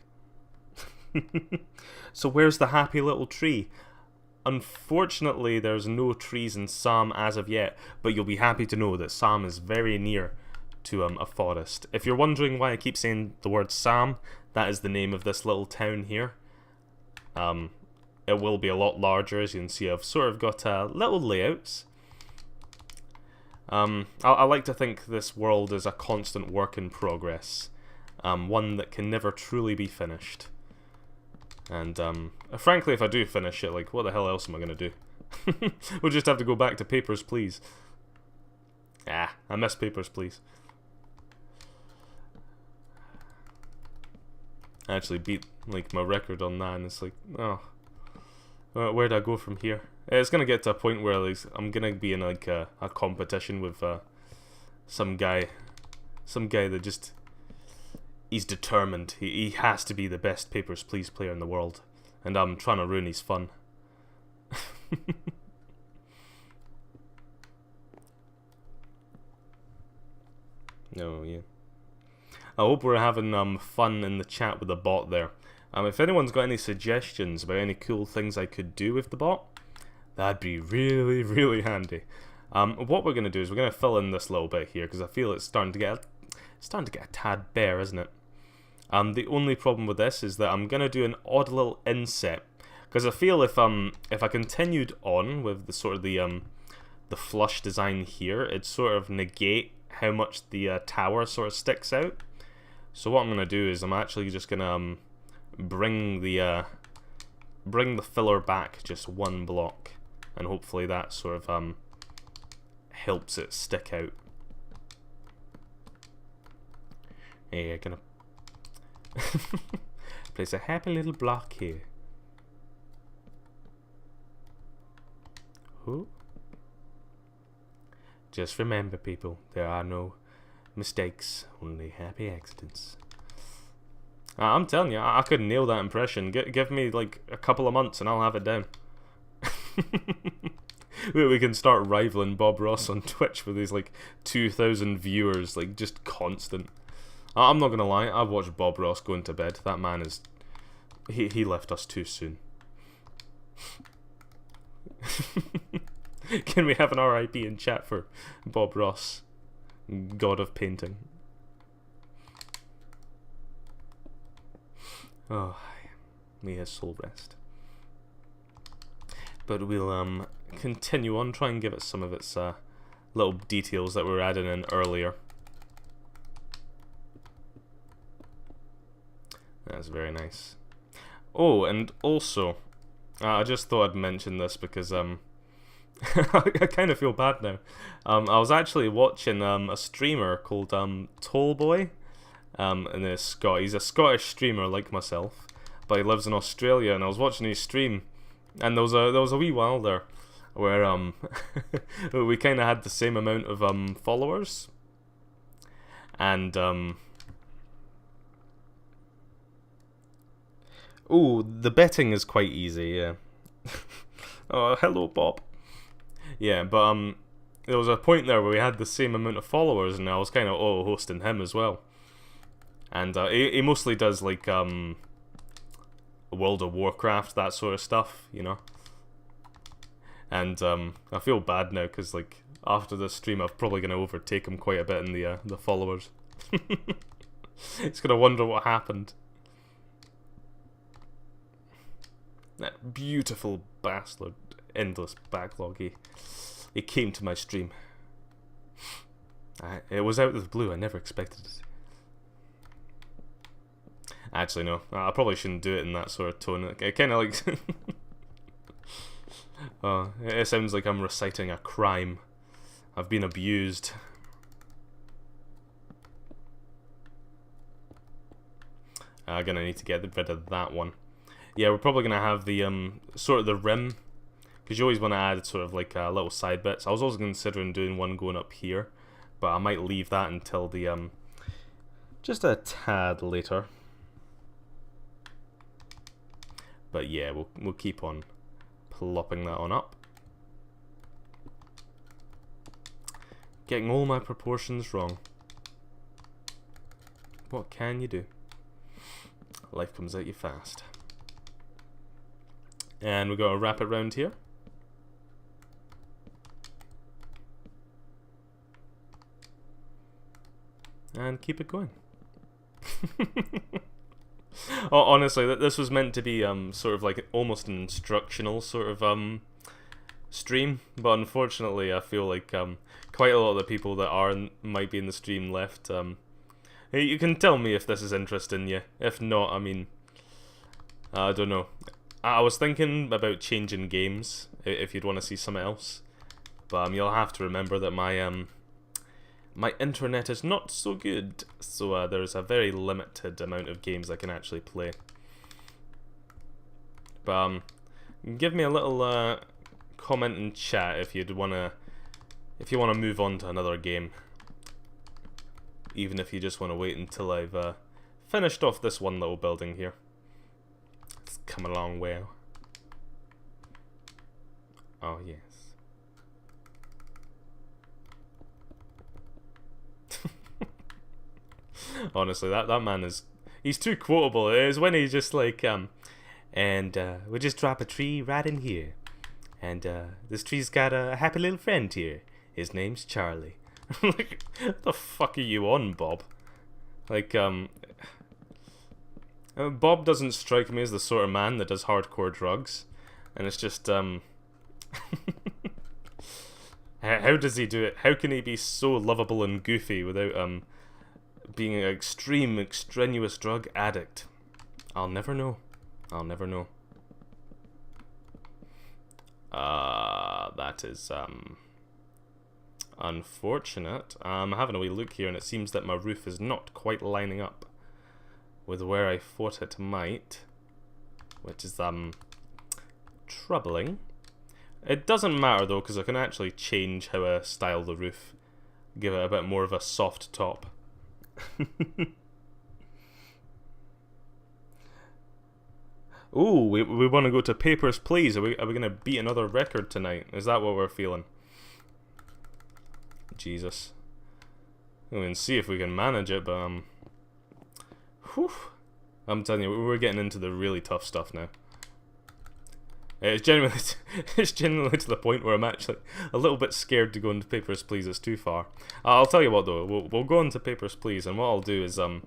Speaker 1: So where's the happy little tree? Unfortunately, there's no trees in Sam as of yet, but you'll be happy to know that Sam is very near to a forest. If you're wondering why I keep saying the word Sam, that is the name of this little town here. It will be a lot larger, as you can see. I've sort of got little layouts. I like to think this world is a constant work in progress, one that can never truly be finished. And frankly, if I do finish it, like, what the hell else am I gonna do? We'll just have to go back to Papers, Please. Ah, I miss Papers, Please. I actually beat like my record on that, and it's like, oh, where do I go from here? It's gonna get to a point where like, I'm gonna be in like a competition with some guy that just, he's determined. He has to be the best Papers, Please player in the world, and I'm trying to ruin his fun. Oh yeah. I hope we're having fun in the chat with the bot there. If anyone's got any suggestions about any cool things I could do with the bot, that'd be really, really handy. What we're gonna do is we're gonna fill in this little bit here because I feel it's starting to get a tad bare, isn't it? The only problem with this is that I'm gonna do an odd little inset because I feel if I continued on with the sort of the flush design here, it'd sort of negate how much the tower sort of sticks out. So what I'm gonna do is I'm actually just gonna bring the filler back just one block, and hopefully that sort of helps it stick out. Yeah, gonna place a happy little block here. Ooh. Just remember, people, there are no mistakes, only happy accidents. I'm telling you, I could nail that impression. Give me like a couple of months and I'll have it down. We can start rivaling Bob Ross on Twitch with these like 2,000 viewers, like just constant. I'm not gonna lie, I've watched Bob Ross go into bed. That man is... He left us too soon. Can we have an RIP in chat for Bob Ross, god of painting? Oh, may his soul rest. But we'll continue on, try and give it some of its little details that we were adding in earlier. That's very nice. Oh, and also, I just thought I'd mention this because I kind of feel bad now. I was actually watching a streamer called Tallboy, and he's a Scottish streamer like myself, but he lives in Australia. And I was watching his stream, and there was a wee while there where we kind of had the same amount of followers, and oh, the betting is quite easy, yeah. Oh, hello, Bob. Yeah, but there was a point there where we had the same amount of followers, and I was kind of hosting him as well. And he mostly does like World of Warcraft, that sort of stuff, you know. And I feel bad now because like after this stream, I'm probably gonna overtake him quite a bit in the followers. He's gonna wonder what happened. That beautiful bastard. Endless backlog. He came to my stream. It was out of the blue. I never expected it. Actually, no. I probably shouldn't do it in that sort of tone. It kind of like... it sounds like I'm reciting a crime. I've been abused. I'm gonna need to get rid of that one. Yeah, we're probably gonna have the sort of the rim, because you always want to add sort of like little side bits. I was also considering doing one going up here, but I might leave that until the just a tad later. But yeah, we'll keep on plopping that on up. Getting all my proportions wrong. What can you do? Life comes at you fast. And we're going to wrap it round here. And keep it going. Oh, honestly, this was meant to be sort of like almost an instructional sort of stream, but unfortunately I feel like quite a lot of the people that might be in the stream left. You can tell me if this is interesting you. If not, I mean, I don't know. I was thinking about changing games if you'd want to see something else, but you'll have to remember that my internet is not so good, so there's a very limited amount of games I can actually play. But give me a little comment in chat if you wanna move on to another game, even if you just want to wait until I've finished off this one little building here. It's come along well. Oh yes. Honestly, that man he's too quotable. It is when he's just like we'll just drop a tree right in here, and this tree's got a happy little friend here. His name's Charlie. Like, what the fuck are you on, Bob? Like, Bob doesn't strike me as the sort of man that does hardcore drugs, and it's just how does he do it? How can he be so lovable and goofy without being an extreme, extraneous drug addict? I'll never know. I'll never know. That is unfortunate. I'm having a wee look here, and it seems that my roof is not quite lining up with where I thought it might, which is troubling. It doesn't matter though, because I can actually change how I style the roof, give it a bit more of a soft top. Ooh, we want to go to Papers, Please. Are we going to beat another record tonight? Is that what we're feeling? Jesus. We can see if we can manage it, but whew, I'm telling you, we're getting into the really tough stuff now. It's genuinely to the point where I'm actually a little bit scared to go into Papers, Please. It's too far. I'll tell you what though, we'll go into Papers, Please, and what I'll do is how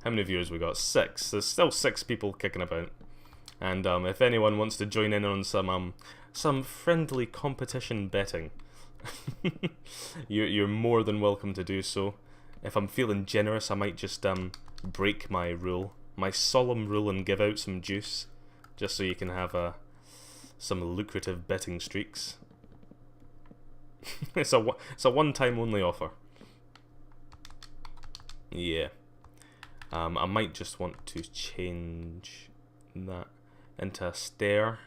Speaker 1: many viewers we got? 6. There's still 6 people kicking about, and if anyone wants to join in on some friendly competition betting, you're more than welcome to do so. If I'm feeling generous, I might just break my rule, my solemn rule, and give out some juice, just so you can have some lucrative betting streaks. It's a one-time only offer. Yeah. I might just want to change that into a stair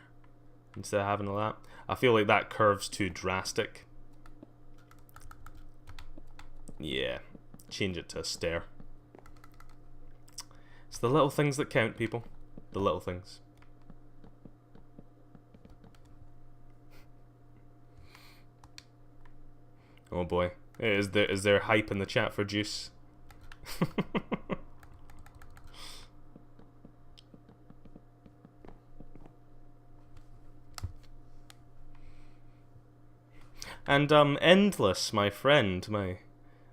Speaker 1: instead of having that. I feel like that curve's too drastic. Yeah, change it to a stair. It's the little things that count, people. The little things. Oh boy. Is there hype in the chat for juice? And Endless, my friend,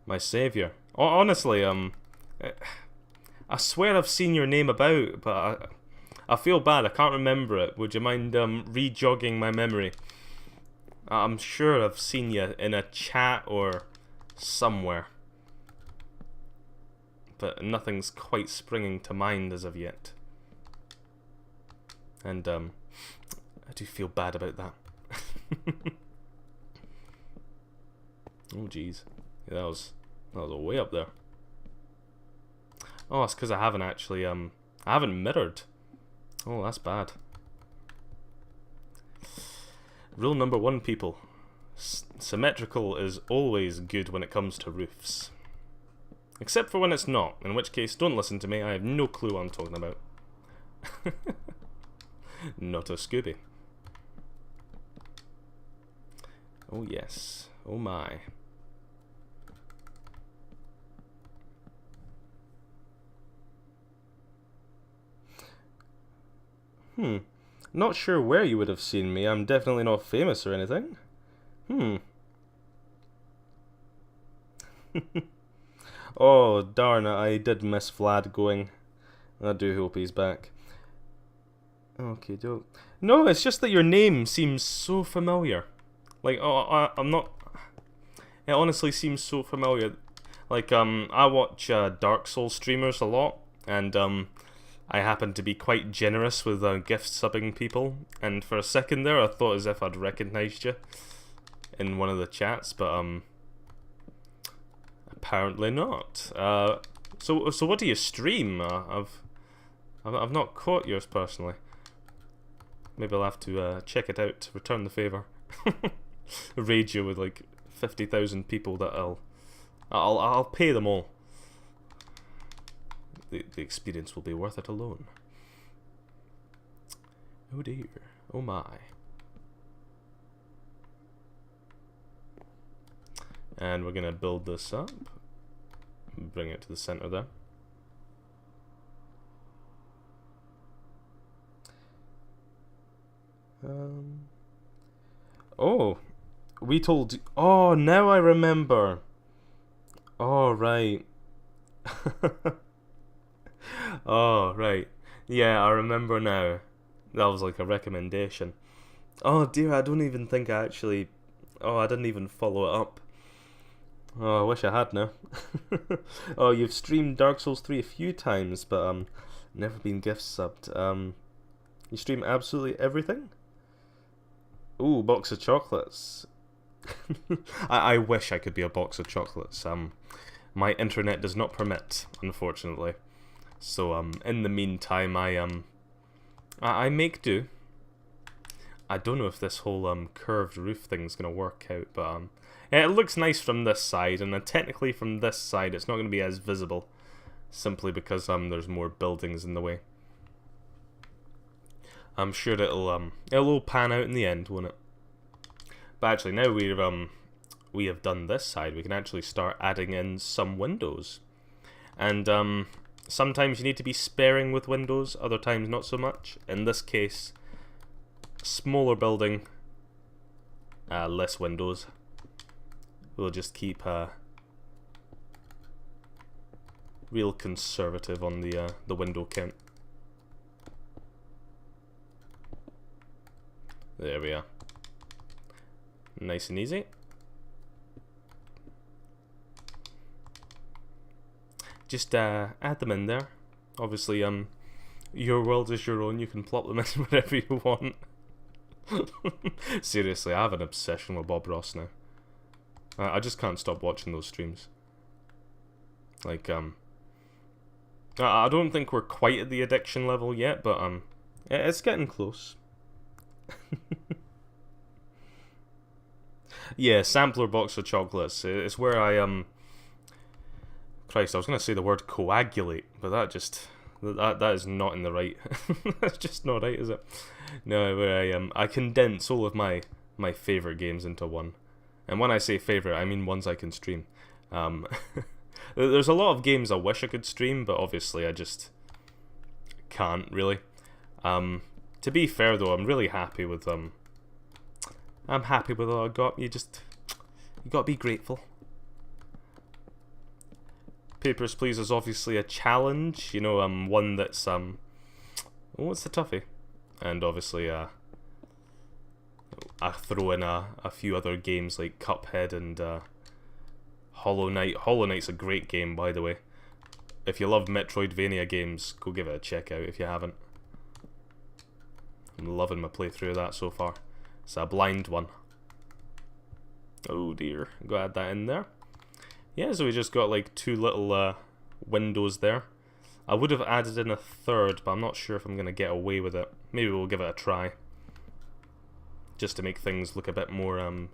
Speaker 1: my savior. Honestly, I swear I've seen your name about, but I feel bad. I can't remember it. Would you mind re-jogging my memory? I'm sure I've seen you in a chat or somewhere, but nothing's quite springing to mind as of yet. And I do feel bad about that. Oh jeez, yeah, that was way up there. Oh, it's because I haven't actually I haven't mirrored. Oh, that's bad. Rule number 1, people. Symmetrical is always good when it comes to roofs. Except for when it's not, in which case don't listen to me, I have no clue what I'm talking about. Not a Scooby. Oh yes. Oh my. Not sure where you would have seen me. I'm definitely not famous or anything. Oh, darn it. I did miss Vlad going. I do hope he's back. Okay, don't. No, it's just that your name seems so familiar. Like, I'm not. It honestly seems so familiar. Like, I watch Dark Souls streamers a lot, and I happen to be quite generous with gift subbing people. And for a second there, I thought as if I'd recognized you in one of the chats, but apparently not. So what do you stream? I've not caught yours personally. Maybe I'll have to check it out to return the favor. Raid you with like 50,000 people that I'll pay them all. The experience will be worth it alone. Oh dear. Oh my. And we're gonna build this up. Bring it to the center there. Oh, we told. Oh, now I remember. Oh, right. Oh, right. Yeah, I remember now. That was like a recommendation. Oh dear, I don't even think I actually. Oh, I didn't even follow it up. Oh, I wish I had now. Oh, you've streamed Dark Souls 3 a few times, but never been gift subbed. You stream absolutely everything? Ooh, box of chocolates. I wish I could be a box of chocolates. My internet does not permit, unfortunately. So in the meantime, I make do. I don't know if this whole curved roof thing's gonna work out, but yeah, it looks nice from this side, and then technically from this side, it's not gonna be as visible, simply because there's more buildings in the way. I'm sure it'll all pan out in the end, won't it? But actually, now we have done this side, we can actually start adding in some windows, and sometimes you need to be sparing with windows, other times not so much. In this case, smaller building, less windows. We'll just keep real conservative on the window count. There we are. Nice and easy. Just add them in there. Obviously, your world is your own. You can plop them in wherever you want. Seriously, I have an obsession with Bob Ross now. I just can't stop watching those streams. Like, I don't think we're quite at the addiction level yet, but it's getting close. Yeah, sampler box of chocolates. It's where I Christ, I was gonna say the word coagulate, but that is not in the right. That's just not right, is it? No, where I condense all of my favorite games into one. And when I say favorite, I mean ones I can stream. There's a lot of games I wish I could stream, but obviously I just can't really. To be fair though, I'm really happy with I'm happy with what I got. You gotta be grateful. Papers, Please is obviously a challenge. You know, one that's what's the toughie? And obviously I throw in a few other games like Cuphead and Hollow Knight. Hollow Knight's a great game, by the way. If you love Metroidvania games, go give it a check out if you haven't. I'm loving my playthrough of that so far. It's a blind one. Oh dear, go add that in there. Yeah, so we just got like two little windows there. I would have added in a third, but I'm not sure if I'm going to get away with it. Maybe we'll give it a try. Just to make things look a bit more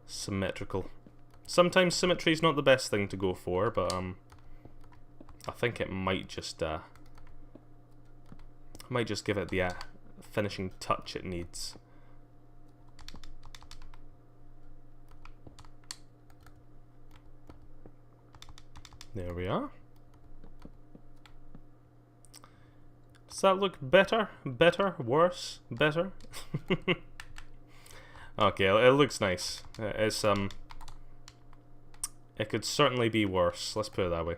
Speaker 1: symmetrical. Sometimes symmetry is not the best thing to go for, but I think it might just give it the finishing touch it needs. There we are. Does that look better? Better? Worse? Better? Okay, it looks nice. It's it could certainly be worse. Let's put it that way.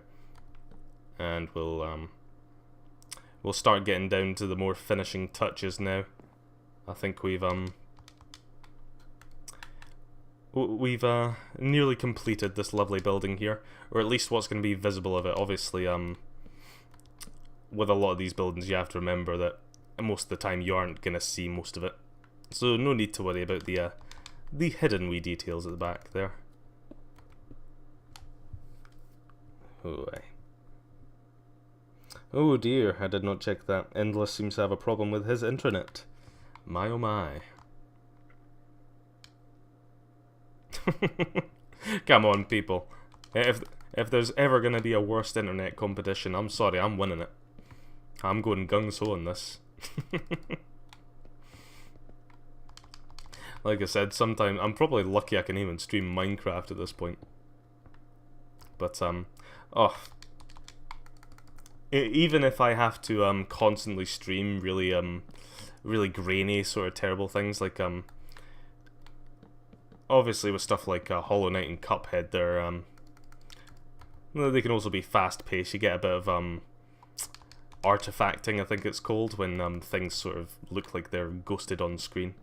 Speaker 1: And we'll start getting down to the more finishing touches now. I think we've nearly completed this lovely building here, or at least what's going to be visible of it. Obviously, with a lot of these buildings, you have to remember that most of the time you aren't going to see most of it. So no need to worry about the hidden wee details at the back there. Oh dear, I did not check that. Endless seems to have a problem with his internet. My oh my. Come on, people. If there's ever going to be a worst internet competition, I'm sorry, I'm winning it. I'm going gung-ho on this. Like I said, sometimes I'm probably lucky I can even stream Minecraft at this point. But even if I have to constantly stream really grainy sort of terrible things, like obviously with stuff like Hollow Knight and Cuphead, they can also be fast paced. You get a bit of artifacting, I think it's called, when things sort of look like they're ghosted on screen.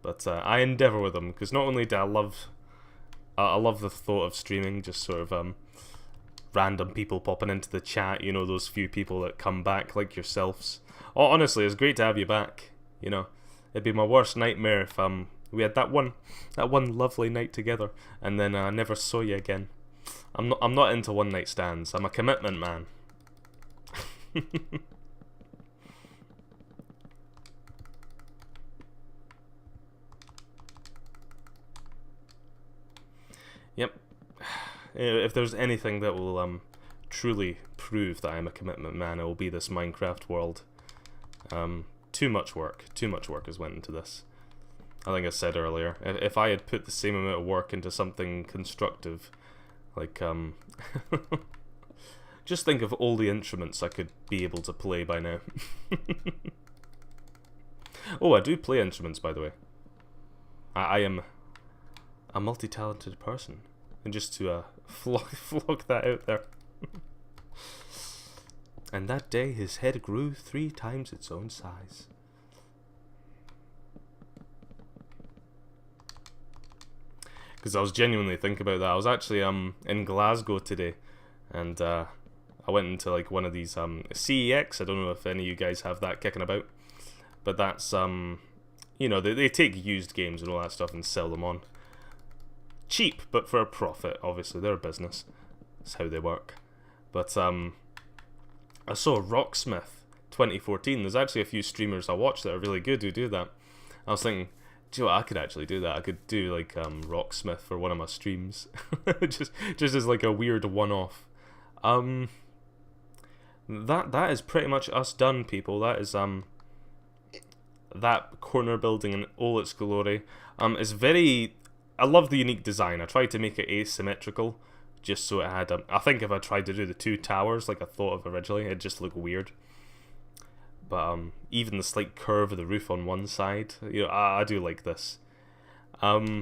Speaker 1: But I endeavour with them, because not only do I love the thought of streaming, just sort of random people popping into the chat, you know, those few people that come back like yourselves. Oh, honestly, it's great to have you back, you know. It'd be my worst nightmare if we had that one lovely night together and then I never saw you again. I'm not into one night stands. I'm a commitment man. Yep. If there's anything that will truly prove that I'm a commitment man, it will be this Minecraft world. Too much work has went into this. I think I said earlier, if I had put the same amount of work into something constructive, like just think of all the instruments I could be able to play by now. Oh, I do play instruments, by the way. I am a multi-talented person, and just to flog that out there. And that day his head grew 3 times its own size. Because I was genuinely thinking about that. I was actually in Glasgow today, and I went into like one of these CEX. I don't know if any of you guys have that kicking about, but that's you know, they take used games and all that stuff and sell them on. Cheap, but for a profit, obviously. They're a business. That's how they work. But I saw Rocksmith 2014. There's actually a few streamers I watch that are really good who do that. I was thinking, do you know what, I could actually do that. I could do like Rocksmith for one of my streams. just as like a weird one-off. That is pretty much us done, people. That is that corner building in all its glory. It's very... I love the unique design. I tried to make it asymmetrical, just so it had... I think if I tried to do the 2 towers like I thought of originally, it'd just look weird. But even the slight curve of the roof on one side, you know, I do like this. There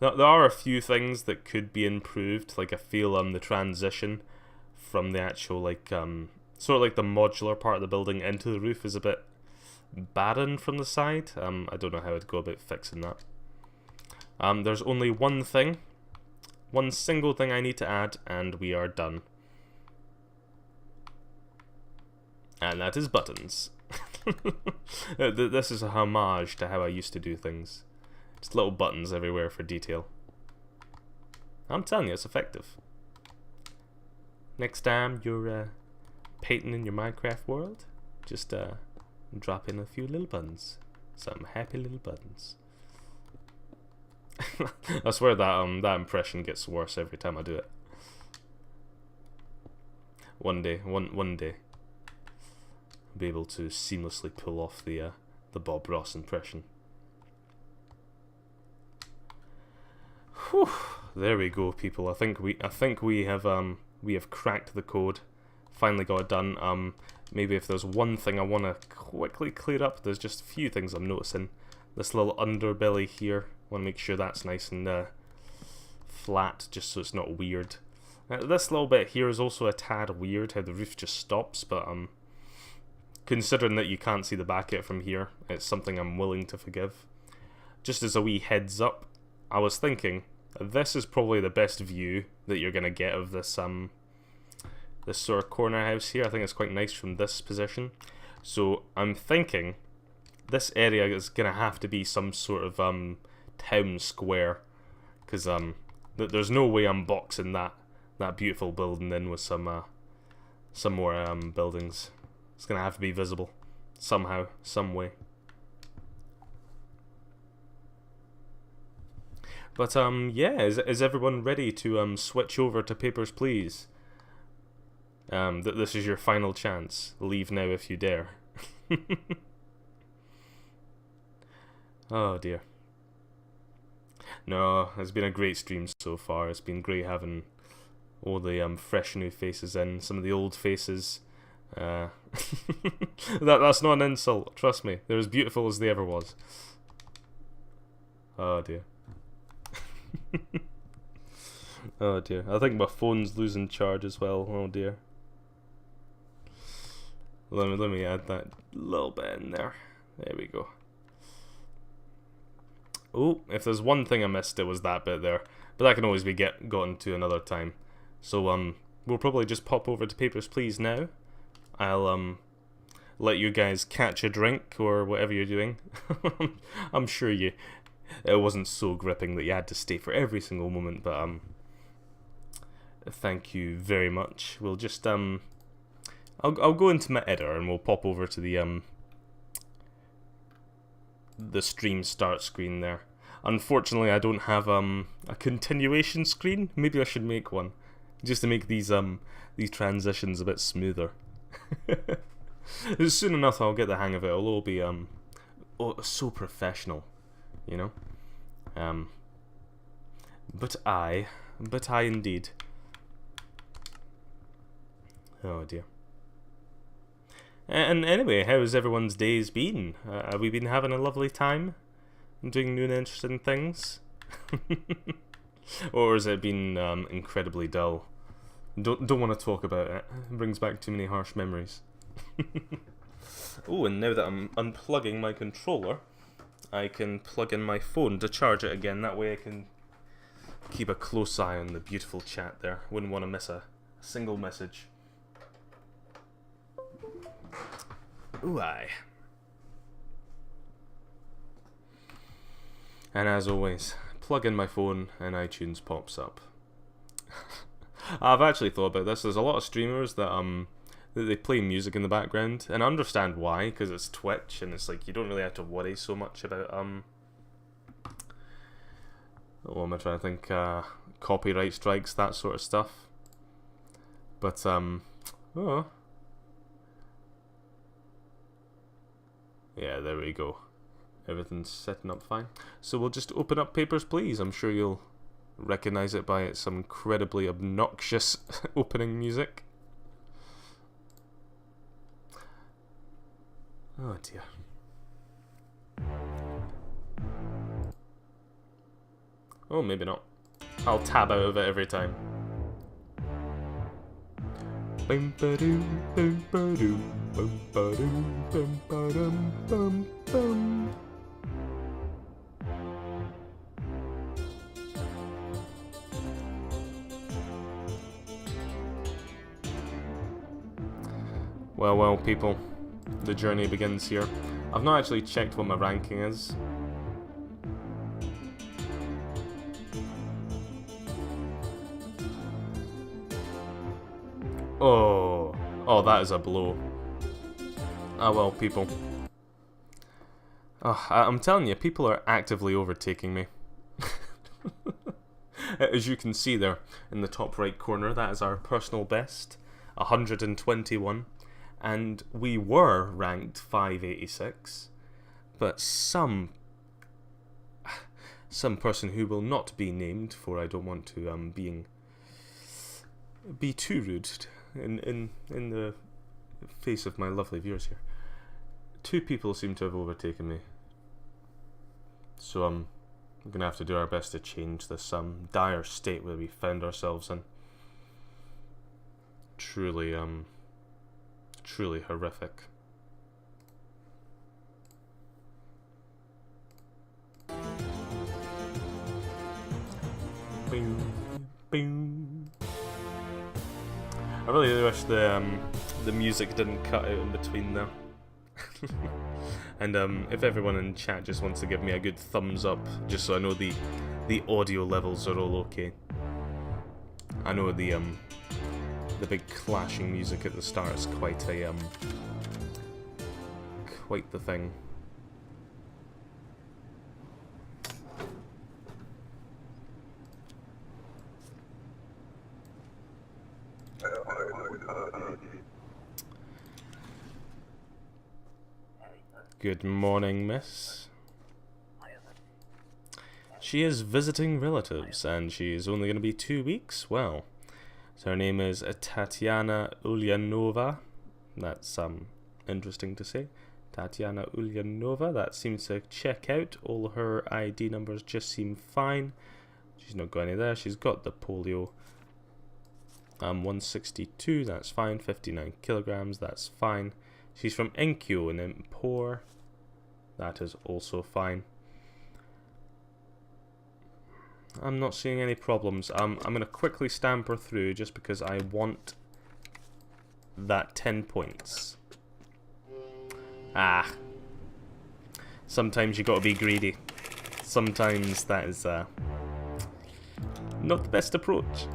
Speaker 1: are a few things that could be improved. Like I feel the transition from the actual like sort of like the modular part of the building into the roof is a bit barren from the side. I don't know how I'd go about fixing that. There's only one single thing I need to add, and we are done. And that is buttons. This is a homage to how I used to do things. Just little buttons everywhere for detail. I'm telling you, it's effective. Next time you're painting in your Minecraft world, just drop in a few little buttons. Some happy little buttons. I swear that that impression gets worse every time I do it. One day, I'll be able to seamlessly pull off the Bob Ross impression. Whew, there we go, people. I think we have cracked the code. Finally got it done. Maybe if there's one thing I want to quickly clear up, there's just a few things I'm noticing. This little underbelly here, want to make sure that's nice and flat, just so it's not weird. This little bit here is also a tad weird, how the roof just stops, but considering that you can't see the back of it from here, it's something I'm willing to forgive. Just as a wee heads up, I was thinking, this is probably the best view that you're going to get of this this sort of corner house here. I think it's quite nice from this position. So I'm thinking this area is going to have to be some sort of town square, because there's no way I'm boxing that beautiful building in with some more buildings. It's going to have to be visible somehow, some way. But yeah, is everyone ready to switch over to Papers, Please? This is your final chance. Leave now if you dare. Oh dear. No, it's been a great stream so far. It's been great having all the fresh new faces in, some of the old faces. That's not an insult, trust me. They're as beautiful as they ever was. Oh dear. Oh dear. I think my phone's losing charge as well. Oh dear. Let me add that little bit in there. There we go. Oh, if there's one thing I missed, it was that bit there. But that can always be gotten to another time. So we'll probably just pop over to Papers, Please now. I'll let you guys catch a drink or whatever you're doing. I'm sure it wasn't so gripping that you had to stay for every single moment, but thank you very much. We'll just I'll go into my editor and we'll pop over to the stream start screen there. Unfortunately, I don't have a continuation screen. Maybe I should make one, just to make these transitions a bit smoother. Soon enough, I'll get the hang of it. It'll all be so professional, you know. But I indeed. Oh dear. And anyway, how's everyone's days been? Have we been having a lovely time? Doing new and interesting things? Or has it been incredibly dull? Don't want to talk about it. It brings back too many harsh memories. Oh, and now that I'm unplugging my controller, I can plug in my phone to charge it again. That way I can keep a close eye on the beautiful chat there. Wouldn't want to miss a single message. Ooh, aye. And as always, plug in my phone and iTunes pops up. I've actually thought about this. There's a lot of streamers that they play music in the background, and I understand why, because it's Twitch and it's like you don't really have to worry so much about what am I trying to think? Copyright strikes, that sort of stuff. But oh. Yeah, there we go. Everything's setting up fine. So we'll just open up Papers, Please. I'm sure you'll recognize it by its incredibly obnoxious opening music. Oh dear. Oh, maybe not. I'll tab out of it every time. Bum ba-doo, bum ba-doo, bum ba-doo, bum ba-dum, bum bum. Well, people, the journey begins here. I've not actually checked what my ranking is. Oh, that is a blow. Ah, well, people. Oh, I'm telling you, people are actively overtaking me. As you can see there, in the top right corner, that is our personal best, 121. And we were ranked 586, but some some person who will not be named, for I don't want to be too rude in the face of my lovely viewers here. 2 people seem to have overtaken me, so I'm gonna have to do our best to change this dire state where we found ourselves in. Truly horrific. Boom, boom. I really wish the music didn't cut out in between there. And if everyone in chat just wants to give me a good thumbs up, just so I know the audio levels are all okay. I know the big clashing music at the start is quite the thing. Good morning, miss. She is visiting relatives, and she's only going to be 2 weeks. Well, so her name is Tatiana Ulyanova. That's interesting to say. Tatiana Ulyanova. That seems to check out. All her ID numbers just seem fine. She's not got any there. She's got the polio. 162. That's fine. 59 kilograms. That's fine. She's from Enkyo in Empor. That is also fine. I'm not seeing any problems. I'm going to quickly stamp her through just because I want that 10 points. Ah. Sometimes you got to be greedy. Sometimes that is not the best approach.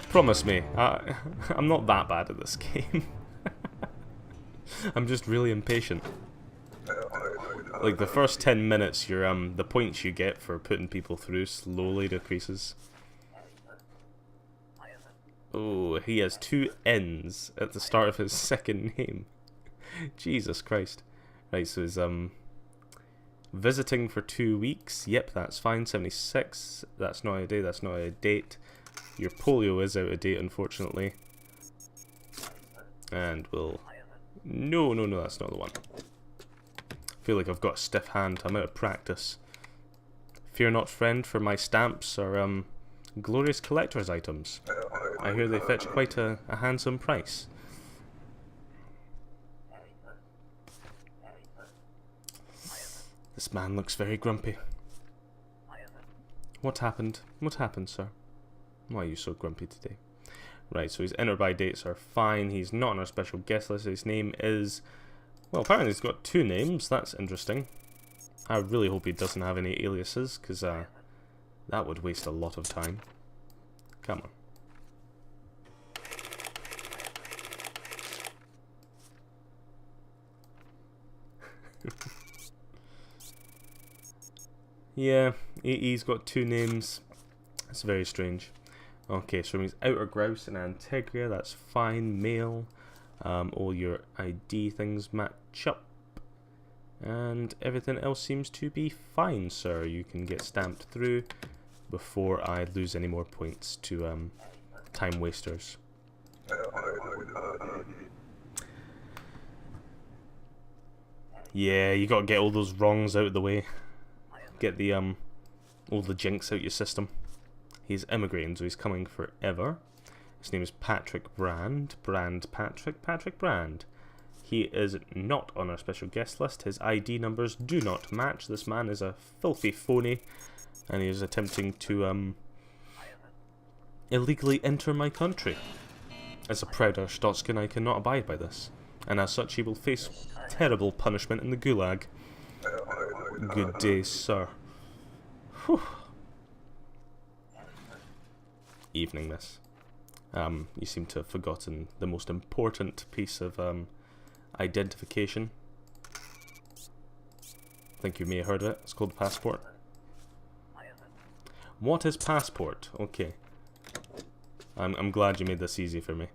Speaker 1: Promise me, I'm not that bad at this game. I'm just really impatient. Like the first 10 minutes, your the points you get for putting people through slowly decreases. Oh, he has 2 N's at the start of his second name. Jesus Christ. Right, so he's visiting for 2 weeks. Yep, that's fine. 76. That's not out of date. That's not out of date. Your polio is out of date, unfortunately. And we'll... No, that's not the one. I feel like I've got a stiff hand. I'm out of practice. Fear not, friend, for my stamps are glorious collector's items. I hear they fetch quite a handsome price. This man looks very grumpy. What happened? What happened, sir? Why are you so grumpy today? Right, so his enter by dates are fine. He's not on our special guest list. His name is... Well, apparently he's got 2 names. That's interesting. I really hope he doesn't have any aliases, because that would waste a lot of time. Come on. Yeah, he's got 2 names. That's very strange. Okay, so he's Outer Grouse and Antegria, that's fine. Male. All your ID things match up. And everything else seems to be fine, sir. You can get stamped through before I lose any more points to time wasters. Yeah, you gotta get all those wrongs out of the way. Get the all the jinx out your system. He's immigrating, so he's coming forever. His name is Patrick Brand. Patrick Brand. He is not on our special guest list. His ID numbers do not match. This man is a filthy phony, and he is attempting to illegally enter my country. As a proud Arstotzkan, I cannot abide by this, and as such he will face terrible punishment in the Gulag. Good day, sir. Whew. Evening, miss. You seem to have forgotten the most important piece of identification. I think you may have heard of it. It's called passport. What is passport? Okay. I'm glad you made this easy for me.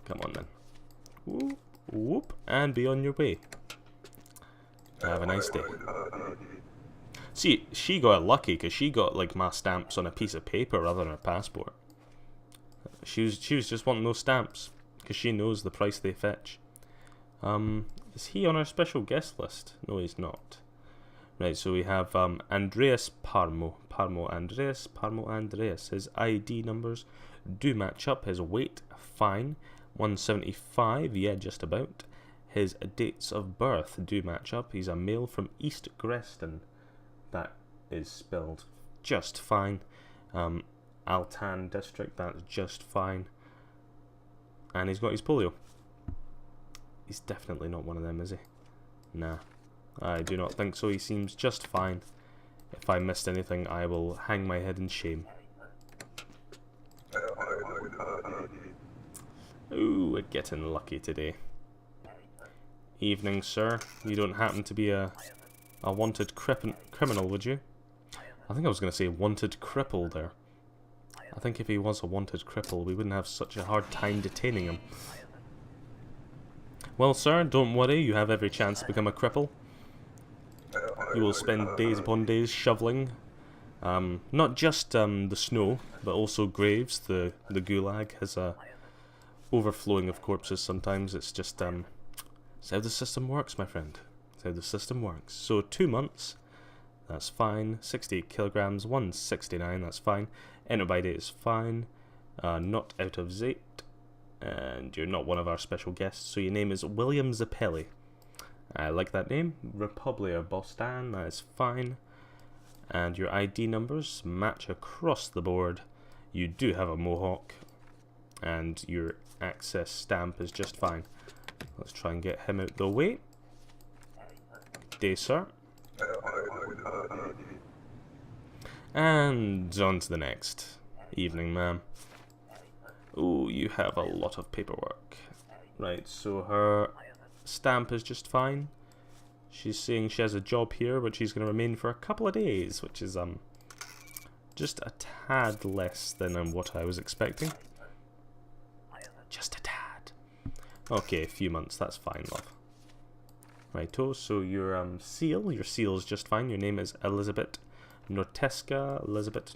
Speaker 1: Come on then. Whoop, whoop, and be on your way. Have a nice day. See, she got lucky because she got like my stamps on a piece of paper rather than her passport. She was just wanting those stamps because she knows the price they fetch. Is he on our special guest list? No, he's not. Right, so we have Andreas Parmo. Parmo Andreas. His ID numbers do match up. His weight, fine. 175, yeah, just about. His dates of birth do match up. He's a male from East Greston. That is spelled just fine. Altan district, that's just fine. And he's got his polio. He's definitely not one of them, is he? Nah, I do not think so. He seems just fine. If I missed anything, I will hang my head in shame. Ooh, we're getting lucky today. Evening, sir. You don't happen to be a wanted criminal, would you? I think I was going to say wanted cripple there. I think if he was a wanted cripple, we wouldn't have such a hard time detaining him. Well, sir, don't worry. You have every chance to become a cripple. You will spend days upon days shoveling. Not just the snow, but also graves. The gulag has a overflowing of corpses sometimes. It's just it's how the system works, my friend. It's how the system works. So 2 months, that's fine. 68 kilograms, 169, that's fine. Enter by date is fine. Not out of Zate. And you're not one of our special guests, so your name is William Zappelli. I like that name. Republia Bostan, that is fine. And your ID numbers match across the board. You do have a mohawk. And your access stamp is just fine. Let's try and get him out the way. Day, sir. And on to the next. Evening, ma'am. Ooh, you have a lot of paperwork. Right, so her stamp is just fine. She's saying she has a job here, but she's going to remain for a couple of days, which is just a tad less than what I was expecting. Just a tad. Okay, a few months, that's fine, love. Righto, so your seal is just fine. Your name is Elizabeth Norteska. Elizabeth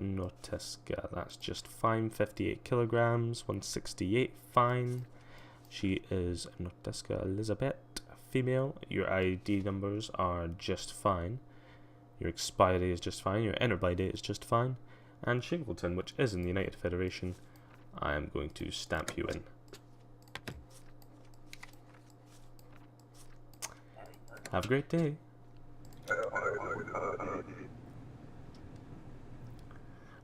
Speaker 1: Norteska, that's just fine. 58 kilograms, 168, fine. She is Norteska Elizabeth, female. Your ID numbers are just fine. Your expiry is just fine. Your enter by date is just fine. And Shingleton, which is in the United Federation, I am going to stamp you in. Have a great day.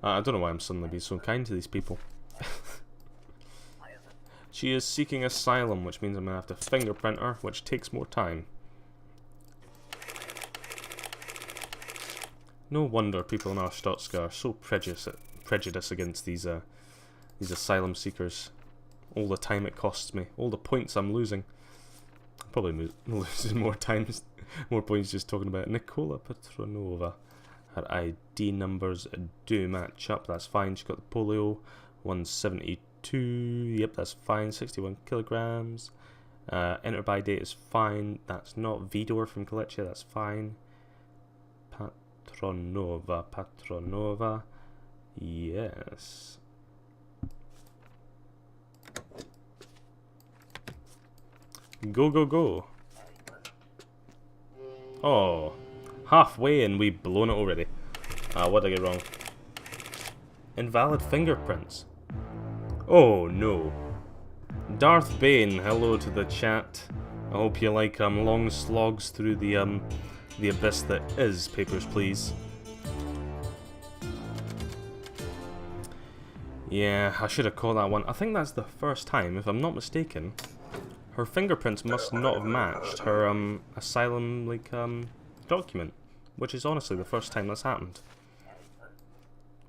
Speaker 1: I don't know why I'm suddenly being so kind to these people. She is seeking asylum, which means I'm going to have to fingerprint her, which takes more time. No wonder people in Arstotzka are so prejudiced against these asylum seekers. All the time it costs me, all the points I'm losing. I'm probably losing more points just talking about it. Nicola Petronova. Her ID numbers do match up, that's fine. She's got the polio, 172, yep, that's fine. 61 kilograms. Enter by date is fine. That's not Vidor from Galicia, that's fine. Patronova, yes. Go, go, go. Oh, halfway and we've blown it already. What did I get wrong? Invalid fingerprints. Oh no. Darth Bane, hello to the chat. I hope you like long slogs through the abyss that is Papers, Please. Yeah, I should have caught that one. I think that's the first time, if I'm not mistaken. Her fingerprints must not have matched her asylum document, which is honestly the first time that's happened.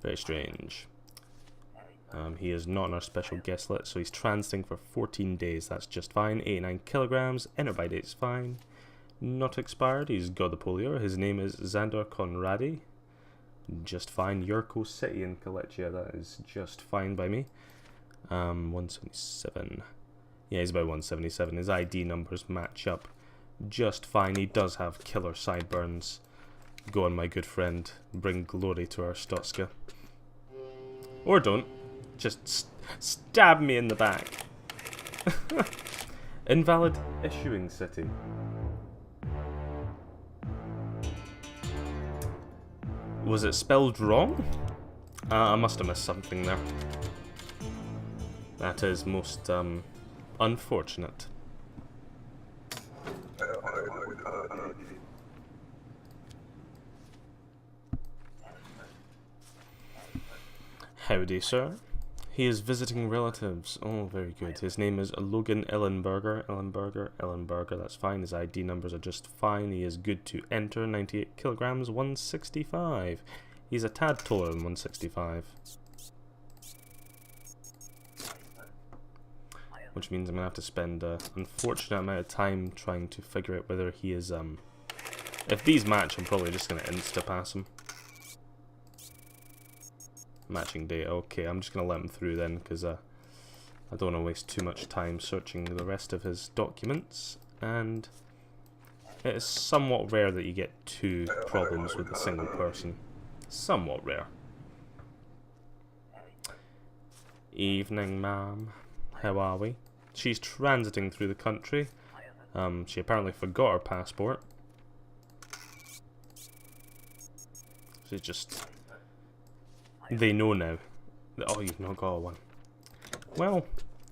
Speaker 1: Very strange. He is not on our special guest list, so he's transiting for 14 days. That's just fine. 89 kilograms. Enter by date is fine. Not expired. He's got the polio. His name is Xander Conradi. Just fine. Yurko City in Galicia. That is just fine by me. 177. Yeah, he's about 177. His ID numbers match up. just fine. He does have killer sideburns. Go on, my good friend. Bring glory to our Stotska. Or don't. Just stab me in the back. Invalid issuing city. Was it spelled wrong? I must have missed something there. That is most unfortunate. Howdy, sir. He is visiting relatives. Oh, very good. His name is Logan Ellenberger. Ellenberger, that's fine. His ID numbers are just fine. He is good to enter. 98 kilograms, 165. He's a tad taller than 165. Which means I'm going to have to spend an unfortunate amount of time trying to figure out whether he is, if these match, I'm probably just going to insta-pass him. Matching data. Okay, I'm just going to let him through then, because I don't want to waste too much time searching the rest of his documents. And it is somewhat rare that you get two problems with a single person. Somewhat rare. Evening, ma'am. How are we? She's transiting through the country. She apparently forgot her passport. She's just... They know now. Oh, you've not got one. Well,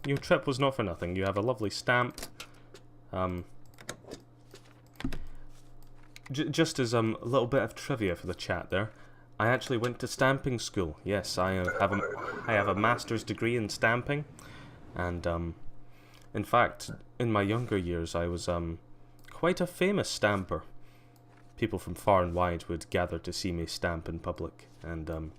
Speaker 1: your trip was not for nothing. You have a lovely stamp. Just as a little bit of trivia for the chat there, I actually went to stamping school. Yes, I have a master's degree in stamping, and in fact, in my younger years, I was quite a famous stamper. People from far and wide would gather to see me stamp in public, and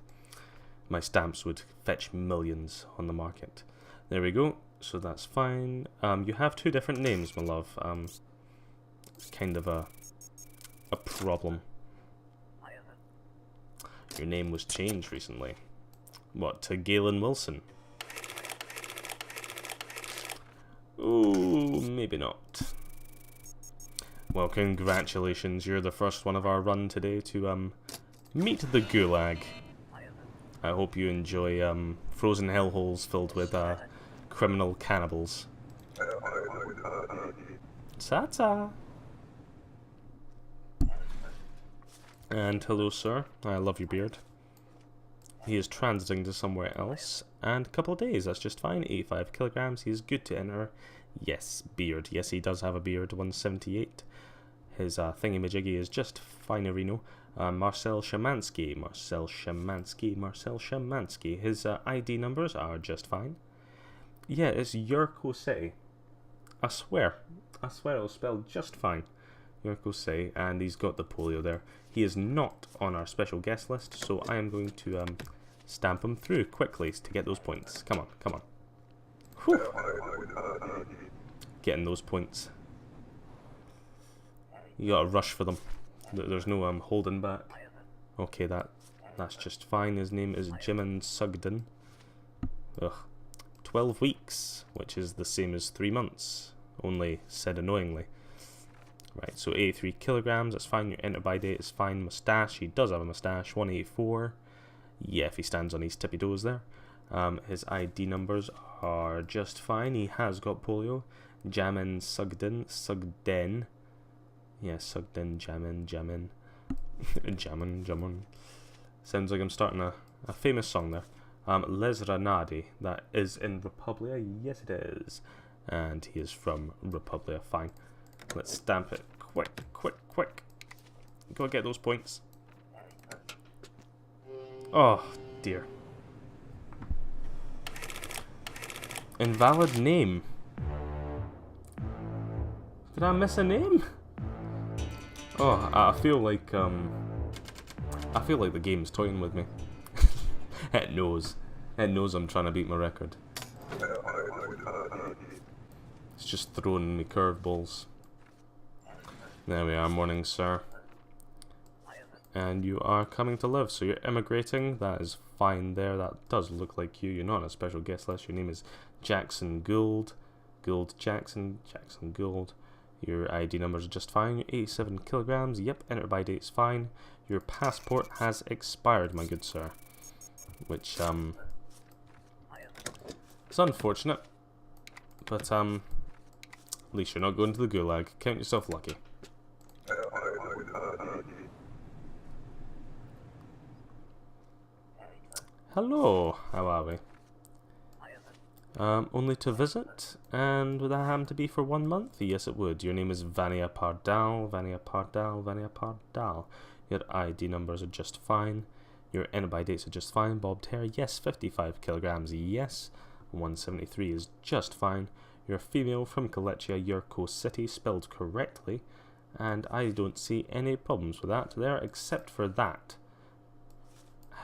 Speaker 1: my stamps would fetch millions on the market. There we go. So that's fine. You have two different names, my love. It's kind of a problem. Your name was changed recently. What, to Galen Wilson? Ooh, maybe not. Well, congratulations. You're the first one of our run today to meet the Gulag. I hope you enjoy frozen hellholes filled with criminal cannibals. Ta-ta! And hello, sir. I love your beard. He is transiting to somewhere else. And a couple of days, that's just fine. 85 kilograms. He is good to enter. Yes, beard. Yes, he does have a beard. 178. His thingy-majiggy is just finerino. Marcel Shemansky. His ID numbers are just fine. Yeah, it's Yurko City. I swear it was spelled just fine. Yurko City, and he's got the polio there. He is not on our special guest list, so I am going to stamp him through quickly to get those points. Come on, come on. Whew. Getting those points. You gotta rush for them. There's no holding back. Okay, that's just fine. His name is Jimin Sugden. Ugh. 12 weeks, which is the same as 3 months, only said annoyingly. Right, so 83 kilograms, that's fine. Your enter by date is fine. Moustache, he does have a moustache. 184. Yeah, if he stands on his tippy toes there. His ID numbers are just fine. He has got polio. Jamin Sugden. Yeah, Sugden, Jamin. Jamin. Sounds like I'm starting a famous song there. Lesra Nadi, that is in Republia. Yes, it is. And he is from Republia. Fine. Let's stamp it. Quick. Go get those points. Oh, dear. Invalid name. Did I miss a name? Oh, I feel like the game's toying with me. It knows I'm trying to beat my record. It's just throwing me curveballs. There we are, morning sir. And you are coming to live, so you're immigrating. That is fine there. That does look like you. You're not on a special guest list. Your name is Jackson Gould. Jackson Gould. Your ID numbers are just fine. 87 kilograms. Yep, enter by date's fine. Your passport has expired, my good sir. Which, it's unfortunate. But, at least you're not going to the gulag. Count yourself lucky. Hello, how are we? Only to visit, and would that happen to be for 1 month? Yes, it would. Your name is Vania Pardal, Vania Pardal, Vania Pardal. Your ID numbers are just fine. Your enter by dates are just fine. Bobbed hair, yes. 55 kilograms, yes. 173 is just fine. You're a female from Kolechia, Yurko City, spelled correctly, and I don't see any problems with that there, except for that.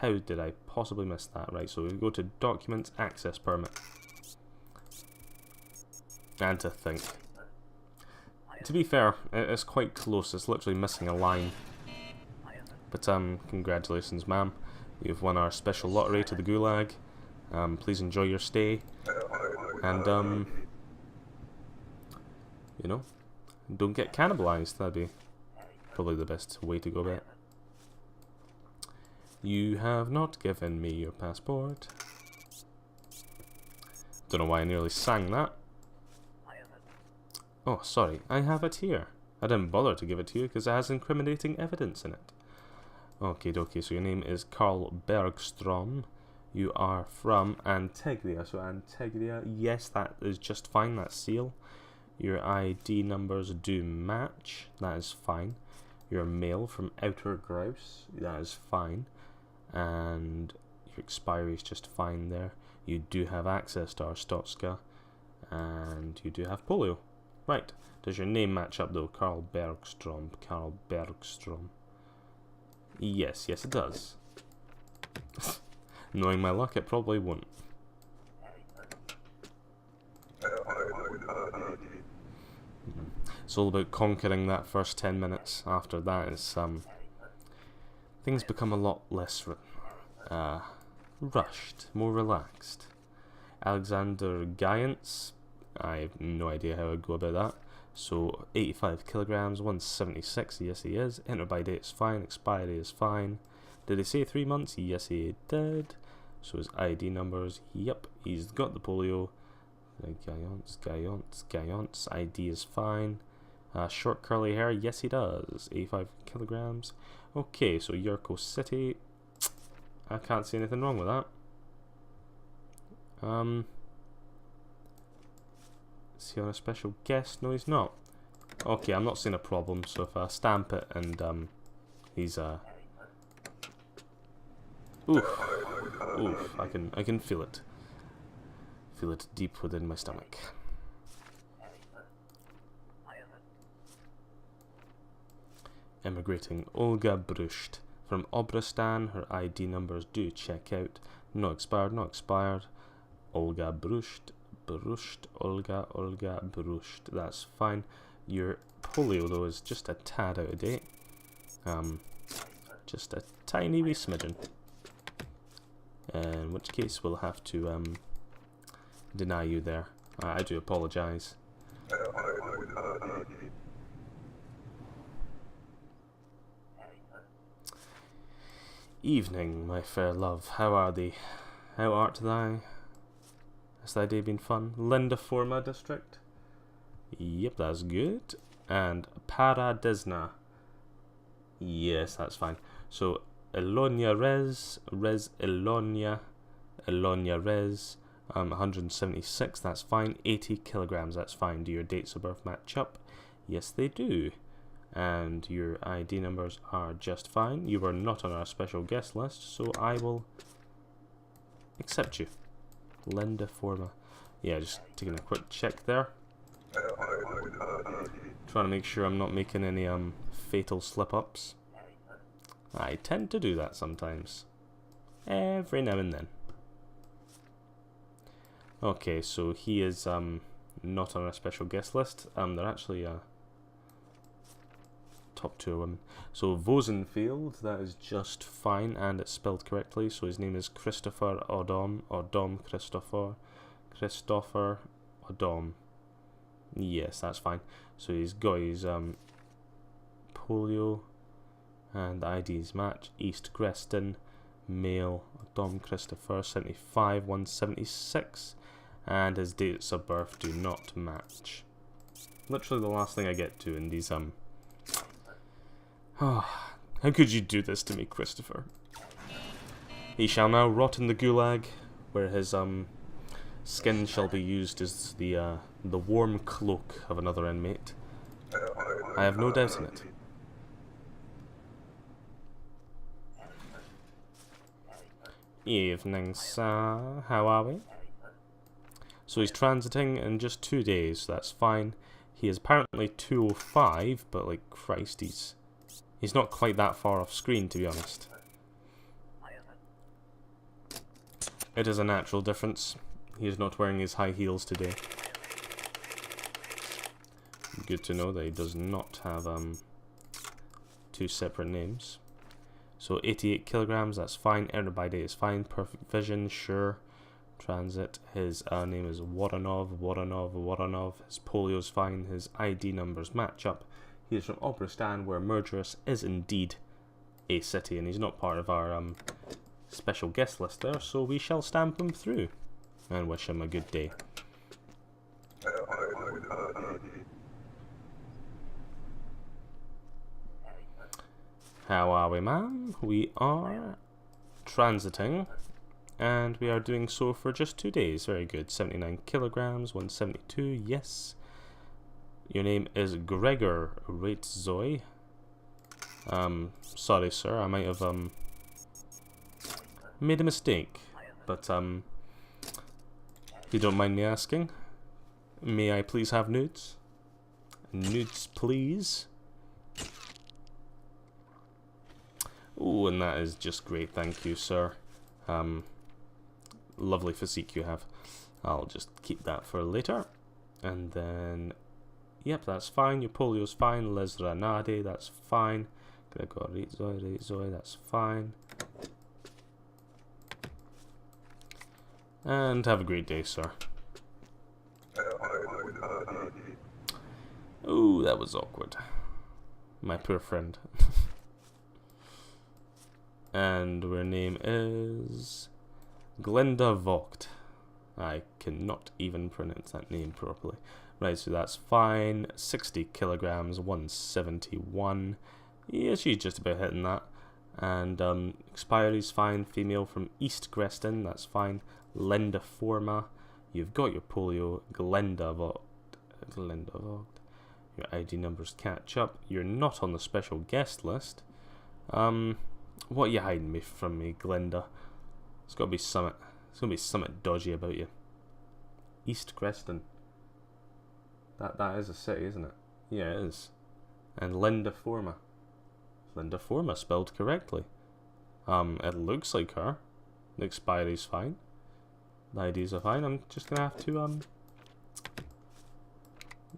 Speaker 1: How did I possibly miss that? Right, so we go to Documents, Access Permit. And to think. To be fair, it's quite close, it's literally missing a line. But, congratulations, ma'am. You've won our special lottery to the Gulag. Please enjoy your stay. And, you know, don't get cannibalized. That'd be probably the best way to go about it. You have not given me your passport. Don't know why I nearly sang that. Oh, sorry, I have it here. I didn't bother to give it to you because it has incriminating evidence in it. Okay, dokie, so your name is Carl Bergstrom. You are from Antegria, so Antegria, yes, that is just fine, that's seal. Your ID numbers do match, that is fine. You're male from Outer Grouse, that is fine. And your expiry is just fine there. You do have access to our Stotska, and you do have polio. Right, does your name match up though? Carl Bergstrom, Carl Bergstrom. Yes, yes it does. Knowing my luck, it probably won't. It's all about conquering that first 10 minutes. After that, it's things become a lot less rushed, more relaxed. Alexander Gaiance, I have no idea how I'd go about that. So 85 kilograms, 176, yes he is. Enter by date is fine, expiry is fine. Did he say 3 months? Yes he did. So his ID numbers, yep, he's got the polio. Gaiance, ID is fine. Short curly hair, yes he does. 85 kilograms. Okay, so Yurko City. I can't see anything wrong with that. Is he on a special guest? No, he's not. Okay, I'm not seeing a problem. So if I stamp it and he's oof, I can feel it. Feel it deep within my stomach. Emigrating Olga Brusht from Obristan. Her ID numbers do check out. Not expired, not expired. Olga Brusht, Olga Brusht. That's fine. Your polio though is just a tad out of date. Just a tiny wee smidgen. In which case we'll have to deny you there. I do apologise. Evening, my fair love. How are thee? How art thou? Has thy day been fun? Linda Forma district? Yep, that's good. And Paradisna. Yes, that's fine. So Elonia Rez Elonia Rez, 176, that's fine. 80 kilograms, that's fine. Do your dates of birth match up? Yes, they do. And your ID numbers are just fine. You were not on our special guest list, so I will accept you. Linda Forma. Yeah, just taking a quick check there. Trying to make sure I'm not making any fatal slip-ups. I tend to do that sometimes. Every now and then. Okay, so he is not on our special guest list. They're actually top 2 women. So Vosenfield, that is just fine, and it's spelled correctly. So his name is Christopher Odom Christopher Odom. Yes, that's fine. So he's got his polio, and the IDs match. East Greston, male, Dom Christopher, 75, 176, and his dates of birth do not match. Literally the last thing I get to in these Oh, how could you do this to me, Christopher? He shall now rot in the gulag, where his skin shall be used as the warm cloak of another inmate. I have no doubt in it. Evening, sir. How are we? So he's transiting in just 2 days, so that's fine. He is apparently 205, but like Christ, he's not quite that far off screen, to be honest. It is a natural difference. He is not wearing his high heels today. Good to know that he does not have 2 separate names. So 88 kilograms, that's fine. Entered by day is fine. Perfect vision, sure. Transit, his name is Woronov. His polio is fine. His ID numbers match up. He is from Obristan, where Murderous is indeed a city, and he's not part of our special guest list there, so we shall stamp him through and wish him a good day. How are we, ma'am? We are transiting, and we are doing so for just 2 days. Very good. 79 kilograms, 172, yes. Your name is Gregor Raitzoy. Sorry, sir, I might have made a mistake, but if you don't mind me asking, may I please have nudes? Nudes, please. Ooh, and that is just great, thank you, sir. Lovely physique you have. I'll just keep that for later. And then, yep, that's fine. Your polio's fine. Lesra Nade, that's fine. Gregor Raitzoy, that's fine. And have a great day, sir. Ooh, that was awkward. My poor friend. And her name is Glenda Vogt. I cannot even pronounce that name properly. Right, so that's fine. 60 kilograms, 171. Yeah, she's just about hitting that. And expiry's fine. Female from East Greston, that's fine. Linda Forma. You've got your polio. Glenda Vogt. Your ID numbers catch up. You're not on the special guest list. What are you hiding from me, Glenda? It's gotta be something. There's gonna be something dodgy about you. East Greston. That is a city, isn't it? Yeah, it is. And Linda Forma. Linda Forma spelled correctly. It looks like her. The expiry's fine. The IDs are fine. I'm just gonna have to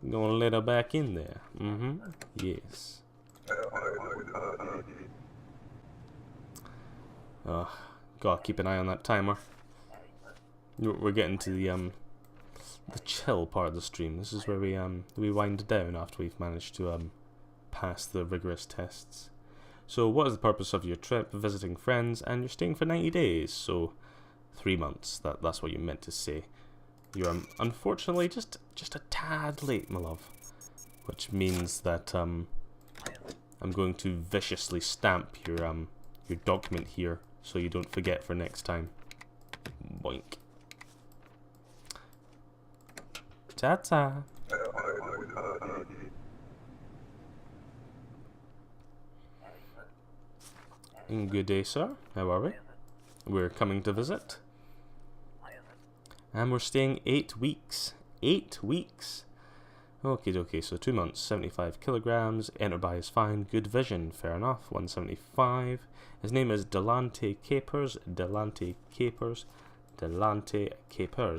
Speaker 1: gonna let her back in there. Yes. Gotta keep an eye on that timer. We're getting to the chill part of the stream. This is where we wind down after we've managed to pass the rigorous tests. So, what is the purpose of your trip? Visiting friends, and you're staying for 90 days. So, 3 months. That's what you meant to say. You're unfortunately just a tad late, my love, which means that I'm going to viciously stamp your document here, so you don't forget for next time. Boink. Ta-ta. Good day, sir. How are we? We're coming to visit. And we're staying 8 weeks. 8 weeks. Okay, so 2 months, 75 kilograms. Entered by is fine. Good vision, fair enough. 175. His name is Delante Capers. Delante Capers.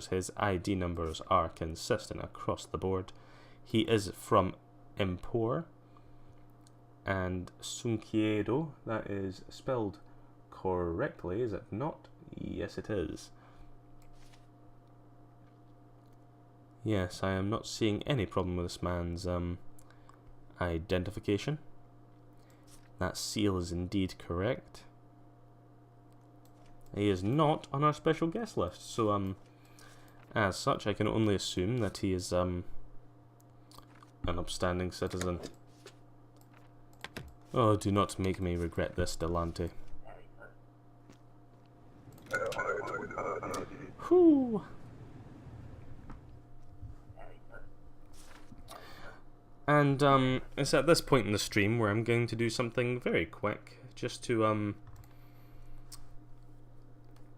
Speaker 1: His ID numbers are consistent across the board. He is from Empor. And Sunkiedo, that is spelled correctly, is it not? Yes, it is. Yes, I am not seeing any problem with this man's identification. That seal is indeed correct. He is not on our special guest list, so as such I can only assume that he is an upstanding citizen. Oh, do not make me regret this, Delante. Whew. And it's at this point in the stream where I'm going to do something very quick, just to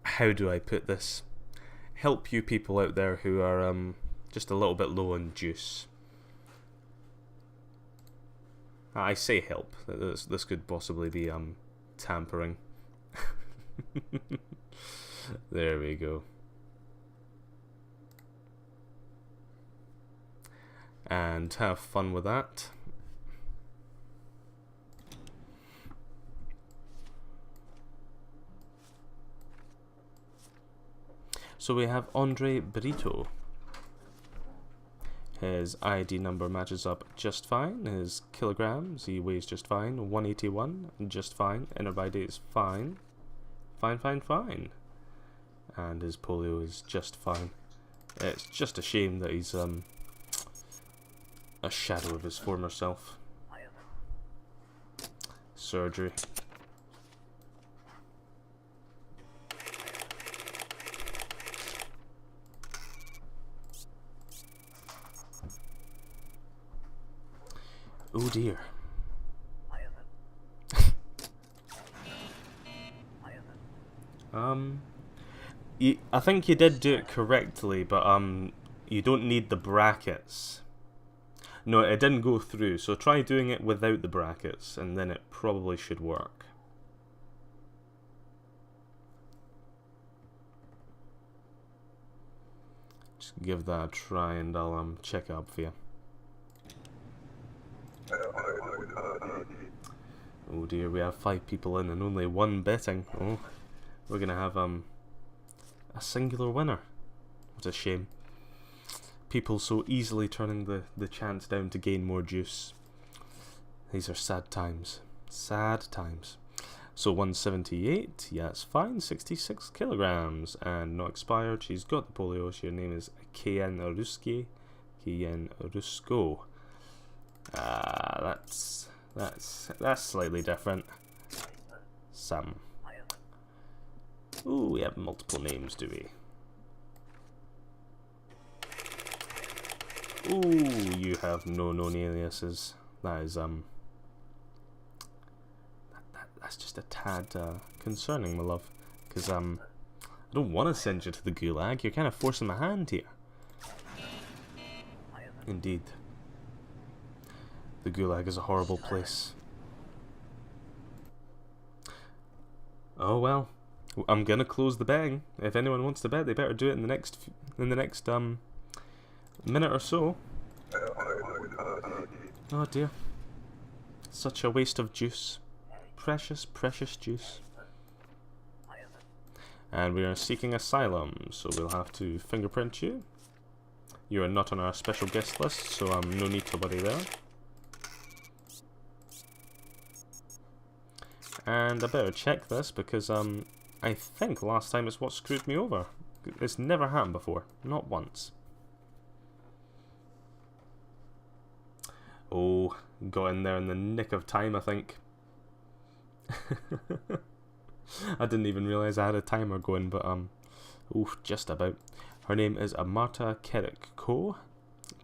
Speaker 1: how do I put this? Help you people out there who are just a little bit low on juice. I say help. This could possibly be tampering. There we go. And have fun with that. So we have Andre Brito. His ID number matches up just fine. His kilograms, he weighs just fine. 181, just fine. Inner body is fine. Fine, fine, fine. And his polio is just fine. It's just a shame that he's a shadow of his former self. Surgery. Oh dear. I think you did do it correctly, but you don't need the brackets. No, it didn't go through, so try doing it without the brackets, and then it probably should work. Just give that a try, and I'll check it up for you. Oh dear, we have 5 people in and only 1 betting. Oh, we're gonna have a singular winner. What a shame. People so easily turning the chance down to gain more juice. These are sad times. Sad times. So 178, yeah, it's fine. 66 kilograms and not expired. She's got the polio. Your name is Kian Ruski. Kian Rusko. That's slightly different. Sam. Ooh, we have multiple names, do we? Ooh, you have no known aliases. That is that's just a tad concerning, my love. Because I don't want to send you to the gulag. You're kind of forcing my hand here. Indeed. The gulag is a horrible place. Oh well, I'm gonna close the betting. If anyone wants to bet, they better do it in the next minute or so. Oh dear, such a waste of juice. Precious, precious juice. And we are seeking asylum, so we'll have to fingerprint you. You are not on our special guest list, so no need to worry there. And I better check this because I think last time it's what screwed me over. It's never happened before, not once. Oh, got in there in the nick of time, I think. I didn't even realise I had a timer going, but oof, just about. Her name is Marta Kerikko.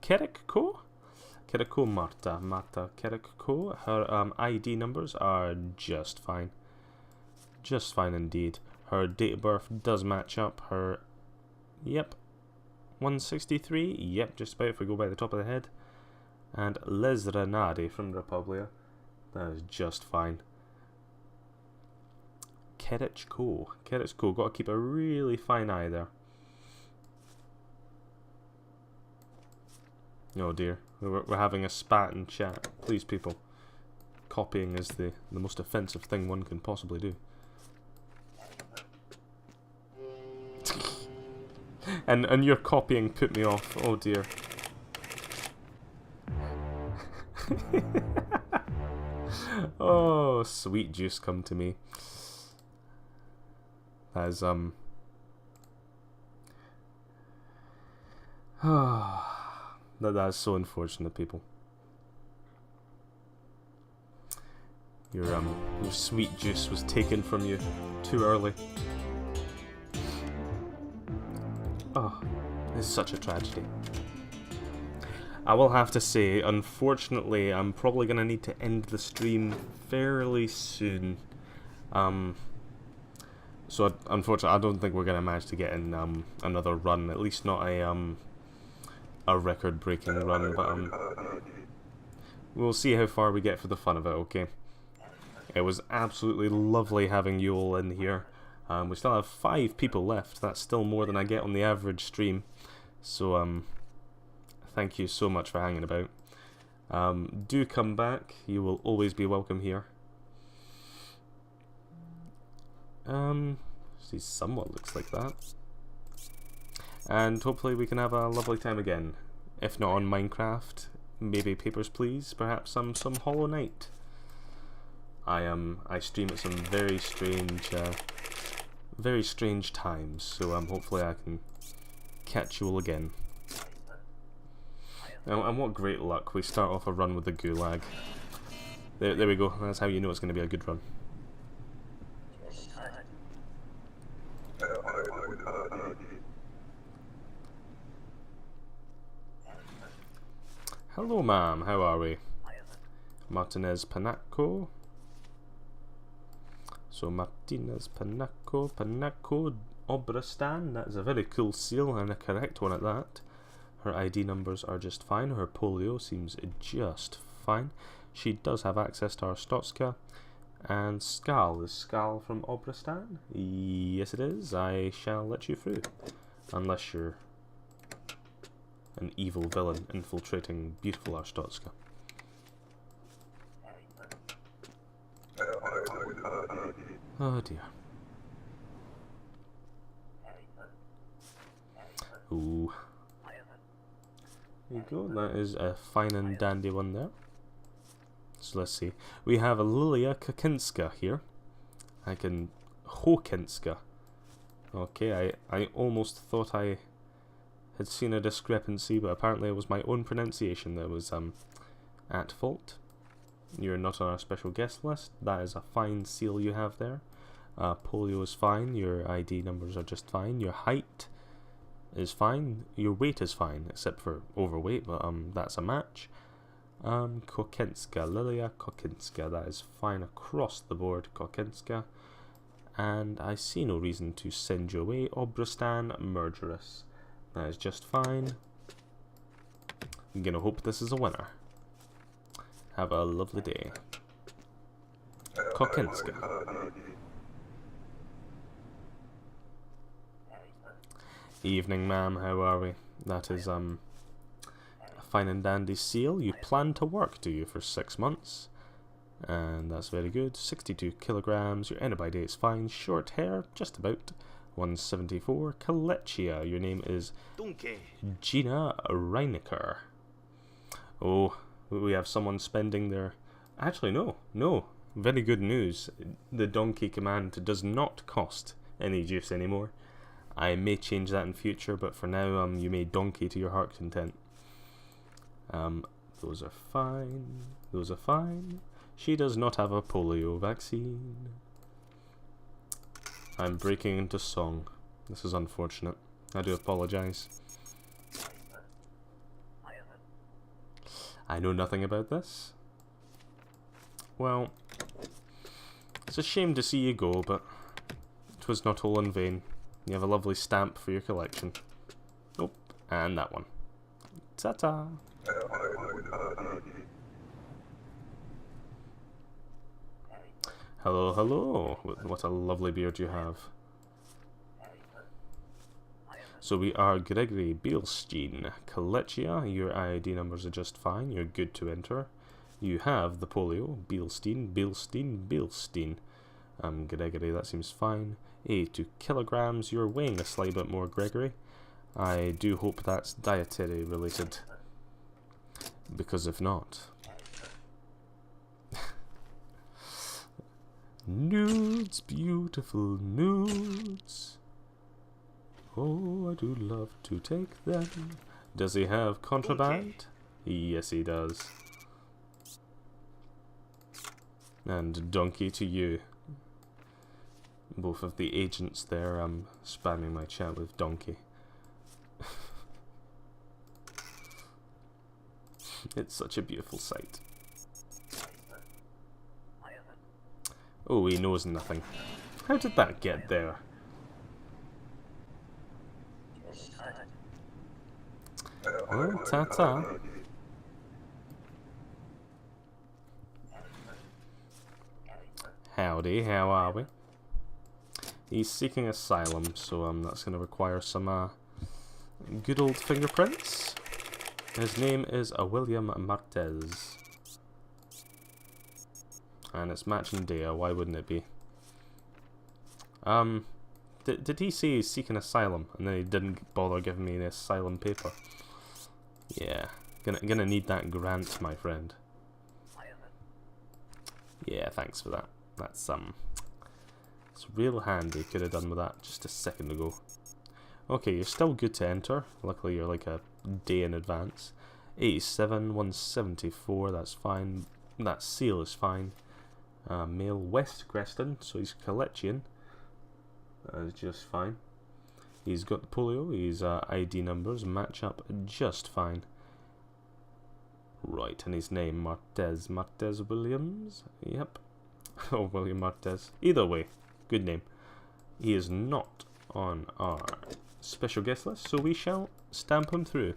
Speaker 1: Kerikko? Kerikko Marta. Marta Kerikko. Her ID numbers are just fine. Just fine indeed. Her date of birth does match up. Her, yep, 163. Yep, just about if we go by the top of the head. And Les Renardi from Republia. That is just fine. Kerikko. Kerikko. Got to keep a really fine eye there. Oh dear. We're having a spat in chat. Please, people. Copying is the most offensive thing one can possibly do. And your copying put me off. Oh dear. Oh, sweet juice come to me. That is that is so unfortunate, people. Your sweet juice was taken from you too early. Oh, it's such a tragedy. I will have to say, unfortunately, I'm probably going to need to end the stream fairly soon. So unfortunately, I don't think we're going to manage to get in another run, at least not a record-breaking run, but we'll see how far we get for the fun of it, okay? It was absolutely lovely having you all in here. We still have 5 people left. That's still more than I get on the average stream. So, thank you so much for hanging about. Do come back. You will always be welcome here. See, somewhat looks like that. And hopefully we can have a lovely time again. If not on Minecraft, maybe Papers, Please. Perhaps some Hollow Knight. I stream at some very strange times, so hopefully I can catch you all again. And what great luck, we start off a run with the Gulag. There we go, that's how you know it's going to be a good run. Hello ma'am, how are we? Martinez Panaco. So Martinez Panaco Obristan, that is a very cool seal and a correct one at that. Her ID numbers are just fine, her polio seems just fine. She does have access to our Stotska. And Skal, is Skal from Obristan? Yes it is, I shall let you through. Unless you're an evil villain infiltrating beautiful Arstotzka. Oh dear. Ooh. There you go, that is a fine and dandy one there. So let's see. We have a Lilia Kakinska here. Hokinska. Okay, I almost thought I had seen a discrepancy, but apparently it was my own pronunciation that was at fault. You're not on our special guest list. That is a fine seal you have there. Polio is fine. Your ID numbers are just fine. Your height is fine. Your weight is fine, except for overweight, but that's a match. Kokinska, Lilia Kokinska. That is fine across the board, Kokinska. And I see no reason to send you away, Obristan Murderous. That is just fine. I'm gonna hope this is a winner. Have a lovely day. Kokinska. Evening, ma'am. How are we? That is a fine and dandy seal. You plan to work, do you, for 6 months? And that's very good. 62 kilograms. Your end by day is fine. Short hair, just about. 174. Kalechia. Your name is Gina Reinecker. Oh, we have someone spending their... Actually, no. Very good news. The donkey command does not cost any juice anymore. I may change that in future, but for now, you may donkey to your heart content. Those are fine. Those are fine. She does not have a polio vaccine. I'm breaking into song. This is unfortunate. I do apologize. I know nothing about this. Well, it's a shame to see you go, but it was not all in vain. You have a lovely stamp for your collection. Oh, and that one. Ta-ta! Hello, hello. What a lovely beard you have. So we are Gregory Bielstein. Kalechia, your ID numbers are just fine. You're good to enter. You have the polio. Bielstein. Gregory, that seems fine. 82 kilograms. You're weighing a slight bit more, Gregory. I do hope that's dietary related, because if not... Nudes, beautiful nudes. Oh, I do love to take them. Does he have contraband? Yes, he does. And donkey to you. Both of the agents there, spamming my chat with donkey. It's such a beautiful sight. Oh, he knows nothing. How did that get there? Oh, ta-ta. Howdy, how are we? He's seeking asylum, so that's going to require some good old fingerprints. His name is William Martez. And it's matching Dea, why wouldn't it be? Did he say he's seeking asylum, and then he didn't bother giving me the asylum paper? Yeah, gonna need that grant, my friend. Yeah, thanks for that. That's it's real handy. Could have done with that just a second ago. Okay, you're still good to enter. Luckily, you're like a day in advance. 87, 174. That's fine. That seal is fine. Male West Creston, so he's Kalechian. That is just fine. He's got the polio, his ID numbers match up just fine. Right, and his name, Martez Williams? Yep. Oh, William Martez. Either way, good name. He is not on our special guest list, so we shall stamp him through.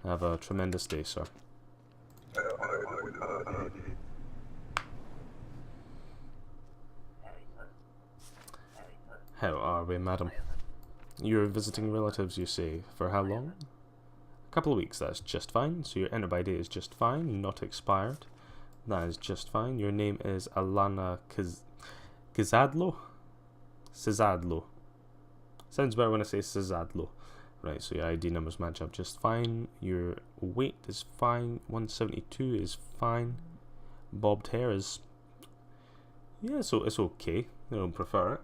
Speaker 1: Have a tremendous day, sir. How are we, madam? You're visiting relatives, you say. For how long? A couple of weeks, that's just fine. So your enter by date is just fine, not expired. That is just fine. Your name is Alana Cizadlo? Cizadlo. Sounds better when I say Cizadlo. Right, so your ID numbers match up just fine. Your weight is fine. 172 is fine. Bobbed hair is... yeah, so it's okay. I don't prefer it.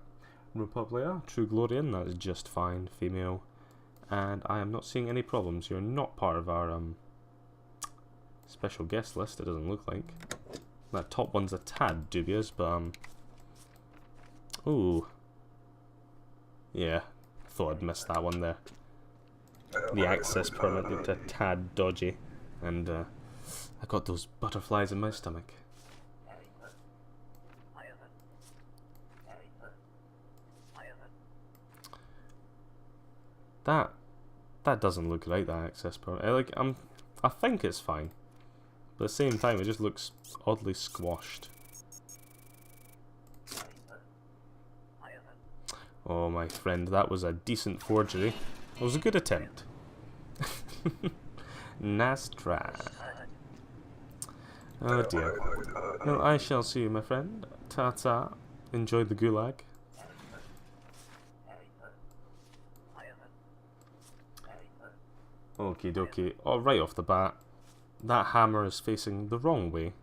Speaker 1: Republia, True Glorian, that is just fine, female. And I am not seeing any problems. You're not part of our special guest list, it doesn't look like. That top one's a tad dubious, but ooh. Yeah, thought I'd missed that one there. The access permit looked a tad dodgy, and I got those butterflies in my stomach. That doesn't look right, that access permit. I think it's fine, but at the same time it just looks oddly squashed. Oh my friend, that was a decent forgery. It was a good attempt. Nice try. Oh dear. Well, I shall see you, my friend. Ta-ta. Enjoy the gulag. Okie dokie. Oh, right off the bat, that hammer is facing the wrong way,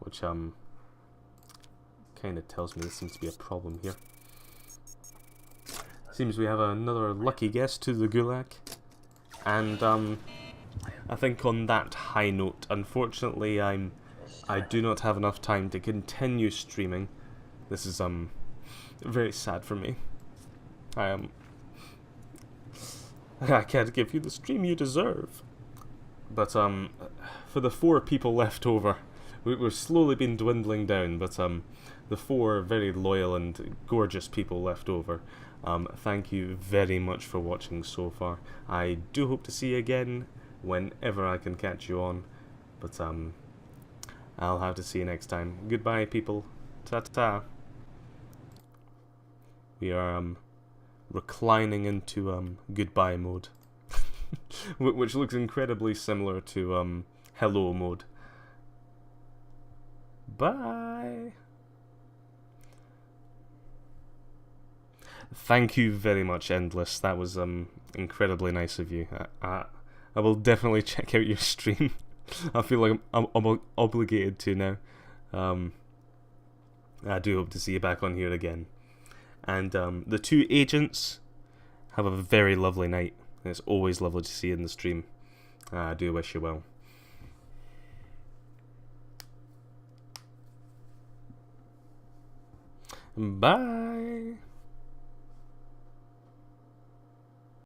Speaker 1: which kind of tells me there seems to be a problem here. Seems we have another lucky guest to the gulag, and I think on that high note, unfortunately, I do not have enough time to continue streaming. This is very sad for me. I can't give you the stream you deserve. But for the 4 people left over, we've slowly been dwindling down, but the 4 very loyal and gorgeous people left over, thank you very much for watching so far. I do hope to see you again whenever I can catch you on, but I'll have to see you next time. Goodbye, people. Ta-ta. We are reclining into goodbye mode, which looks incredibly similar to hello mode. Bye. Thank you very much, Endless. That was Incredibly nice of you. I will definitely check out your stream. I feel like I'm obligated to now. I do hope to see you back on here again. And the two agents, have a very lovely night. It's always lovely to see you in the stream. I do wish you well. Bye.